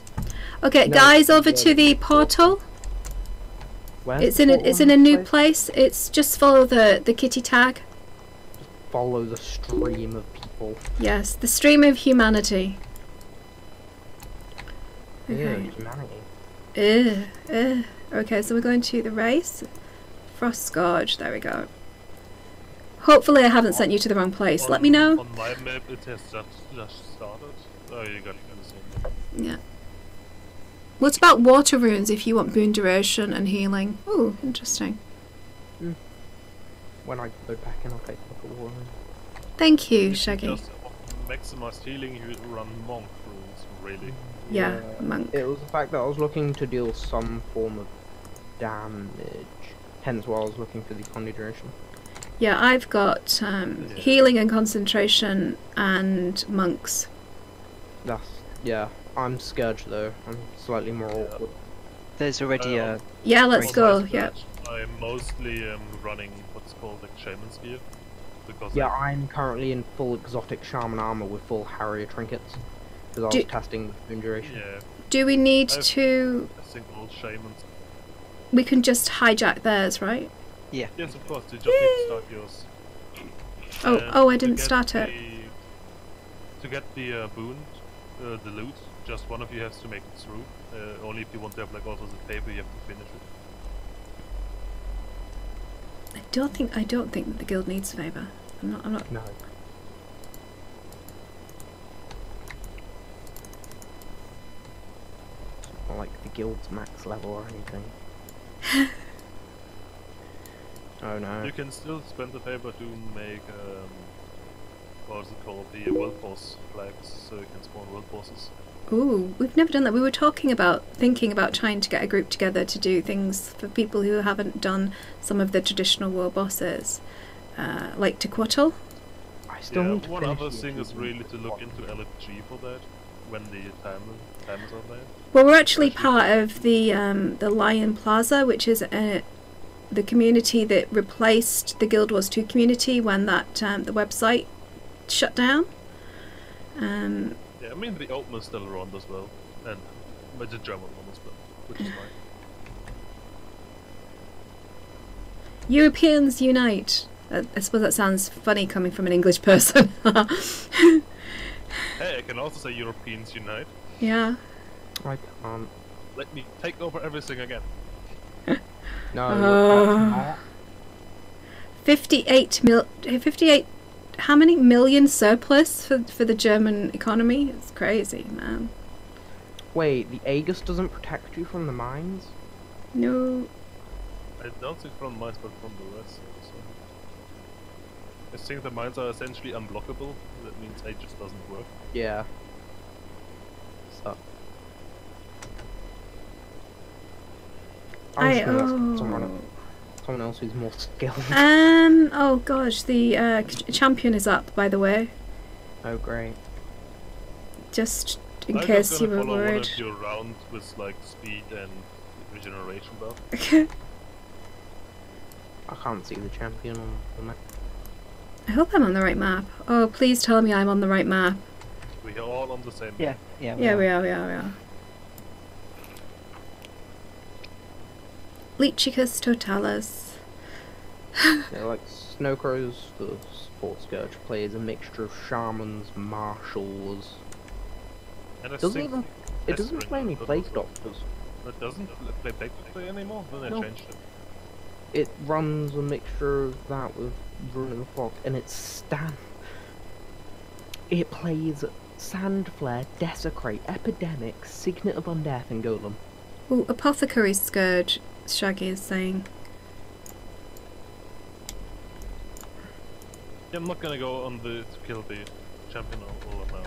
Okay, No, guys, over it's to the portal. Where's It's the in a, portal it's in a new place? place. It's just follow the kitty tag. Follow the stream of people. Yes, the stream of humanity. Yeah, Okay. humanity. Okay, so we're going to the race. Frost Scourge, there we go. Hopefully I haven't sent you to the wrong place. Let me know. On my map it has just started. Oh, you got the same map. Yeah. What about water runes if you want boon duration and healing? Ooh, interesting. When I go back in, I'll take a look at Warren. Thank you, If Shaggy. just maximized healing, you run monk rules, really. Yeah, monk. It was the fact that I was looking to deal some form of damage. Hence why I was looking for the condi duration. Yeah, I've got healing and concentration and monks. That's, yeah. I'm Scourge though. I'm slightly more awkward. There's already a... Yeah, let's On go. my Yeah. Scourge, I'm mostly running what's called like Shaman's gear. Because Yeah, I'm currently in full exotic shaman armor with full Harrier trinkets. Because I was testing the boon duration. yeah, Do we need I've- to... I think all Shamans. We can just hijack theirs, right? Yes, of course, you just need to start yours. Oh, I to didn't get start it. To get the boon, the loot, just one of you has to make it through. Only if you want to have like also the paper, you have to finish it. I don't think that the guild needs favor. I'm not. No. like the guild's max level or anything. Oh no. You can still spend the paper to make, what is it called, the world boss flags, so you can spawn world bosses. Ooh, we've never done that. We were thinking about trying to get a group together to do things for people who haven't done some of the traditional war bosses, like Tequatl. I still need to one finish other the thing is achievement. really to look into LFG for that, when the time is on there. Well, we're actually part of the Lion Plaza, which is the community that replaced the Guild Wars 2 community when that the website shut down. Yeah, I mean the open is still around as well, and with the German one as well, which is fine. Europeans unite. I suppose that sounds funny coming from an English person. Hey, I can also say Europeans unite. Yeah. I can't. Let me take over everything again. No, that's 58 how many million surplus for the German economy? It's crazy, man. not. Wait, the Aegis doesn't protect you from the mines? No. I don't think from mines, but from the rest. So. I think the mines are essentially unblockable. That means Aegis doesn't work. Yeah. So. I'm just gonna ask someone else who's more skilled. Oh gosh, the champion is up, by the way. Oh great. Just in I'm case just you gonna were follow one worried. of you around with like speed and regeneration buff. I can't see the champion on the map. I hope I'm on the right map. Oh, please tell me I'm on the right map. We are all on the same. Yeah, yeah. Yeah, we are. Leechicus totalis. Yeah, like Snowcrows, the Sports Scourge plays a mixture of shamans, marshals. And I Doesn't think even it doesn't Teespring play any does plague as well. doctors. It doesn't play Plague Doctor anymore? Then I No. changed it. It runs a mixture of that with Ruin the Flock, and it plays Sandflare, Desecrate, Epidemic, Signet of Undeath, and Golem. Ooh, Apothecary Scourge, Shaggy is saying. Yeah, I'm not gonna go on to kill the champion or now.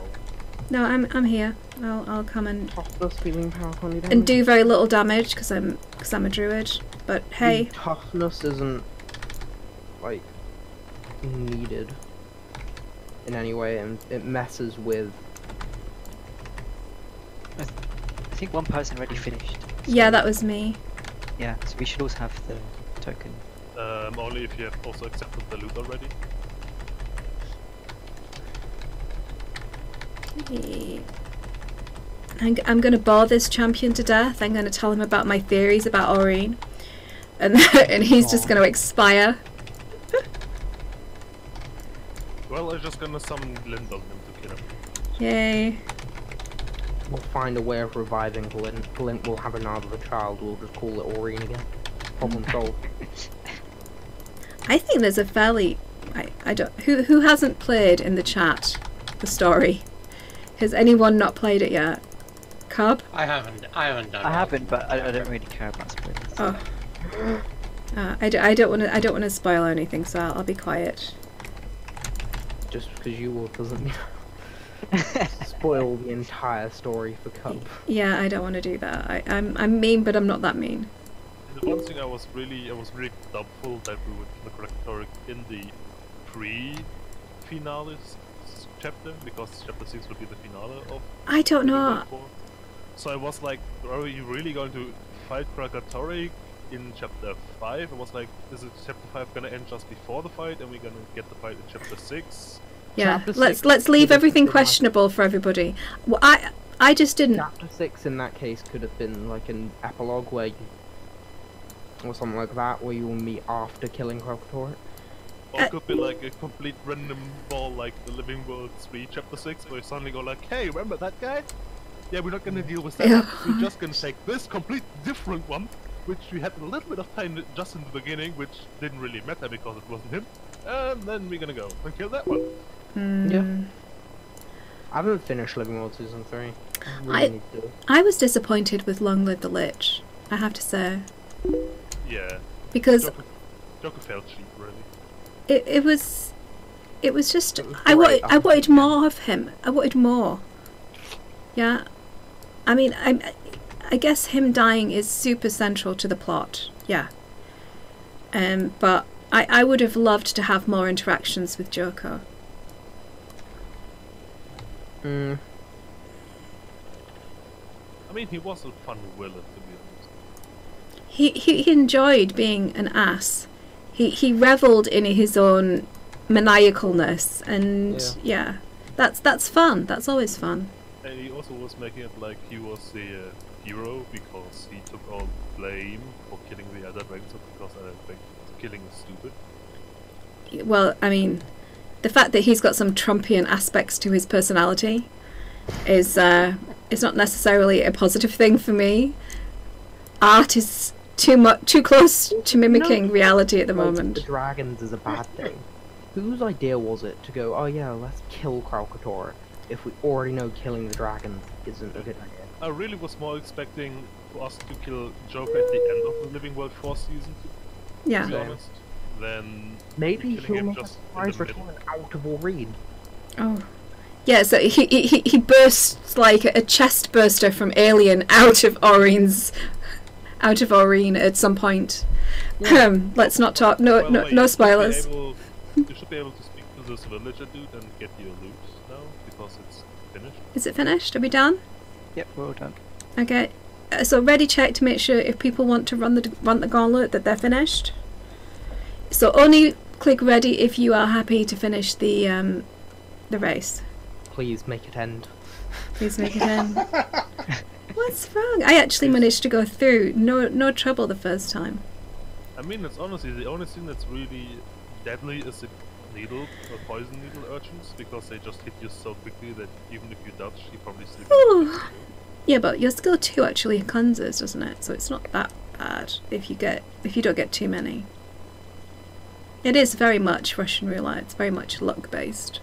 No, I'm here. I'll come and Toughness, healing power, quantity damage. and do very little damage because I'm a druid. But hey, The toughness isn't like needed in any way, and it messes with. I think one person already finished. yeah, so- that was me. Yeah, so we should also have the token. Only if you have also accepted the loot already. I'm going to bore this champion to death. I'm going to tell him about my theories about Aurene. And, and he's just going to expire. Well, I'm just gonna summon Glint on him to kill him. Yay. We'll find a way of reviving Glint. Glint will have another child. We'll just call it Aurene again. Problem solved. I think there's a fairly... I don't... Who hasn't played in the chat the story? Has anyone not played it yet? Cub? I haven't done. I it. haven't, but I don't really care about spoilers. Oh. I don't want to spoil anything, so I'll be quiet. Just because you will doesn't spoil the entire story for Cub. Yeah, I don't want to do that. I'm mean, but I'm not that mean. The one thing I was really doubtful that we would the correct rhetoric in the pre-finale chapter, because chapter 6 will be the finale of I don't know. World 4. So I was like, are you really going to fight Krakatoric in chapter 5? I was like, is it chapter 5 gonna end just before the fight and we're gonna get the fight in chapter 6? Yeah, Chapter let's 6 leave could have everything been like- questionable for everybody. Well, I just didn't. Chapter 6 in that case could have been like an epilogue where you, or something like that, where you will meet after killing Krakatoric. Or it could be like a complete random ball like the Living World 3 chapter 6 where you suddenly go like, hey, remember that guy? Yeah, we're not gonna deal with that. Yeah. We're just gonna take this complete different one, which we had a little bit of time just in the beginning, which didn't really matter because it wasn't him. And then we're gonna go and kill that one. Hmm. Yeah. I haven't finished Living World Season 3. I really need to. I was disappointed with Long Live the Lich, I have to say. Yeah. Because Joker felt cheap, really. it was just It was I great. wanted more of him. I wanted more. Yeah. I mean, I guess him dying is super central to the plot. Yeah. But I would have loved to have more interactions with Joker. Mm. I mean, he was a fun villain, to be honest. He enjoyed being an ass. He revelled in his own maniacalness, and yeah, that's fun. That's always fun. And he also was making it like he was the hero because he took all blame for killing the other dragons because I think killing is stupid. Well, I mean, the fact that he's got some Trumpian aspects to his personality is not necessarily a positive thing for me. Art is too close to mimicking reality at the moment. The dragons is a bad thing. Whose idea was it to go, oh yeah, let's kill Kralkator if we already know killing the dragons isn't a good idea? I really was more expecting for us to kill Joker at the end of the Living World 4 season, to Yeah. be honest, than Maybe killing he'll him make a just in surprise the middle. return out of Aureen. Oh. Yeah, so he bursts like a chest burster from Alien out of Aureen at some point. Yeah. Let's not talk. By the way, No spoilers. You should be able to speak to this villager dude and get your loot now because it's finished. Is it finished? Are we done? Yep, we're all done. Okay. So ready check to make sure if people want to run the gauntlet that they're finished. So only click ready if you are happy to finish the race. Please make it end. Please make it end. What's wrong? I actually managed to go through no trouble the first time. I mean, it's honestly the only thing that's really deadly is the needle or poison needle urchins because they just hit you so quickly that even if you dodge, you probably still Ooh. Yeah, but your skill 2 actually cleanses, doesn't it? So it's not that bad if you don't get too many. It is very much Russian roulette. It's very much luck based.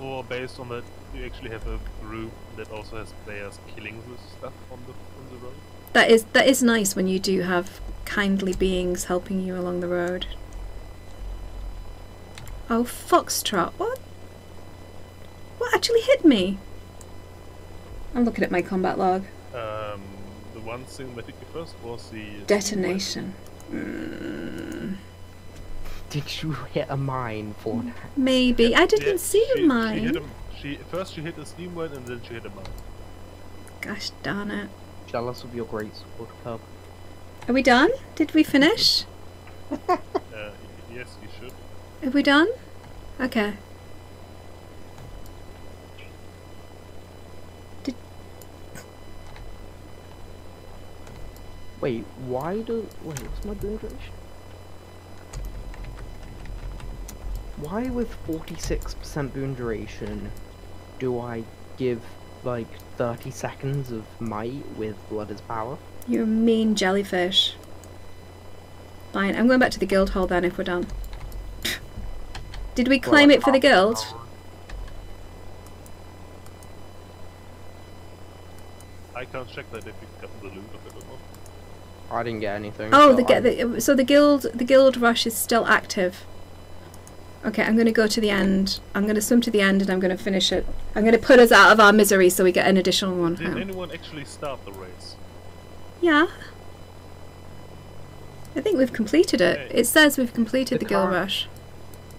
Or based on that, you actually have a group that also has players killing this stuff on the road. That is nice when you do have kindly beings helping you along the road. Oh, Foxtrot, what? What actually hit me? I'm looking at my combat log. The one thing that hit you first was the Detonation. Did you hit a mine for that? Maybe. I didn't see she mine. First she hit a steam one and then she hit a mine. Gosh darn it. Jealous of your great sword club. Are we done? Did we finish? Yes, you should. Are we done? Okay. Wait, what's my boon duration? Why with 46% boon duration do I give like 30 seconds of might with blood as power? You mean jellyfish. Fine, I'm going back to the guild hall then if we're done. Did we claim it for the guild? I can't check that if you've gotten the loot of it or not. I didn't get anything. Oh, so the guild rush is still active. Okay, I'm going to go to the end. I'm going to swim to the end and I'm going to finish it. I'm going to put us out of our misery so we get an additional one. Did anyone actually start the race? Yeah. I think we've completed it. Okay. It says we've completed the guild hard. rush.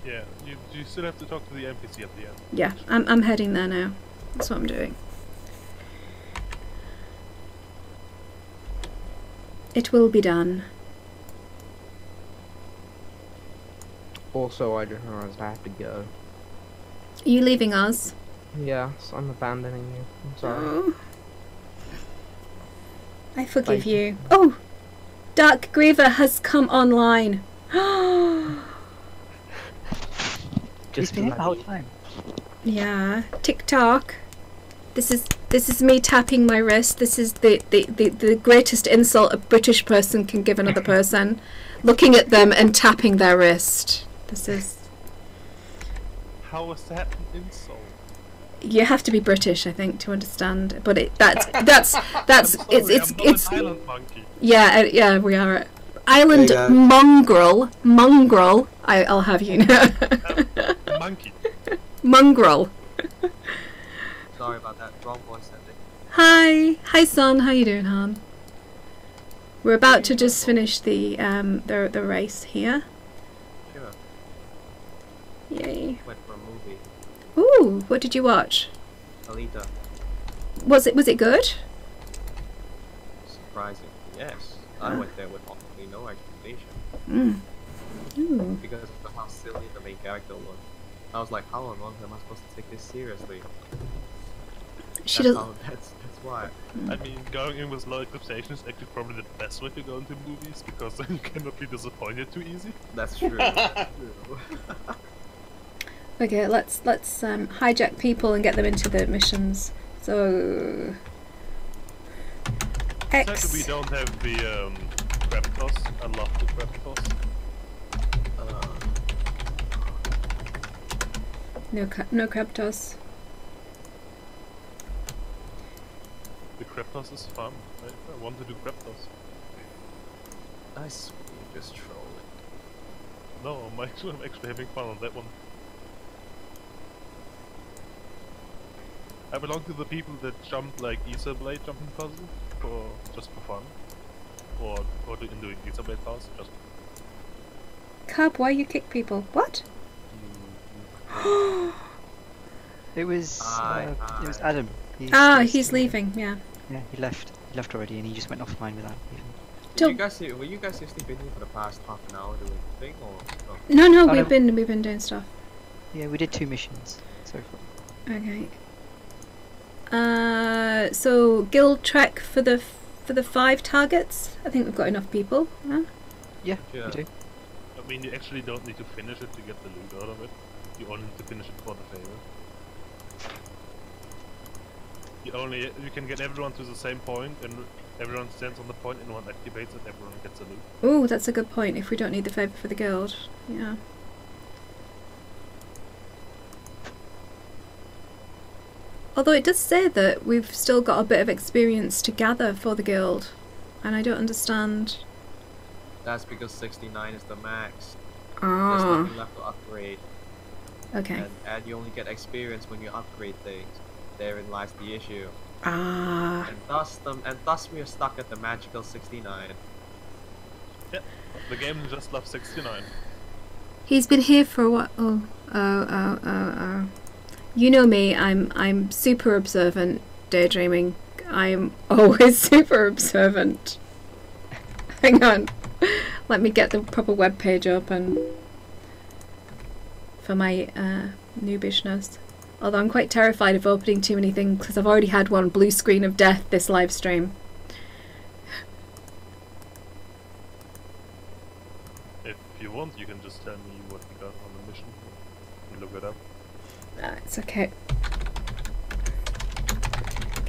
Yeah, you still have to talk to the NPC at the end. Yeah, I'm heading there now. That's what I'm doing. It will be done. Also, I just realized I have to go. Are you leaving us? Yes, I'm abandoning you. I'm sorry. Oh. I forgive Thank you. you. Oh! Dark Griever has come online. He's been here the whole time. Yeah. TikTok. This is me tapping my wrist. This is the greatest insult a British person can give another person. Looking at them and tapping their wrist. This is... How is that an insult? You have to be British, I think, to understand. But that's it's I'm not an island monkey. yeah, we are island Hey, guys. mongrel. I'll have you know. Monkey. Mongrel. Sorry about that. Wrong voice setting. Hi son, how you doing, Han? We're about to just finish the race here. Sure. Yay. Went for a movie. Ooh, what did you watch? Alita. Was it good? Surprising. Yes. I went there with absolutely no expectation. Mm. Ooh. Because of how silly the main character was. I was like, how on earth am I supposed to take this seriously? She That's does. how- that's why. I mean, going in with low expectations is actually probably the best way to go into movies, because then you cannot be disappointed too easy. That's true. That's true. Okay, let's hijack people and get them into the missions. So Sadly, X. we don't have the crab toss. I love the crab toss. No crab toss. The crab toss is fun. I want to do crab toss. I swear you're just trolling. No, I'm actually having fun on that one. I belong to the people that jump like Ether Blade jumping puzzle just for fun, or doing Ether Blade puzzle just. Cub, why you kick people? What? It was Adam. He's leaving. Yeah. Yeah, he left. He left already, and he just went offline without leaving. Were you guys seriously been here for the past half an hour doing the thing, or No, Oh, we've no. been doing stuff. Yeah, we did 2 missions so far. Okay. So guild trek for the 5 targets. I think we've got enough people. Huh? Yeah, Yeah. we do. I mean, you actually don't need to finish it to get the loot out of it. You only need to finish it for the favor. You can get everyone to the same point, and everyone stands on the point, and one activates it, everyone gets a loot. Oh, that's a good point. If we don't need the favour for the guild, yeah. Although it does say that we've still got a bit of experience to gather for the guild, and I don't understand. that's because 69 is the max. There's Ah, nothing left to upgrade, okay. and you only get experience when you upgrade things. Therein lies the issue. Ah, And thus we are stuck at the magical 69. Yeah, the game just loves 69. he's been here for what? Oh. You know me. I'm super observant. Daydreaming. I'm always super observant. Hang on. Let me get the proper web page open for my noobishness. Although I'm quite terrified of opening too many things because I've already had one blue screen of death this live stream. If you want, you can just tell me what you got on the mission. You look it up. It's okay.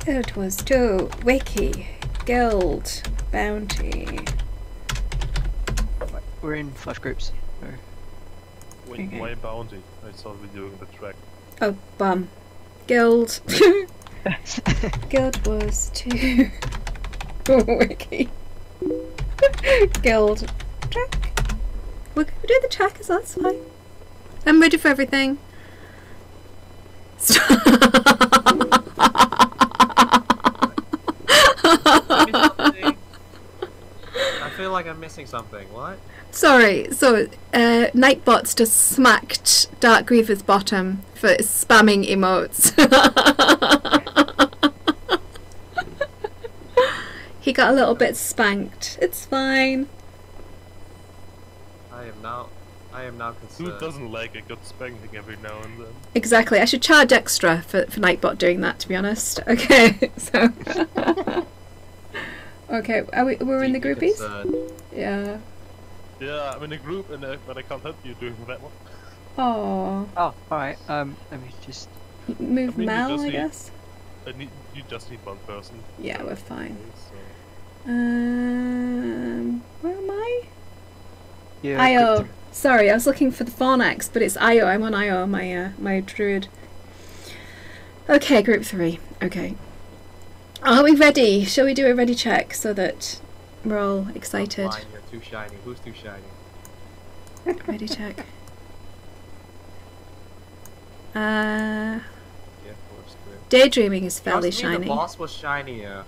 Guild was 2. Wiki. Guild. Bounty. We're in 5 groups. So Wait, Okay. why bounty? I saw we doing the track. Oh, bum. Guild. Guild was 2. Wiki. Guild. Track. We'll do the track as well, that's fine. I'm ready for everything. I feel like I'm missing something. What? Sorry, so Nightbots just smacked Dark Griever's bottom for spamming emotes. He got a little bit spanked. It's fine. I am now concerned. Who doesn't like a good spanking every now and then? Exactly. I should charge extra for Nightbot doing that, to be honest. Okay, so. Okay, we're in the Deeply groupies? concerned. Yeah. Yeah, I'm in a group, but I can't help you doing that one. Oh. Oh, alright. Let me just. Move I mean, you Mel, just I need- guess? You just need one person. Yeah, we're fine. So. Where am I? Yeah. IO. Sorry, I was looking for the Thornax, but it's Io. I'm on Io, my druid. Okay, group 3. Okay. Are we ready? Shall we do a ready check so that we're all excited? Fine, you're too shiny. Who's too shiny? Ready check. Yeah, force clear. Daydreaming is fairly Trust me, shiny. the boss was shinier.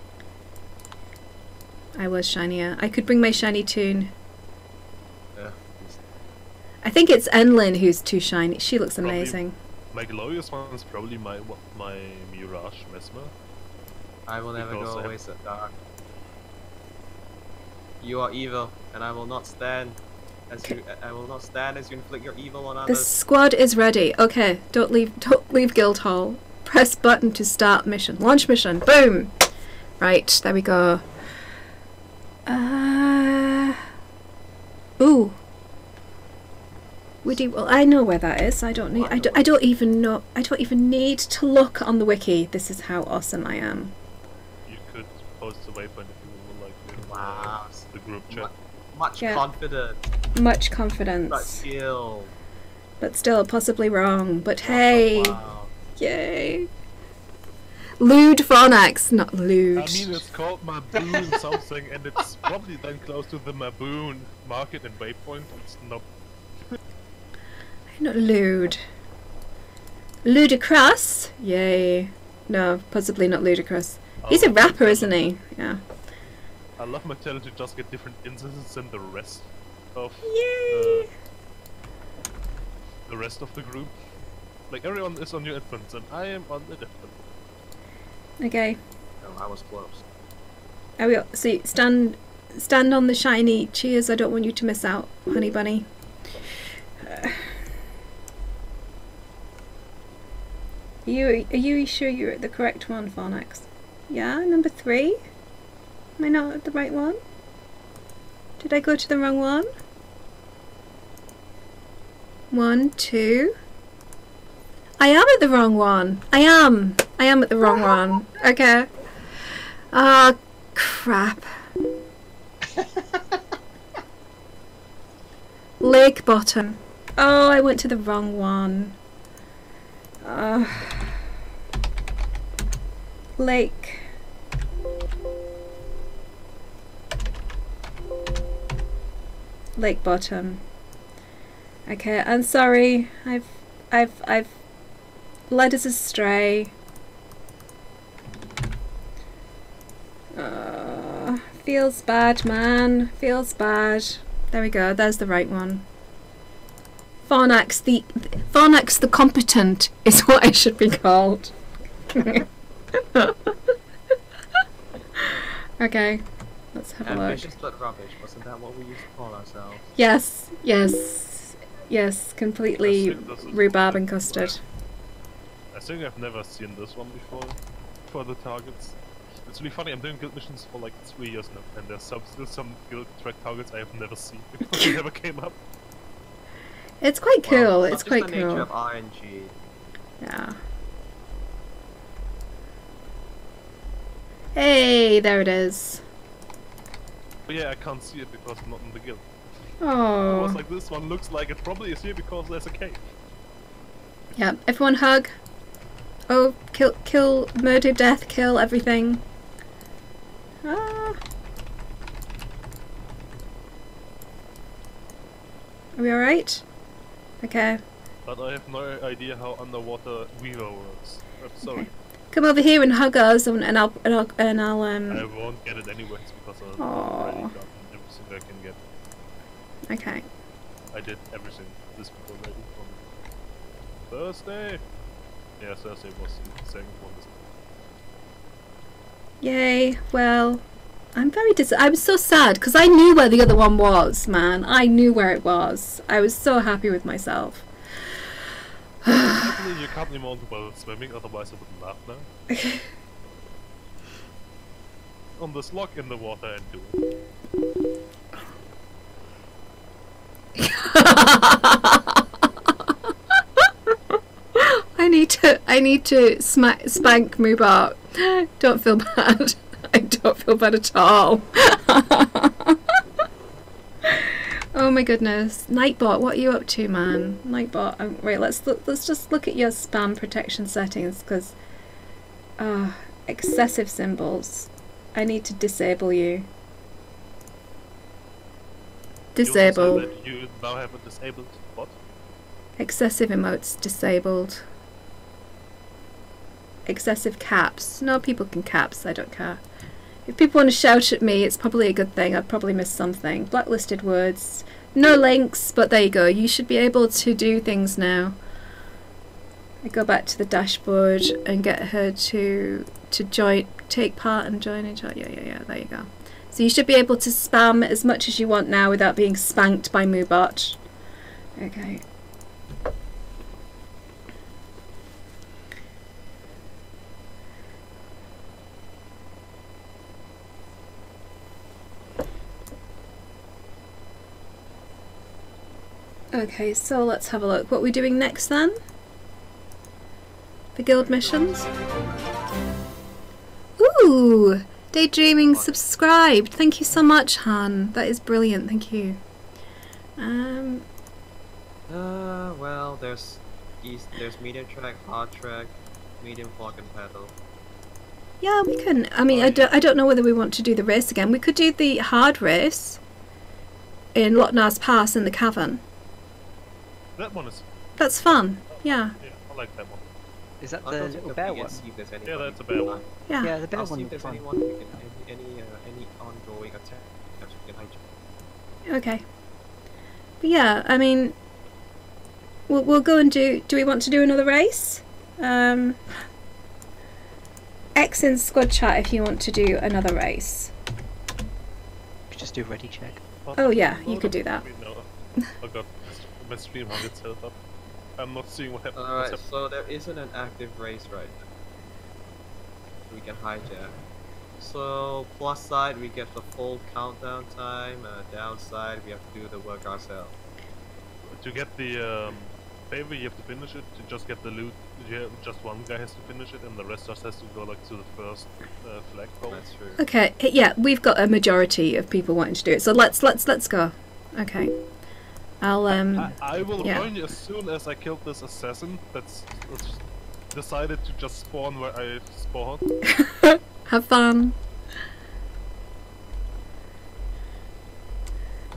I was shinier. I could bring my shiny tune. Ugh, I think it's Enlin who's too shiny. She looks Probably. amazing. My glorious one is probably my Mirage Mesmer. I will never Because go I away so dark. You are evil, and I will not stand as you. I will not stand as you inflict your evil on The others. squad is ready. Okay, don't leave Guildhall. Press button to start mission. Launch mission. Boom. Right, there we go. Ooh. Woody, well, I know where that is. I don't need. I don't even know. I don't even need to look on the wiki. This is how awesome I am. You could post the waypoint if you would like to. Wow. The group chat. Much Yeah. confidence, Much but confidence, skill. but still possibly wrong. But hey, Wow. yay! Lewd Thornax, not lewd. I mean, it's called Maboon something, and it's probably then close to the Maboon market and waypoint. It's not. Not lewd. Ludicrous? Yay. No, possibly not ludicrous. He's a rapper, isn't he? Yeah. I love my challenge to just get different instances than the rest of Yay! the rest of the group. Like everyone is on your influence, and I am on the different. Okay. No, I was close. Are we? See, stand on the shiny. Cheers! I don't want you to miss out, honey bunny. Are you sure you're at the correct one, Thornax? Yeah, number 3? Am I not at the right one? Did I go to the wrong one? 1, 2. I am at the wrong one. I am at the wrong one. Okay. Ah, crap. Lake bottom. Oh, I went to the wrong one. Lake. Lake bottom. Okay, I'm sorry. I've led us astray. Feels bad, man. Feels bad. There we go. There's the right one. Thornax the competent is what I should be called. Okay, let's have a look. Ambitious but rubbish. Wasn't that what we used to call ourselves? Yes, yes, yes, completely rhubarb and custard. I think I've never seen this one before for the targets. It's really funny. I'm doing guild missions for like 3 years now, and there's still some guild track targets I have never seen because they never came up. It's quite cool. Well, It's such quite is the nature cool. of RNG. Yeah. Hey, there it is. But yeah, I can't see it because I'm not in the guild. It was Oh. like this one looks like it probably is here because there's a cave. Yeah. Everyone hug. Oh, kill, murder, death, kill everything. Ah. Are we alright? Okay. But I have no idea how underwater Weaver works. I'm sorry. Come over here and hug us, and I'll I won't get it anyways because I've already Aw. gotten everything I can get. Okay. I did everything this week already on Thursday. Yeah, Thursday was the second one. Yay. Well, I'm I'm so sad because I knew where the other one was, man. I knew where it was. I was so happy with myself. Hopefully you can't remount while swimming, otherwise I would laugh now. On this lock in the water and do it. I need to spank Mubart. Don't feel bad. I don't feel bad at all. Oh my goodness, Nightbot, what are you up to, man? Nightbot, wait, let's just look at your spam protection settings, because excessive symbols. I need to disable you. Disable. You now have a disabled bot. Excessive emotes disabled. Excessive caps. No, people can caps, I don't care. If people want to shout at me, it's probably a good thing. I've probably missed something. Blacklisted words. No links, but there you go. You should be able to do things now. I go back to the dashboard and get her to join, take part and join and join. Yeah, there you go. So you should be able to spam as much as you want now without being spanked by Moobot. Okay. Okay, so let's have a look. What are we doing next then? The guild missions? Ooh! Daydreaming subscribed. Thank you so much, Han. That is brilliant. Thank you. Well, there's medium track, hard track, medium fog and pedal. Yeah, we can. I mean, I don't know whether we want to do the race again. We could do the hard race in Loch Pass in the cavern. That one is. That's fun. Yeah. Yeah, I like that one. Is that I'll the go little check bear up one? and see if there's Yeah, anybody. that's a bear one. Yeah. Yeah, the bear I'll see one if was there's fun. anyone who can any ongoing attack that we can hijack. Okay. But yeah, I mean, we'll go and do we want to do another race? X in squad chat if you want to do another race. Could just do ready check. Oh yeah, you could do that. Oh god, my stream hung itself up. I'm not seeing what happened. Alright, so there isn't an active race right now. We can hijack. So, plus side, we get the full countdown time. Downside, we have to do the work ourselves. To get the favor, you have to finish it. To just get the loot, just one guy has to finish it, and the rest just has to go like to the first flagpole. That's true. Okay, yeah, we've got a majority of people wanting to do it, so let's go. Okay, I'll I will yeah. join you as soon as I killed this assassin that's decided to just spawn where I spawned. have fun.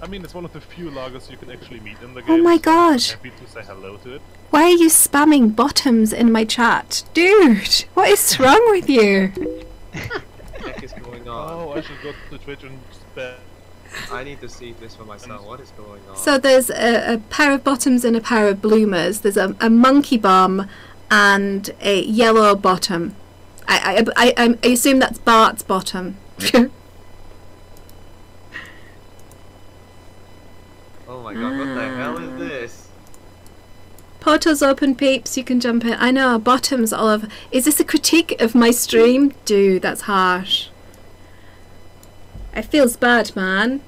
I mean, it's one of the few lagers you can actually meet in the game. Oh my so gosh. I'm happy to say hello to it. Why are you spamming bottoms in my chat? Dude, what is wrong with you? What the heck is going on? Oh, I should go to Twitch and spam. I need to see this for myself. What is going on? So there's a pair of bottoms and a pair of bloomers. There's a monkey bum and a yellow bottom. I assume that's Bart's bottom. Oh my god, what the hell is this? Portal's open, peeps. You can jump in. I know, bottoms all over. Is this a critique of my stream? Dude, that's harsh. It feels bad, man.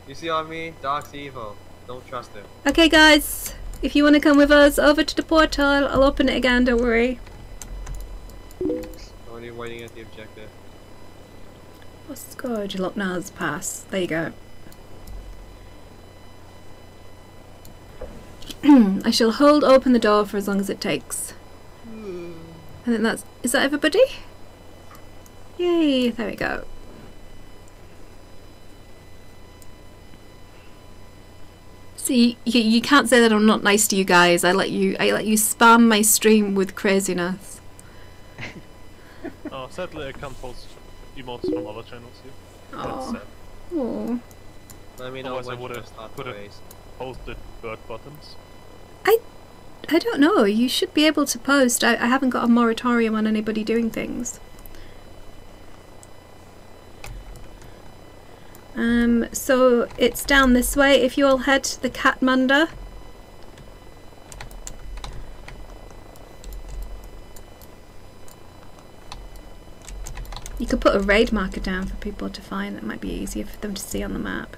You see what I mean? Dark's evil. Don't trust him. Okay, guys. If you want to come with us over to the portal, I'll open it again, don't worry. Only waiting at the objective. What's good? Loch Ness Pass. There you go. I shall hold open the door for as long as it takes. I think that's... Is that everybody? Yay! There we go. See, you can't say that I'm not nice to you guys. I let you spam my stream with craziness. Oh, sadly I can't post emotes from other channels here. That's Oh. sad. Oh. Let me know Otherwise I when would to have start put the it- race. Posted bird bottoms. I don't know. You should be able to post. I haven't got a moratorium on anybody doing things. So it's down this way. If you all head to the Katmanda. You could put a raid marker down for people to find. That might be easier for them to see on the map.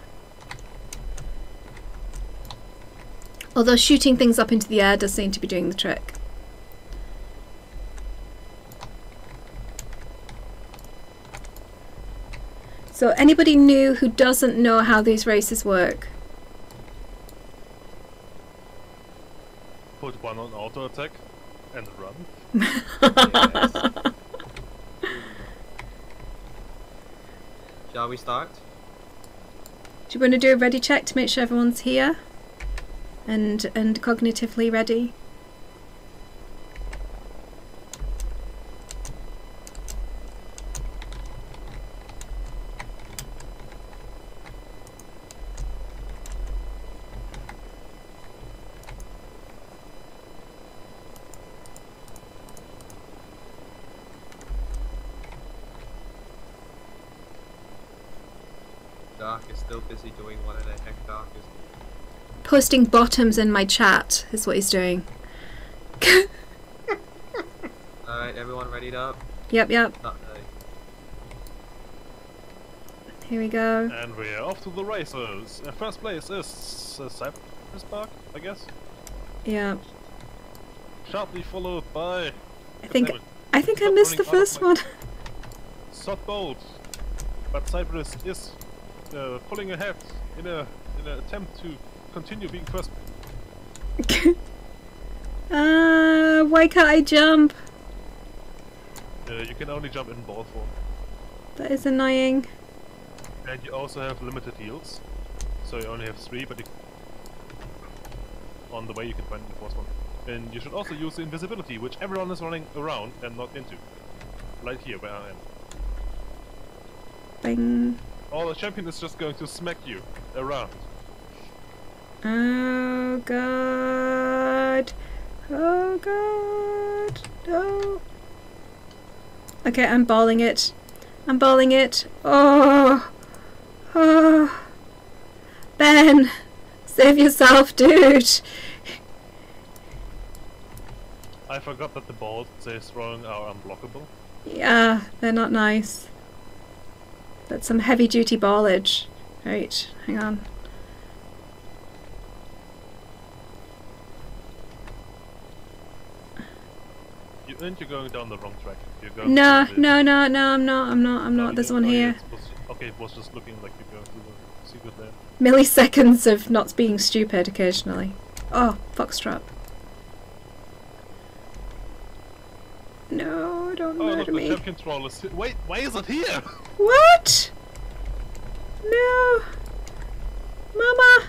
Although shooting things up into the air does seem to be doing the trick. So anybody new who doesn't know how these races work? Put one on auto attack and run. Yes. Shall we start? Do you want to do a ready check to make sure everyone's here and cognitively ready? Dark is still busy doing what the heck Dark is. Posting bottoms in my chat is what he's doing. Alright, everyone readied up? Yep, yep. Not ready. Here we go. And we're off to the races. First place is Cypress Park, I guess. Yeah. Sharply followed by. I think I missed the first one. Sod Bolt. But Cypress is pulling ahead in an attempt to continue being first. Why can't I jump? You can only jump in ball form. That is annoying. And you also have limited heals. So you only have 3, but on the way you can find the fourth one. And you should also use the invisibility, which everyone is running around and not into. Right here where I am. Bing. Oh, the champion is just going to smack you around. Oh god. Oh god. No. Okay, I'm balling it. I'm balling it. Oh. Oh. Ben. Save yourself, dude. I forgot that the balls they're throwing are unblockable. Yeah, they're not nice. That's some heavy duty ballage. Right, hang on. You're going down the wrong track. You're going No, to the- no, no, no, I'm not. There's one here. Okay, it was just looking like you're going to the secret there. Milliseconds of not being stupid occasionally. Oh, foxtrot. No, don't Oh, look, murder the me. champion troll is here. Wait, why is it here? What? No. Mama.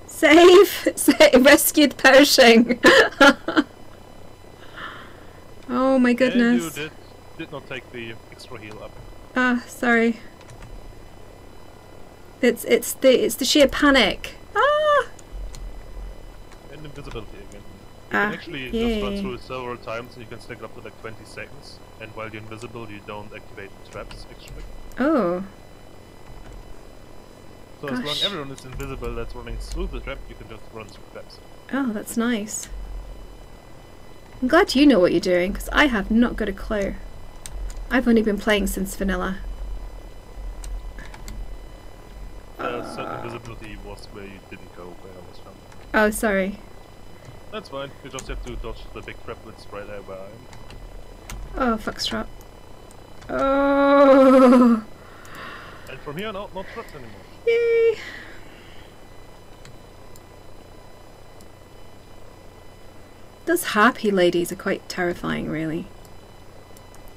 Save. Rescued Pershing. Oh my And you goodness. did not take the extra heal up. Ah, sorry. It's the sheer panic. Ah. And invisibility again. You Ah, can actually just run yay. through it several times and you can stick it up to like 20 seconds. And while you're invisible, you don't activate the traps actually. Oh. So as long Gosh. as everyone is invisible that's running through the trap, you can just run through traps. Oh, that's nice. I'm glad you know what you're doing, because I have not got a clue. I've only been playing since vanilla. Certain invisibility was where you didn't go, where I was found. Oh, sorry. That's fine, you just have to dodge the big traplets right there where I am. Oh, foxtrot. Oh. And from here on out, not traps anymore. Yay. Those harpy ladies are quite terrifying, really.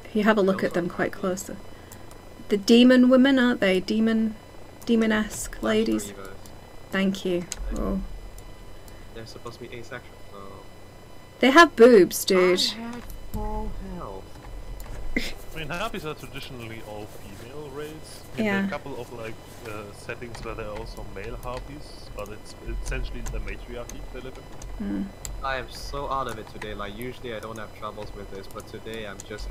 If you have a look at them quite closely. The demon women, aren't they? Demon-esque ladies. Reavers. Thank you. Oh. They're supposed to be asexual, so... They have boobs, dude. I had full health. I mean, harpies are traditionally all female race. I mean, there are Yeah. a couple of like settings where there are also male harpies, but it's essentially the matriarchy they live in. Hmm. I am so out of it today. Like usually I don't have troubles with this, but today I'm just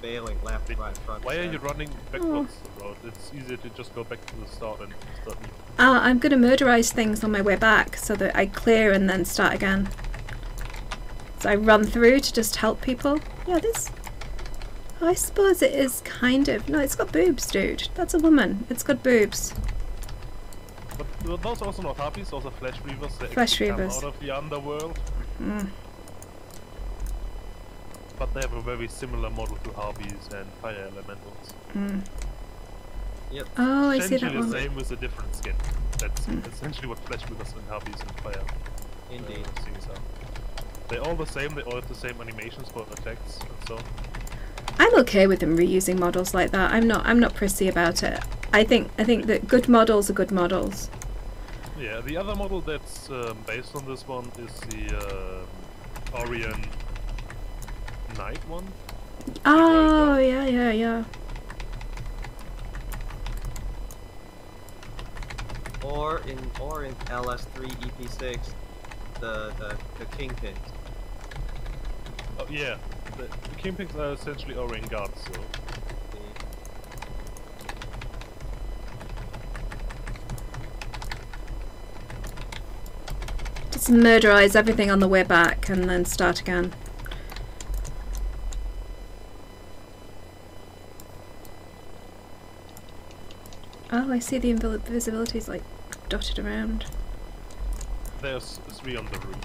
failing left, right, front. Why are you center. running backwards the road? It's easier to just go back to the start and start. I'm gonna murderize things on my way back so that I clear and then start again. So I run through to just help people. Yeah, this... I suppose it is kind of... No, it's got boobs, dude. That's a woman. It's got boobs. But those are also not harpies, those are flesh reavers. They Flesh actually come reavers. out of the underworld. Mm. but they have a very similar model to Harpies and Fire Elementals. Mm. Yep. Oh, I see that Essentially one. the same with a different skin. That's essentially what Flesh Weavers and Harpies and Fire Indeed. things are. They're all the same, they all have the same animations for attacks and so on. I'm okay with them reusing models like that. I'm not prissy about it. I think that good models are good models. Yeah, the other model that's based on this one is the Orion Knight one. Oh, yeah. Or in LS3 EP6, the Kingpins. Oh, yeah, the Kingpins are essentially Orion Guards, so... Just murderize everything on the way back and then start again. Oh, I see the invisibility's like dotted around. There's 3 on the roof.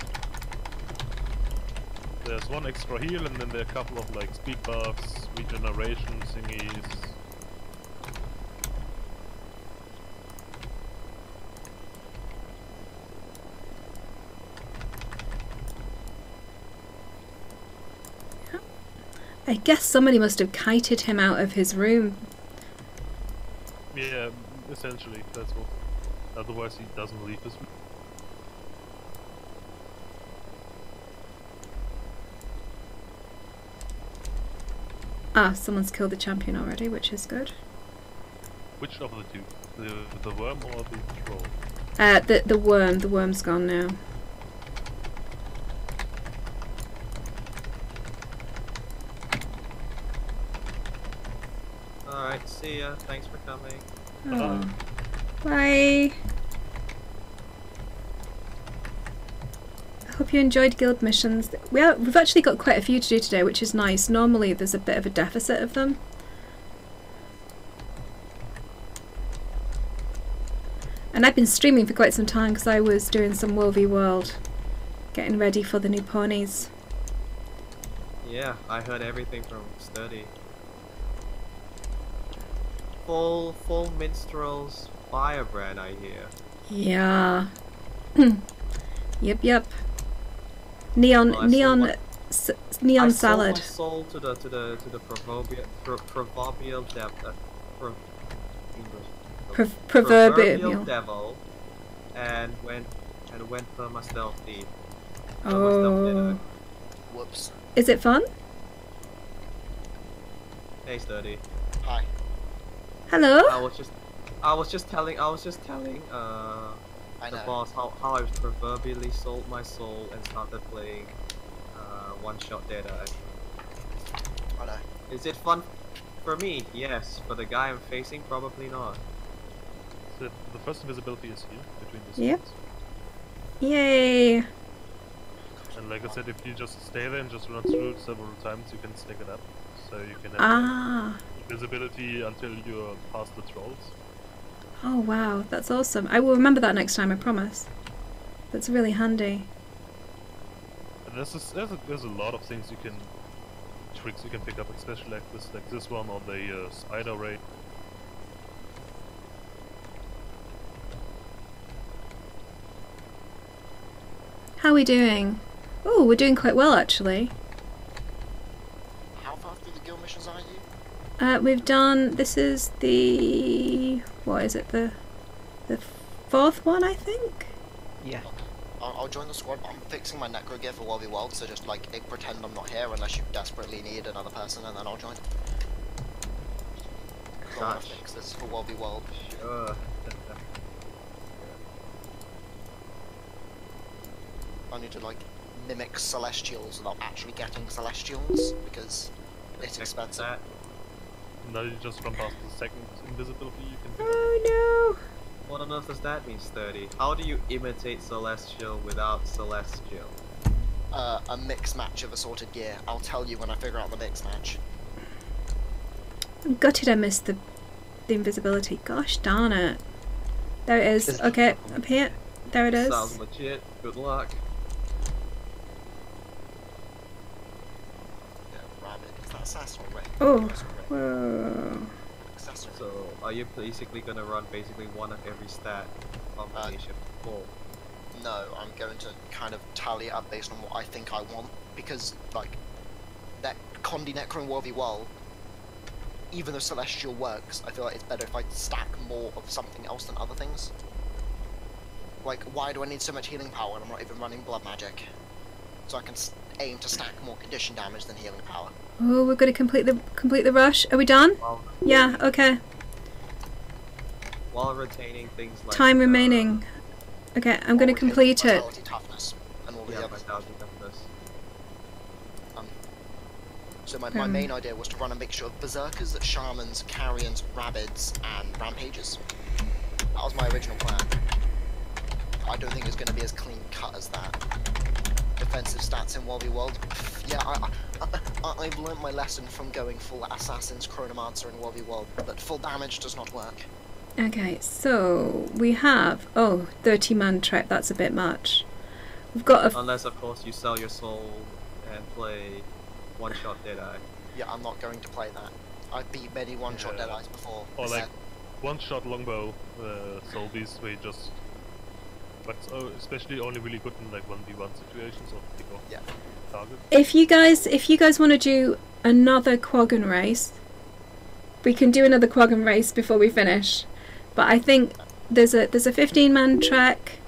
There's 1 extra heal, and then there are a couple of like speed buffs, regeneration thingies. I guess somebody must have kited him out of his room. Yeah, essentially, that's what. Otherwise, he doesn't leave his room. Ah, someone's killed the champion already, which is good. Which of the 2? The worm or the troll? The worm. The worm's gone now. Alright, see ya. Thanks for coming. Oh. Bye. I hope you enjoyed guild missions. We've actually got quite a few to do today, which is nice. Normally there's a bit of a deficit of them. And I've been streaming for quite some time because I was doing some Woe v World, getting ready for the new ponies. Yeah, I heard everything from Sturdy. Full minstrels firebrand, I hear. Yeah. Yep. Neon Well, neon salad. I sold my soul to the proverbial Proverbial devil, and went for my stealth deed. Oh. Whoops. Is it fun? Hey, Sturdy. Hi. Hello? I was just telling I the know. boss how I proverbially sold my soul and started playing one-shot Dead Eye. I know. Is it fun for me? Yes. For the guy I'm facing, probably not. So the first invisibility is here, between the Yep. screens. Yay! And like I said, if you just stay there and just run through it several times, you can stack it up. So you can have Ah. invisibility until you're past the trolls. Oh wow, that's awesome. I will remember that next time, I promise. That's really handy. And there's a lot of things you can, tricks you can pick up, especially like this one or the spider ray. How are we doing? Oh, we're doing quite well actually. How far through the guild missions are you? We've done, this is the, what is it, the 4th one, I think? Yeah. I'll join the squad, but I'm fixing my necro gear for World v World, so just like pretend I'm not here unless you desperately need another person, and then I'll join. I want to fix this for World v World. Sure. I need to like mimic celestials without actually getting celestials because it's expensive. That. Now you just run past the second invisibility you can pick up. Oh What on earth does that mean, Sturdy? How do you imitate Celestial without Celestial? A mix match of assorted gear. I'll tell you when I figure out the mix match. no! I'm gutted I missed the invisibility. Gosh darn it. There it is. Okay, up here. There it is. Sounds legit. Good luck. Assassin already. Oh. Whoa. Assassin. So, are you basically gonna run basically one of every stat combination full? No, I'm going to kind of tally it up based on what I think I want, because, like, that Condi Necro and Worthy World, even though Celestial works, I feel like it's better if I stack more of something else than other things. Like, why do I need so much healing power when I'm not even running blood magic? So I can aim to stack more condition damage than healing power. Oh, we're going to complete the rush. Are we done? Yeah. Okay. While retaining things like Time remaining. Okay, I'm going to complete it. Vitality, toughness, and all the Yeah, others. vitality, toughness. So my main idea was to run a mixture of berserkers, shamans, carrions, rabbids, and rampages. That was my original plan. I don't think it's going to be as clean cut as that. Defensive stats in Worthy World. Yeah, I've learnt my lesson from going full Assassin's Chronomancer in Worthy World, but full damage does not work. Okay, so we have 30-man trek. That's a bit much. We've got a Unless, of course, you sell your soul and play one-shot Deadeye. Yeah, I'm not going to play that. I've beat many one-shot Yeah. Deadeyes before. Or Is like that- one-shot longbow soul beast where you just, but especially only really good in like 1v1 situations or pick off Yeah. target. If you guys want to do another Quaggan race, we can do another Quaggan race before we finish. But I think there's a 15-man trek,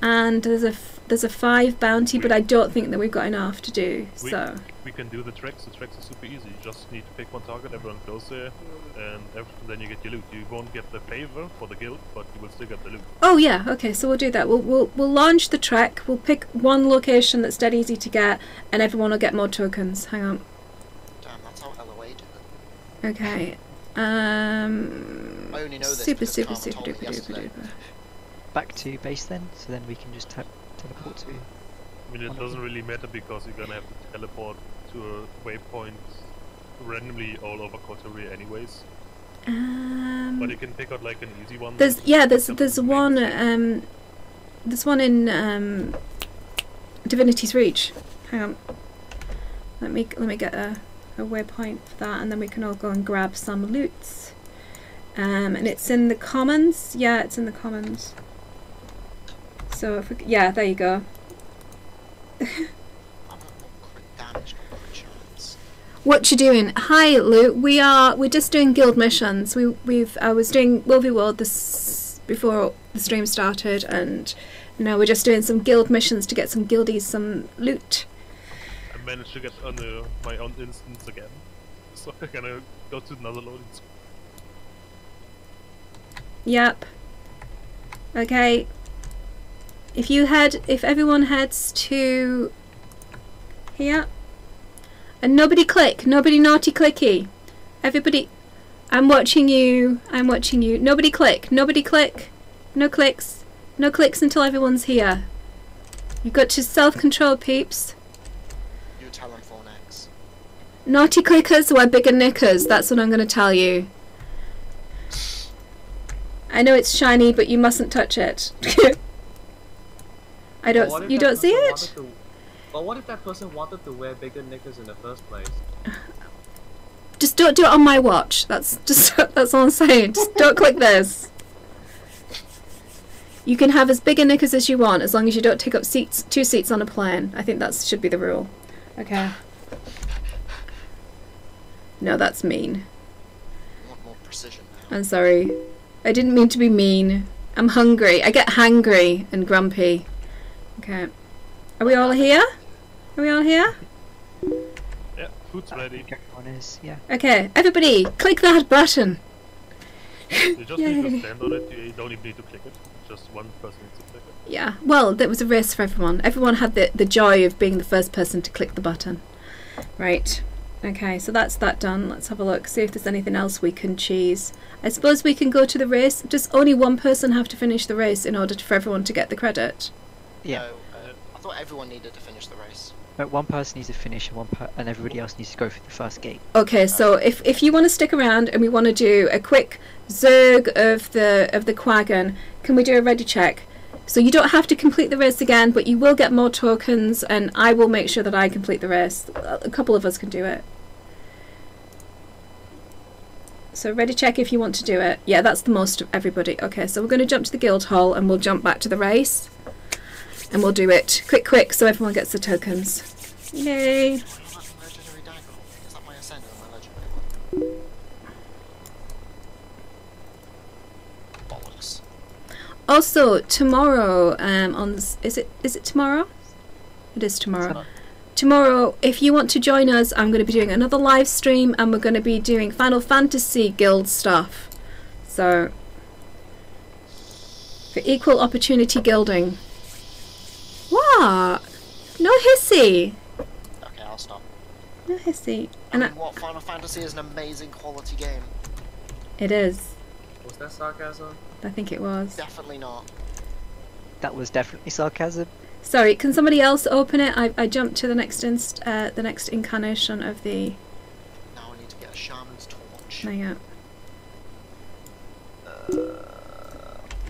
and there's a 5 bounty, but I don't think that we've got enough to do. So We can do the treks. The treks are super easy. You just need to pick one target, everyone goes there, and then you get your loot. You won't get the favor for the guild, but you will still get the loot. oh yeah, okay, so we'll do that. We'll launch the trek. We'll pick one location that's dead easy to get, and everyone will get more tokens. Hang on. Damn, that's how LOA did it. Okay. I only know this Super because Karma super told me duper yesterday. duper. Back to base then, so then we can just teleport to. I mean, it doesn't really matter because you're gonna have to teleport to a waypoint randomly all over Kotaria anyways. But you can pick out like an easy one. There's one in Divinity's Reach. Hang on. Let me get a waypoint for that, and then we can all go and grab some loots. And it's in the commons. Yeah, it's in the commons. So if yeah, there you go. I want more crit damage, not crit chance. What you doing? Hi, Luke. We're just doing guild missions. I was doing Wilby World this before the stream started, and now we're just doing some guild missions to get some guildies some loot. I managed to get on my own instance again, so I'm gonna go to another loading screen. Yep. Okay. If everyone heads to here, and nobody click, nobody naughty clicky. Everybody, I'm watching you. Nobody click, nobody click. No clicks. No clicks until everyone's here. You've got to self-control, peeps. You tell them 4nex. Naughty clickers wear bigger knickers. That's what I'm going to tell you. I know it's shiny, but you mustn't touch it. You don't see it? But what if that person wanted to wear bigger knickers in the first place? Just don't do it on my watch. That's all I'm saying. Just don't click this. You can have as big a knickers as you want, as long as you don't take up 2 seats on a plane. I think that should be the rule. Okay. No, that's mean. I want more precision now. I'm sorry. I didn't mean to be mean. I'm hungry. I get hangry and grumpy. Okay. Are we all here? Are we all here? Yeah, food's ready. Everyone is, yeah. Okay, everybody, click that button. You just need to Yay. stand on it. You don't even need to click it. Just one person needs to click it. Yeah, well, that was a race for everyone. Everyone had the joy of being the first person to click the button. Right. Okay, so that's that done. Let's have a look, see if there's anything else we can cheese. I suppose we can go to the race. Does only one person have to finish the race in order for everyone to get the credit? Yeah. No, I thought everyone needed to finish the race. But one person needs to finish and everybody else needs to go through the first gate. Okay, so if you want to stick around and we want to do a quick zerg of the Quaggan, can we do a ready check? So you don't have to complete the race again, but you will get more tokens, and I will make sure that I complete the race. A couple of us can do it. So ready check if you want to do it. Yeah, that's the most of everybody. Okay, so we're going to jump to the guild hall and we'll jump back to the race. And we'll do it quick so everyone gets the tokens. Yay! Legendary dagger. Is that my ascendant or my legendary one? Bollocks. Also, tomorrow, is it tomorrow? It is tomorrow. Tomorrow, if you want to join us, I'm going to be doing another live stream and we're going to be doing Final Fantasy Guild stuff. So, for equal opportunity guilding. What? No hissy! Okay, I'll stop. No hissy. I mean, what? Final Fantasy is an amazing quality game. It is. Was that sarcasm? I think it was. Definitely not. That was definitely sarcasm. Sorry, can somebody else open it? I jumped to the next incarnation of the... Now I need to get a shaman's torch. No, yeah.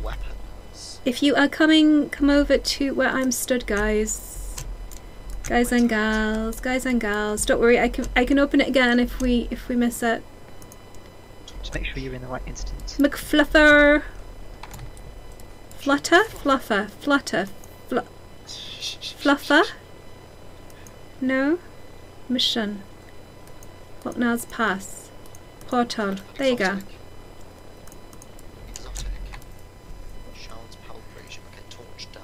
Weapons. If you are coming, come over to where I'm stood, guys. Guys and gals, Don't worry, I can open it again if we miss it. Just make sure you're in the right instance. McFluffer. Fluffer? No? Mission. Locknar's Pass. Portal. There you go. Exotic. Shaman's Palpration. Okay, torch done.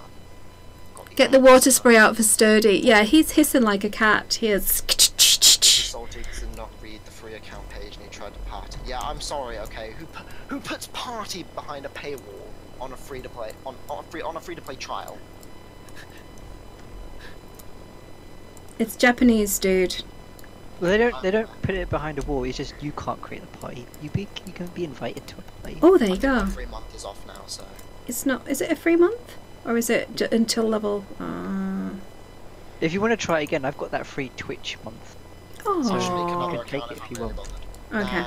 Got Get the water spray out for Sturdy. Yeah, he's hissing like a cat. He is. Salty did not read the free account page and he tried to party. Yeah, I'm sorry. Okay, who puts party behind a paywall on a free to play on a free to play trial? It's Japanese, dude. Well, they don't put it behind a wall. It's just you can't create the party. You can be invited to a party. Oh, there you go. 3 month is off now, so. It's not. Is it a free month, or is it until level? If you want to try it again, I've got that free Twitch month. Oh. So I should make You another can take account it if you I'm really want. bothered. Okay.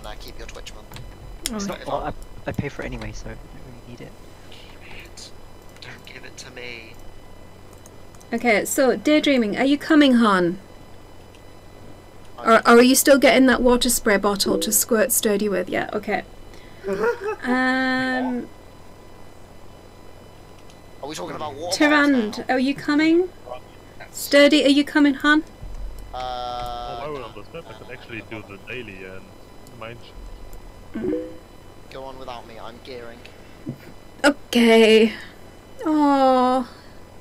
No, keep your Twitch month. It's Okay. not, well, I pay for it anyway, so I don't really need it. Keep it. Don't give it to me. Okay, so daydreaming. Are you coming, hon? Or are you still getting that water spray bottle to squirt Sturdy with? Yeah. Okay. Are we talking about water? Tyrand, are you coming? Sturdy, are you coming, hon? Oh, I will on this map. I can actually do the daily and mind. Go on without me. I'm gearing. Okay. Oh,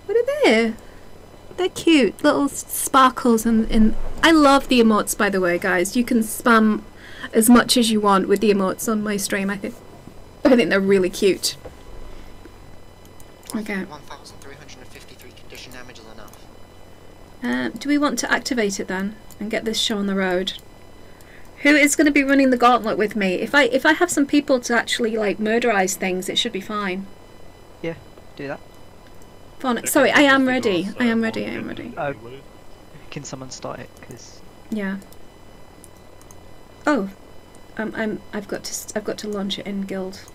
what are they? They're cute, little sparkles, and I love the emotes, by the way, guys. You can spam as much as you want with the emotes on my stream. I think they're really cute. Okay. 1,353 condition damage is enough. Do we want to activate it then and get this show on the road? Who is going to be running the gauntlet with me? If I have some people to actually like murderize things, it should be fine. Yeah, do that. Sorry, I am ready. I am ready. Can someone start it? Because Yeah. Oh, I've got to launch it in guild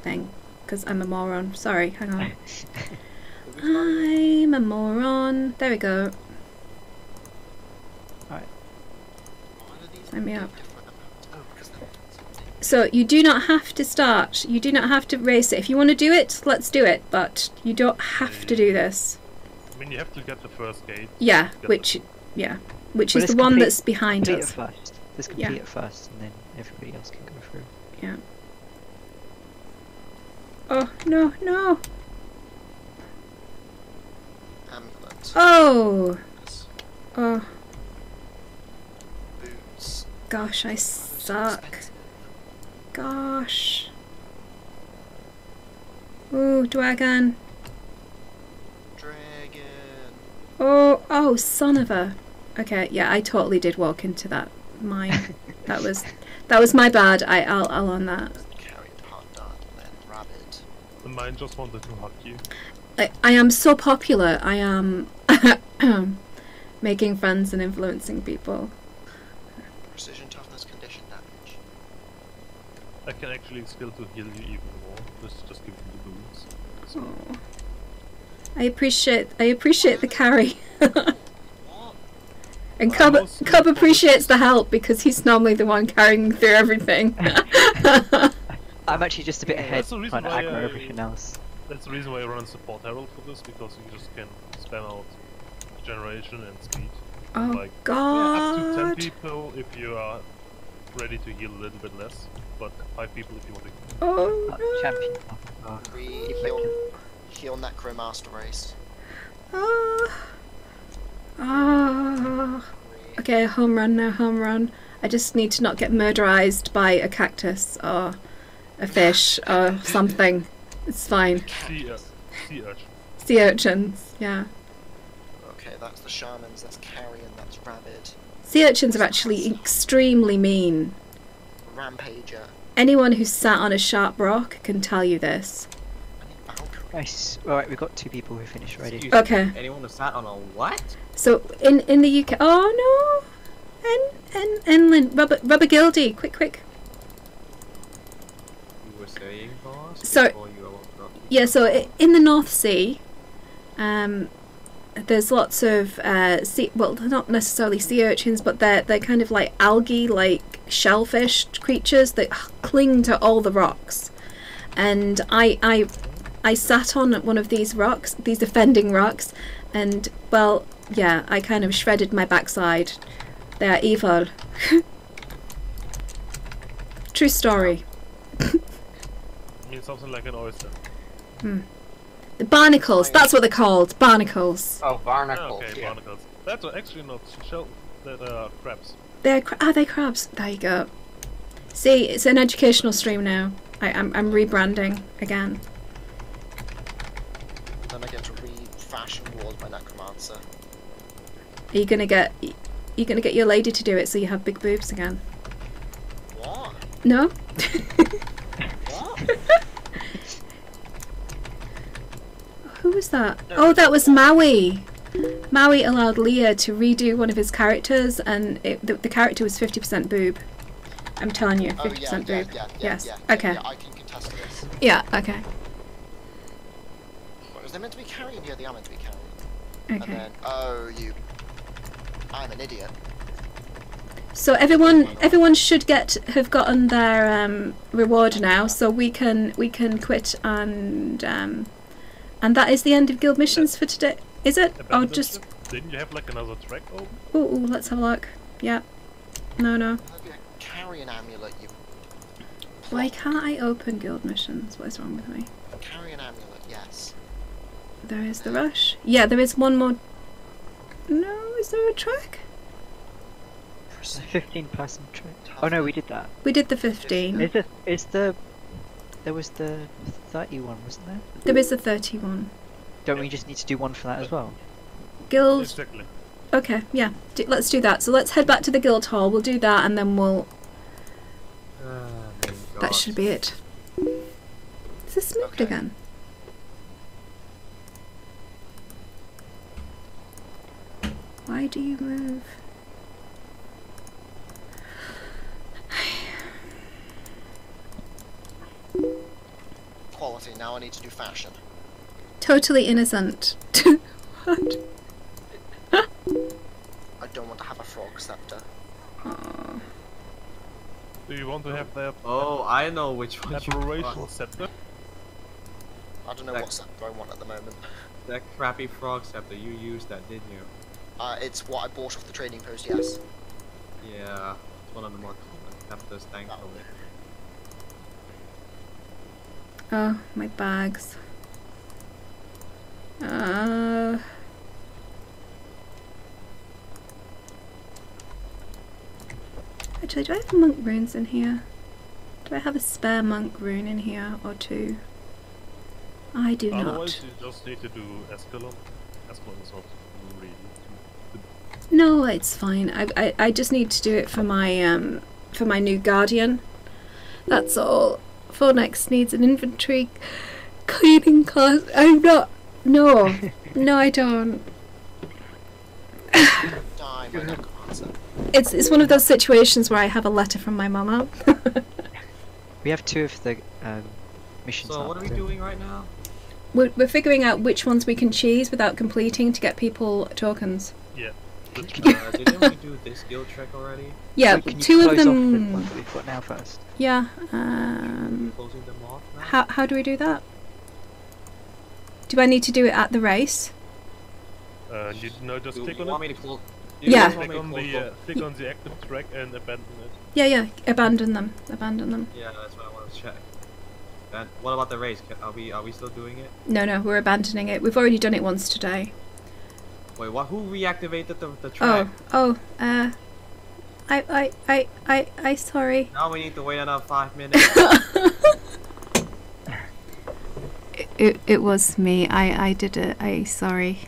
thing because I'm a moron. Sorry, hang on. I'm a moron. There we go. Alright. Sign me up. So you do not have to start. You do not have to race it. If you want to do it, let's do it. But you don't have to do this. I mean, you have to get the first gate. Yeah, Get which Well, is the one that's behind complete it us. first. Let's complete it first, and then everybody else can go through. Yeah. Oh no no! Amulet. Oh oh Boots. gosh, I suck. Gosh. Ooh, dragon. Dragon. Oh, son of a. Okay, yeah, I totally did walk into that mine. that was my bad. I'll own that. Carried hot dart and then rabbit. The mine just wanted to hug you. I am so popular. I am making friends and influencing people. Precision, toughness, condition damage. I can actually skill to heal you even more. Just give you the boots. So, Oh. I appreciate the carry. What? And Mostly Cub for appreciates the help because he's normally the one carrying through everything. I'm actually just a bit ahead that's the reason trying to why aggro everything else. That's the reason why I run support Herald for this, because you just can spam out generation and speed. Oh Like, yeah, up to 10 God! people if you are ready to heal a little bit less, but 5 people if you want to. Oh Champion. no! Oh, We keep heal Necromaster race. Ah. Ah. We- Okay, home run now, home run. I just need to not get murderized by a cactus or a fish or something. It's fine. Sea urchin. Sea urchins, yeah. Okay, that's the shamans, that's carrion, that's rabid. Sea urchins are actually extremely mean. Rampager. Anyone who's sat on a sharp rock can tell you this. I need Valkyrie. Nice. Alright, we've got 2 people who finished already. Excuse me, Okay. Anyone who sat on a what? So in the UK, oh no, Enlin, rubber Gildy, quick. You were saying, boss? So- Before you interrupted me? Yeah, so in the North Sea, there's lots of sea. Well, they're not necessarily sea urchins, but they're kind of like algae, like shellfish creatures that cling to all the rocks. And I sat on one of these rocks, these offending rocks, and well, yeah, I kind of shredded my backside. They are evil. True story. I mean something like an oyster. The barnacles, that's what they're called, barnacles. Oh, barnacles. Okay, Yeah. barnacles. That's actually not shell. That are crabs. Are they crabs? There you go. See, it's an educational stream now. I'm rebranding again. Then I get to refashion walls by Necromancer. Are you gonna get your lady to do it so you have big boobs again? What? No? What? Who was that? Oh, that was Maui. Maui allowed Leah to redo one of his characters, and the character was 50% boob. I'm telling you, 50% boob. Yes. Okay. Yeah, I can contest this. Yeah. Okay. What, was they meant to be carrying? Yeah, they are meant to be carrying. And Okay. then, I'm an idiot. So everyone should have gotten their reward now. So we can quit and that is the end of guild missions for today. Is it? Oh, Abandoned just ship? Didn't you have like another track open? ooh, let's have a look. Yeah. No. Have you a carrion amulet, you Why can't I open guild missions? What is wrong with me? carrion amulet, yes. There is the rush. Yeah, there is one more. No, is there a track? 15-person trip. Oh no, we did that. We did the 15. There was the 31, wasn't there? There is a 31. Don't we just need to do one for that as well? Guild. Exactly. Okay, yeah. Let's do that. So let's head back to the guild hall. We'll do that, and then we'll. That should be it. Is this moved Okay. again? Why do you move? Quality, now I need to do fashion. Totally innocent. What? I don't want to have a frog scepter. Aw. Do you want to have that Oh, I know which one you aberrational want. scepter? I don't know Like- what scepter I want at the moment. That crappy frog scepter, you used that, didn't you? It's what I bought off the trading post, yes. Yeah, it's one of the more common scepters, thankfully. Oh, my bags. Actually, do I have monk runes in here? Do I have a spare monk rune in here or two? I do Otherwise, not. you just need to do Escalon. Escalon is not really. No, it's fine. I just need to do it for my new guardian. That's all. For next needs an inventory cleaning class. I'm not. No, no, I don't. Die, my necromancer. It's one of those situations where I have a letter from my mum out. We have 2 of the missions. So up, what are we so- doing right now? We're figuring out which ones we can cheese without completing to get people tokens. Yeah. Didn't we do this skill check already? Yeah, Wait, can you two of close off the them. ones that we've got now first? Yeah. Closing them off now? How do we do that? Do I need to do it at the race? You know, just Do click you on want it. me to close? Yeah. Click on the active track and abandon it. Yeah. Abandon them. Abandon them. Yeah, that's what I want to check. And what about the race? Are we still doing it? No, we're abandoning it. We've already done it once today. Wait, what? Who reactivated the track? I sorry. Now we need to wait another 5 minutes. It was me. I did it. Sorry.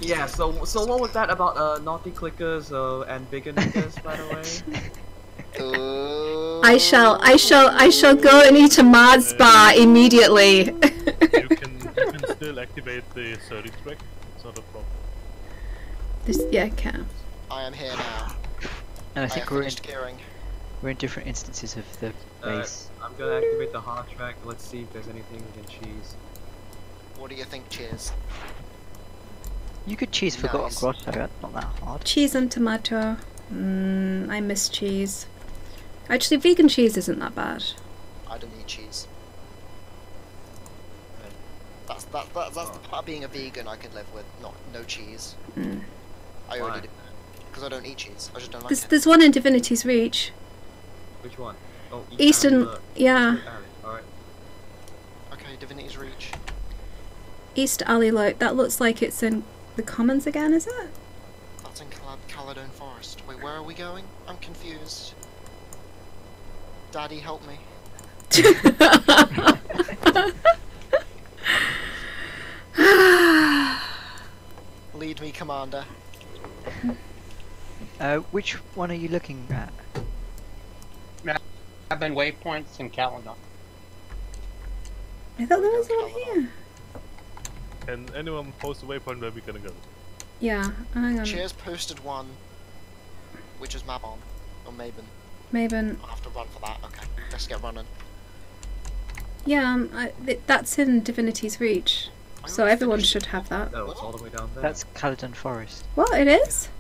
Yeah. So what was that about naughty clickers and bigger niggas, by the way? I shall go and eat a Mars bar immediately. You can still activate the 30 track. It's not a problem. Can. I am here now. And I I think have we're finished gearing. in different instances of the base. I'm gonna activate the hard track. Let's see if there's anything we can cheese. What do you think, Cheers? You could cheese Forgotten Nice. Grotto, that's not that hard. Cheese and tomato. I miss cheese. Actually, vegan cheese isn't that bad. I don't eat cheese. That's the part of being a vegan I could live with. No cheese. I already Why? do. Because I don't eat cheese. I just don't like it. There's one in Divinity's Reach. Which one? Oh, Eastern, yeah. Alright. Okay, Divinity's Reach. East Alley Light. That looks like it's in the Commons again, is it? That's in Caledon Forest. Wait, where are we going? I'm confused. Daddy, help me. Lead me, Commander. Which one are you looking at? I've been waypoints in calendar. I thought there was one here. Can anyone post a waypoint where we're gonna go? Yeah, hang on. Cheers posted one, which is Mabon, or Maben. Maven. I'll have to run for that. Okay, let's get running. Yeah, that's in Divinity's Reach. I So already everyone finished should it. have that. No, it's all the way down there. That's Caledon Forest. What, it is?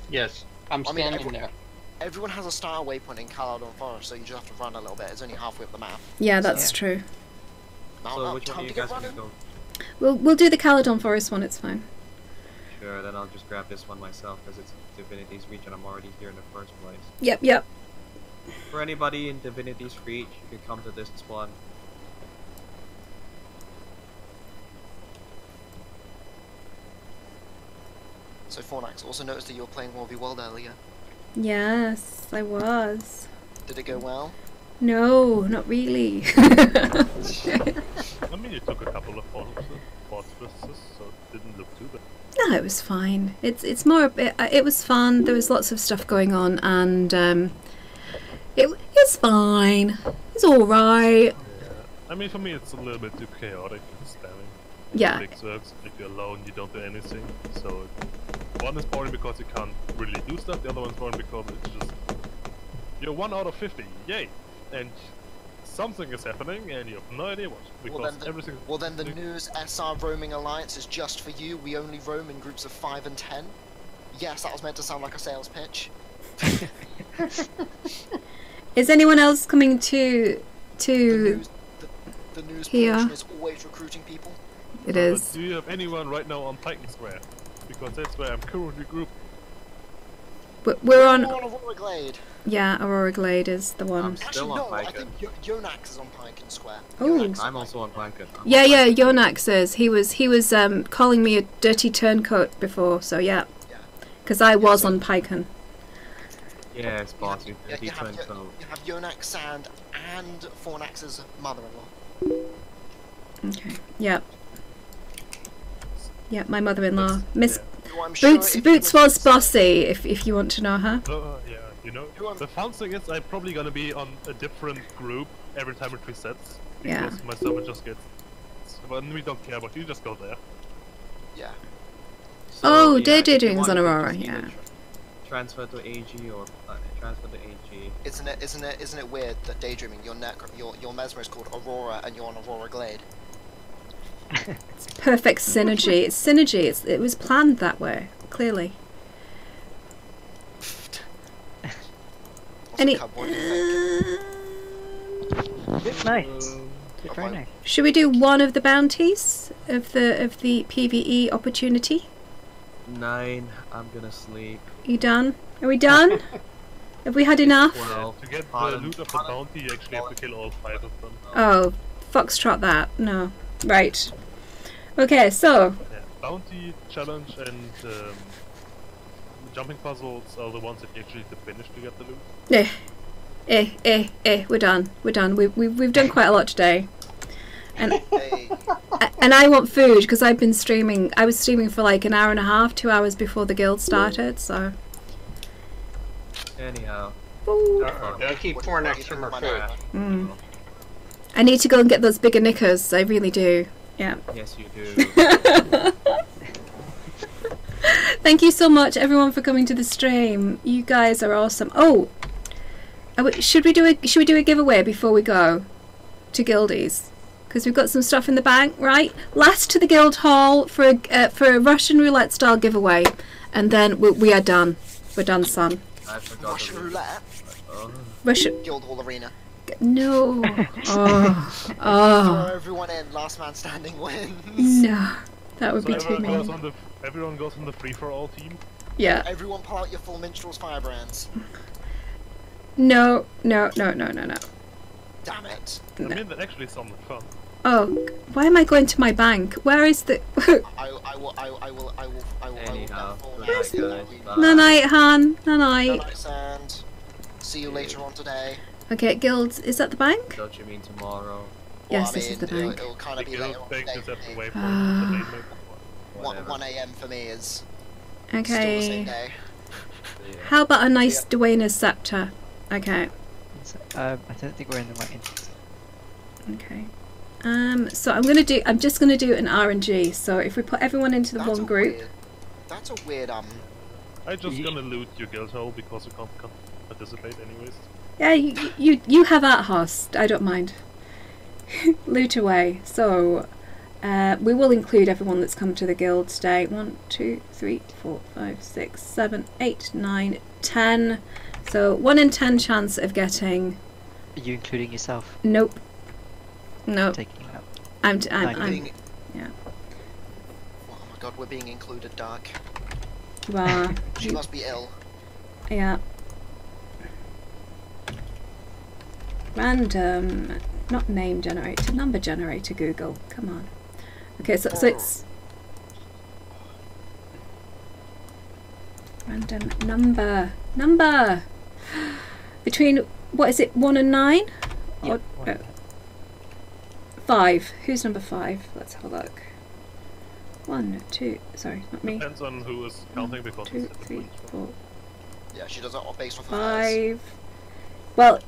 Yes, I'm I mean, standing there. Everyone has a star waypoint in Caledon Forest, so you just have to run a little bit. It's only halfway up the map. Yeah, that's true. Mount So up, which one time do to you get guys want to running. go? We'll do the Caledon Forest one, it's fine. Sure, then I'll just grab this one myself because it's Divinity's Reach and I'm already here in the first place. Yep. For anybody in Divinity's Reach, you can come to this one. So Fornax, also noticed that you were playing War v World earlier. Yes, I was. Did it go well? No, not really. I mean, you took a couple of fortresses, so it didn't look too bad. No, it was fine. It's more. It was fun. There was lots of stuff going on, and it's fine. It's all right. I mean, for me, it's a little bit too chaotic and spamming. Yeah. Big Zergs, if you're alone, you don't do anything. So, one is boring because you can't really do stuff, the other one's boring because it's just... You're 1 out of 50, yay! And something is happening, and you have no idea what. Because everything... Well then the news SR roaming alliance is just for you. We only roam in groups of 5 and 10. Yes, that was meant to sound like a sales pitch. Is anyone else coming to The news here? portion is always recruiting people. It But is. do you have anyone right now on Titan Square? Because that's where I'm currently grouped. We're on. On Aurora Glade. Yeah, Aurora Glade is the one. I'm still Actually, on no, I Pyken. think Yonax is on Pyken Square. Oh. Yonax is I'm on also on Blanket. Yeah, Yonax is. He was calling me a dirty turncoat before, so yeah. Yeah. Because I was so- on Pyken. Yes, boss, you Yeah, you have so Yonax Sand and Fornax's mother-in-law. Okay. Yep. Yep, my mother-in-law, Miss Who I'm sure Boots. if Boots you were- was bossy. If you want to know her. Yeah, you know, the fun thing is I'm probably gonna be on a different group every time it resets. Yeah. Because my server just gets... But we don't care, but you just go there. Yeah. Oh, yeah, Day if you Doing's want, on you can Aurora, just either yeah. Transfer to AG or transfer to AG. Isn't it weird that daydreaming your mesmer is called Aurora and you're on Aurora Glade? Perfect synergy. It's synergy. It was planned that way, clearly. Any? Cub, what do you think? Nice. Very nice. Should we do one of the bounties of the PvE opportunity? 9. I'm gonna sleep. You done? Are we done? Have we had enough? Well, To get the loot of the bounty, you actually have to kill all 5 of them. Oh, foxtrot that. No. Right. Okay, so Yeah. Bounty, challenge, and jumping puzzles are the ones that you actually need to finish to get the loot. we're done. We're done. We've done quite a lot today. And Hey, and I want food because I've been streaming. I was streaming for like an hour and a half, 2 hours before the guild started. So anyhow. food. Gotta keep pouring extra more food. Mm. I need to go and get those bigger knickers. I really do. Yeah. Yes, you do. Thank you so much, everyone, for coming to the stream. You guys are awesome. Oh, should we do a giveaway before we go to Guildies? Because we've got some stuff in the bank, right? Last to the guild hall for a Russian roulette style giveaway, and then we are done. We're done, son. I forgot Russian the roulette. Russian. Guild Hall Arena. No. Oh. Throw Oh. everyone in. Last man standing wins. No. That would So be too everyone goes mean. on the free-for-all team. Yeah. Everyone pull out your full minstrel's firebrands. No. Damn it. I mean, that actually sounded fun. Oh, why am I going to my bank? Where is the? I will Anyhow, full good night, mask. guys. Bye. No night, Han. No Good night. night, Sand. See you later on today. Okay, guilds. Is that the bank? Don't you mean tomorrow? Yes, I this is mean, the bank. It'll kind The of be later guild on bank today is at the for me. waypoint. Ah. the main map. 1 AM for me is still the same Okay. day. Yeah. How about a nice Dwayne's scepter? Okay. I don't think we're in the right instance. Okay. So I'm just gonna do an RNG. So if we put everyone into the That's one a group. weird- That's a weird I'm just gonna loot your guild hall because you can't participate anyways. Yeah, you have that host. I don't mind. Loot away. So, we will include everyone that's come to the guild today. 1, 2, 3, 4, 5, 6, 7, 8, 9, 10. So 1 in 10 chance of getting. Are you including yourself? Nope. Nope. Taking it out. I'm Being- yeah. Oh my god, we're being included, Dark. Wow. She must be ill. Yeah. Random, not name generator, number generator. Google. Come on. Okay, so it's random number between what is it? 1 and 9? Yep, Or, 5. Who's number 5? Let's have a look. 1, 2. Sorry, not me. Depends on who is counting because 2, it's at the 3, points. 4, Yeah, she does it based off of hers. 5. Well,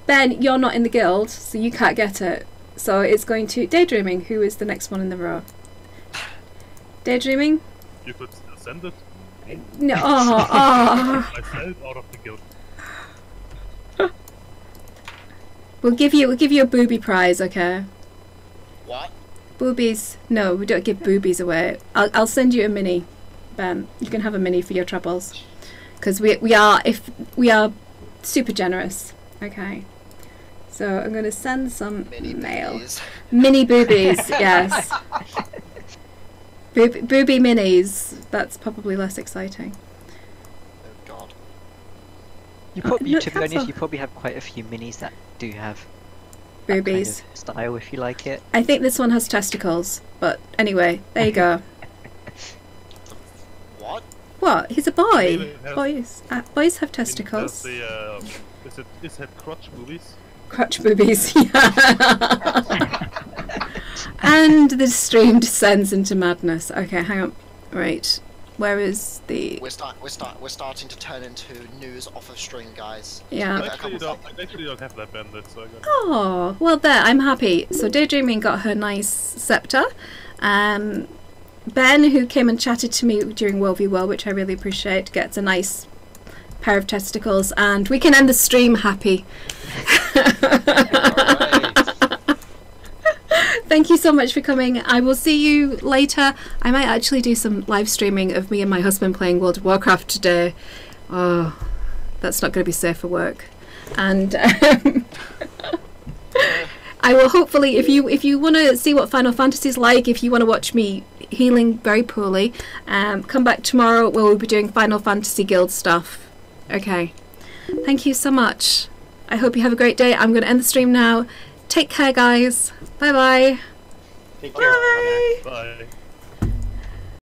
Ben, you're not in the guild, so you can't get it. So it's going to Daydreaming, who is the next one in the row. Daydreaming? You could still send it. No. Oh. I sell it out of the guild. We'll give you a booby prize, okay? What? Boobies? No, we don't give boobies away. I'll send you a mini, Ben. You can have a mini for your troubles, because we are super generous. Okay. So I'm going to send some Mini mail. boobies. Mini boobies, yes. Booby minis. That's probably less exciting. Oh god. no, To be honest, cancel. you probably have quite a few minis that do have Boobies. kind of style if you like it. I think this one has testicles, but anyway, there you go. What? What? He's a boy. It has- Boys have I mean, testicles. there's is it crotch movies? Crotch boobies. Yeah. And the stream descends into madness. Okay, hang on. Right. Where is the? We're starting to turn into news off of string, guys. Yeah. Give it a I couple actually don't have that bandit, so I got Oh, well there, I'm happy. So Daydreaming got her nice scepter. Ben, who came and chatted to me during World v World, which I really appreciate, gets a nice pair of testicles, and we can end the stream happy. Thank you so much for coming. I will see you later. I might actually do some live streaming of me and my husband playing World of Warcraft today. Oh, that's not going to be safe for work. and I will hopefully, if you want to see what Final Fantasy is like, if you want to watch me healing very poorly, come back tomorrow where we'll be doing Final Fantasy Guild stuff. Okay. Thank you so much. I hope you have a great day. I'm going to end the stream now. Take care, guys. Bye bye. Take care. Bye.